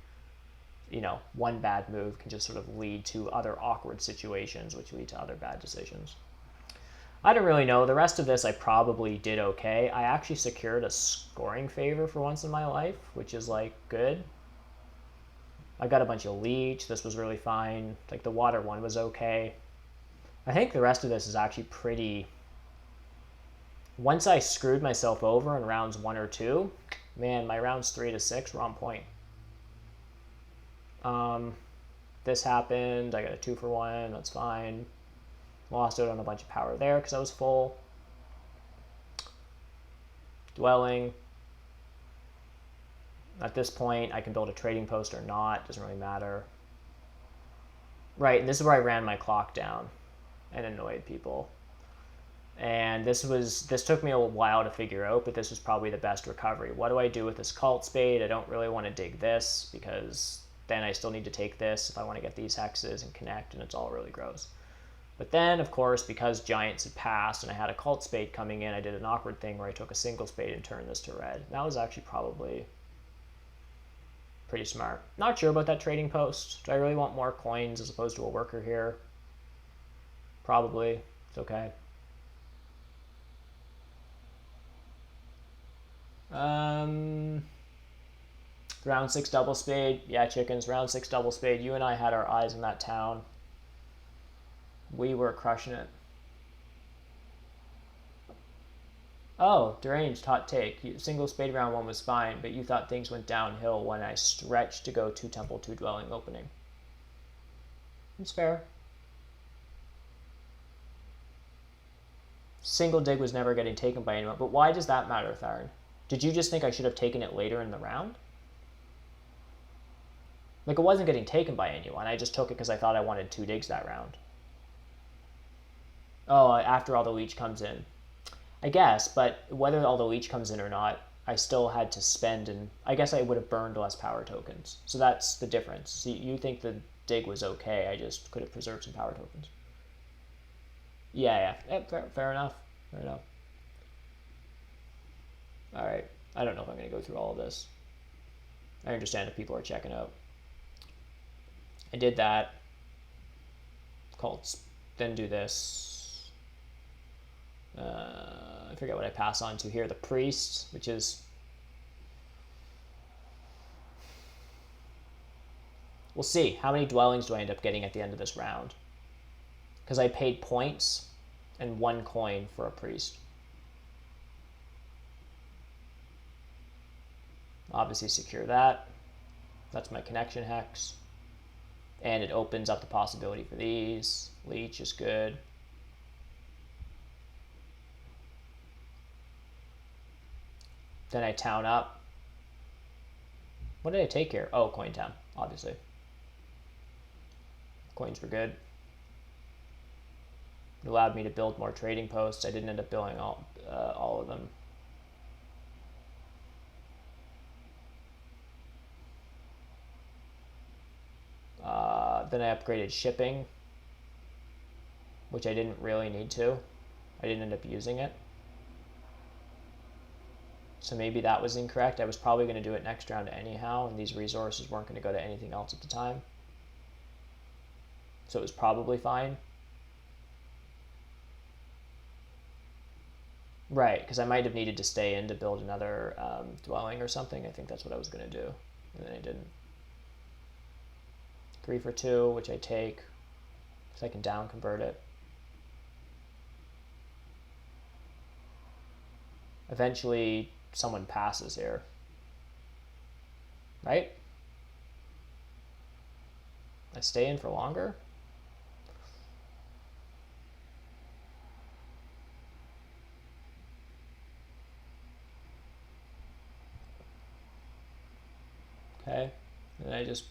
one bad move can just sort of lead to other awkward situations, which lead to other bad decisions. I don't really know. The rest of this I probably did okay. I actually secured a scoring favor for once in my life, which is like good. I got a bunch of leech. This was really fine. Like the water one was okay. I think the rest of this is actually pretty... Once I screwed myself over in rounds 1 or 2, man, my rounds 3 to 6 were on point. This happened. I got a 2 for 1. That's fine. Lost out on a bunch of power there because I was full. Dwelling. At this point, I can build a trading post or not. Doesn't really matter. Right, and this is where I ran my clock down and annoyed people. And this took me a while to figure out, but this was probably the best recovery. What do I do with this cult spade? I don't really want to dig this because then I still need to take this if I want to get these hexes and connect, and it's all really gross. But then, of course, because giants had passed and I had a cult spade coming in, I did an awkward thing where I took a single spade and turned this to red. That was actually probably pretty smart. Not sure about that trading post. Do I really want more coins as opposed to a worker here? Probably. It's okay. Round 6 double spade. Yeah, chickens. Round 6 double spade. You and I had our eyes in that town. We were crushing it. Oh, deranged hot take. Single spade round 1 was fine, but you thought things went downhill when I stretched to go 2 temple, 2 dwelling opening. It's fair. Single dig was never getting taken by anyone, but why does that matter, Tharn? Did you just think I should have taken it later in the round? Like, it wasn't getting taken by anyone. I just took it because I thought I wanted 2 digs that round. Oh, after all the leech comes in. I guess, but whether all the leech comes in or not, I still had to spend, and I guess I would have burned less power tokens. So that's the difference. See, you think the dig was okay, I just could have preserved some power tokens. Yeah, fair enough. Fair enough. Alright, I don't know if I'm going to go through all of this. I understand if people are checking out. I did that. Cults. Then do this. I forget what I pass on to here. The priest, which is... We'll see. How many dwellings do I end up getting at the end of this round? Because I paid points and 1 coin for a priest. Obviously secure that. That's my connection hex. And it opens up the possibility for these. Leech is good. Then I town up. What did I take here? Oh, coin town, obviously. Coins were good. It allowed me to build more trading posts. I didn't end up building all of them. Then I upgraded shipping, which I didn't really need to. I didn't end up using it. So maybe that was incorrect. I was probably going to do it next round anyhow, and these resources weren't going to go to anything else at the time. So it was probably fine. Right, because I might have needed to stay in to build another dwelling or something. I think that's what I was going to do, and then I didn't. 3 for 2, which I take, so I can down convert it. Eventually, someone passes here, right? I stay in for longer. Okay, and I just...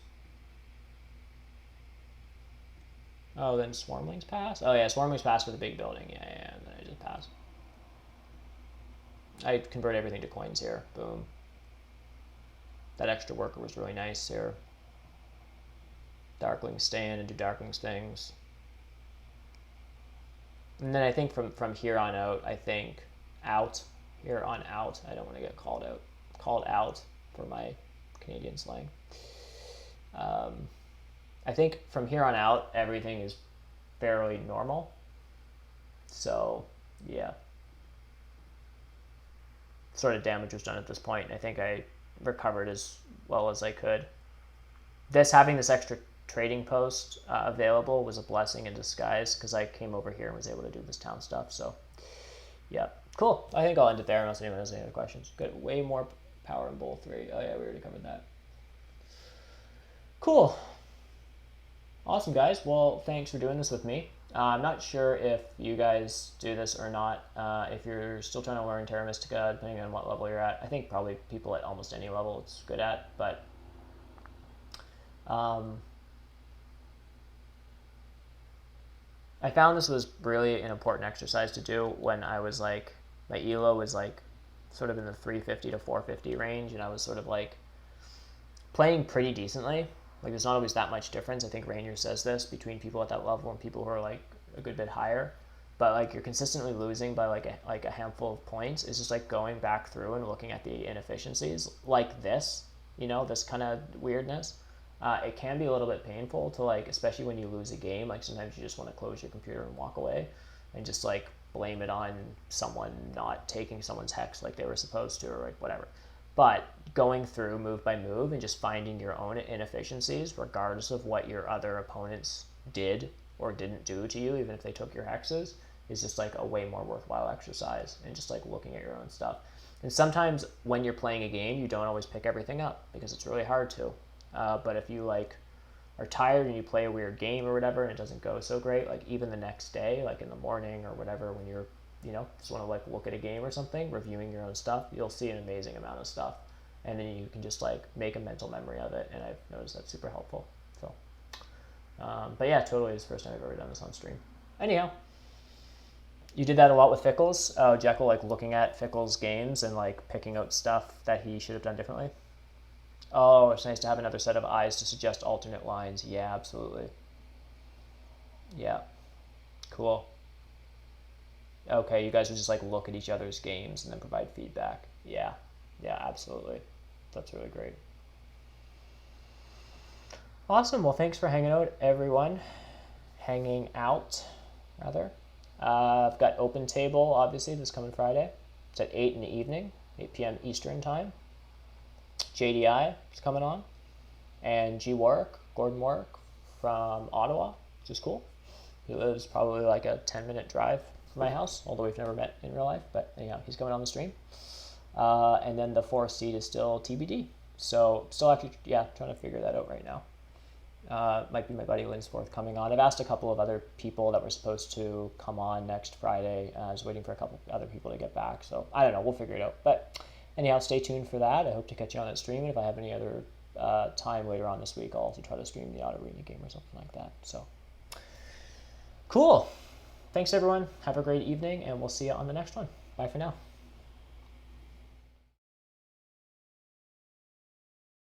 Oh, then Swarmlings pass? Oh yeah, Swarmlings pass for the big building. Yeah, and then I just pass. I convert everything to coins here. Boom. That extra worker was really nice here. Darklings stay in and do Darklings things. And then I think from here on out, I think here on out, I don't want to get called out for my Canadian slang. I think from here on out, everything is fairly normal. So, yeah. Sort of damage was done at this point, and I think I recovered as well as I could. having this extra trading post available was a blessing in disguise, because I came over here and was able to do this town stuff. So yeah, cool. I think I'll end it there unless anyone has any other questions. Good. Way more power in Bowl 3. Oh yeah, we already covered that. Cool. Awesome, guys. Well, thanks for doing this with me. I'm not sure if you guys do this or not. If you're still trying to learn Terra Mystica, depending on what level you're at, I think probably people at almost any level it's good at, but I found this was really an important exercise to do when I was like, my ELO was like sort of in the 350 to 450 range, and I was sort of like playing pretty decently. Like, there's not always that much difference. I think Rainier says this between people at that level and people who are like a good bit higher. But like, you're consistently losing by like a handful of points. It's just like going back through and looking at the inefficiencies like this, you know, this kind of weirdness. It can be a little bit painful to like, especially when you lose a game. Like, sometimes you just want to close your computer and walk away and just like blame it on someone not taking someone's hex like they were supposed to, or like whatever. But going through move by move and just finding your own inefficiencies, regardless of what your other opponents did or didn't do to you, even if they took your hexes, is just like a way more worthwhile exercise, and just like looking at your own stuff. And sometimes when you're playing a game, you don't always pick everything up because it's really hard to. But if you like are tired and you play a weird game or whatever and it doesn't go so great, like even the next day, like in the morning or whatever, when you're, you know, just want to like look at a game or something, reviewing your own stuff, you'll see an amazing amount of stuff, and then you can just like make a mental memory of it. And I've noticed that's super helpful. So but yeah, totally, it's the first time I've ever done this on stream. Anyhow, you did that a lot with Fickles. Jekyll, like looking at Fickles games and like picking out stuff that he should have done differently. Oh, it's nice to have another set of eyes to suggest alternate lines. Yeah, absolutely. Yeah, cool. Okay, you guys would just like look at each other's games and then provide feedback. Yeah, yeah, absolutely. That's really great. Awesome. Well, thanks for hanging out, everyone. Hanging out, rather. I've got Open Table, obviously, this coming Friday. It's at 8 in the evening, 8 p.m. Eastern time. JDI is coming on. And Gordon Warwick from Ottawa, which is cool. He lives probably like a 10-minute drive from my house, although we've never met in real life. But anyhow, he's coming on the stream. And then the 4th seed is still TBD. So still actually, yeah, trying to figure that out right now. Might be my buddy Linsforth coming on. I've asked a couple of other people that were supposed to come on next Friday. I was waiting for a couple other people to get back. So I don't know. We'll figure it out. But anyhow, stay tuned for that. I hope to catch you on that stream. And if I have any other time later on this week, I'll also try to stream the Auto Arena game or something like that. So cool. Thanks, everyone. Have a great evening, and we'll see you on the next one. Bye for now.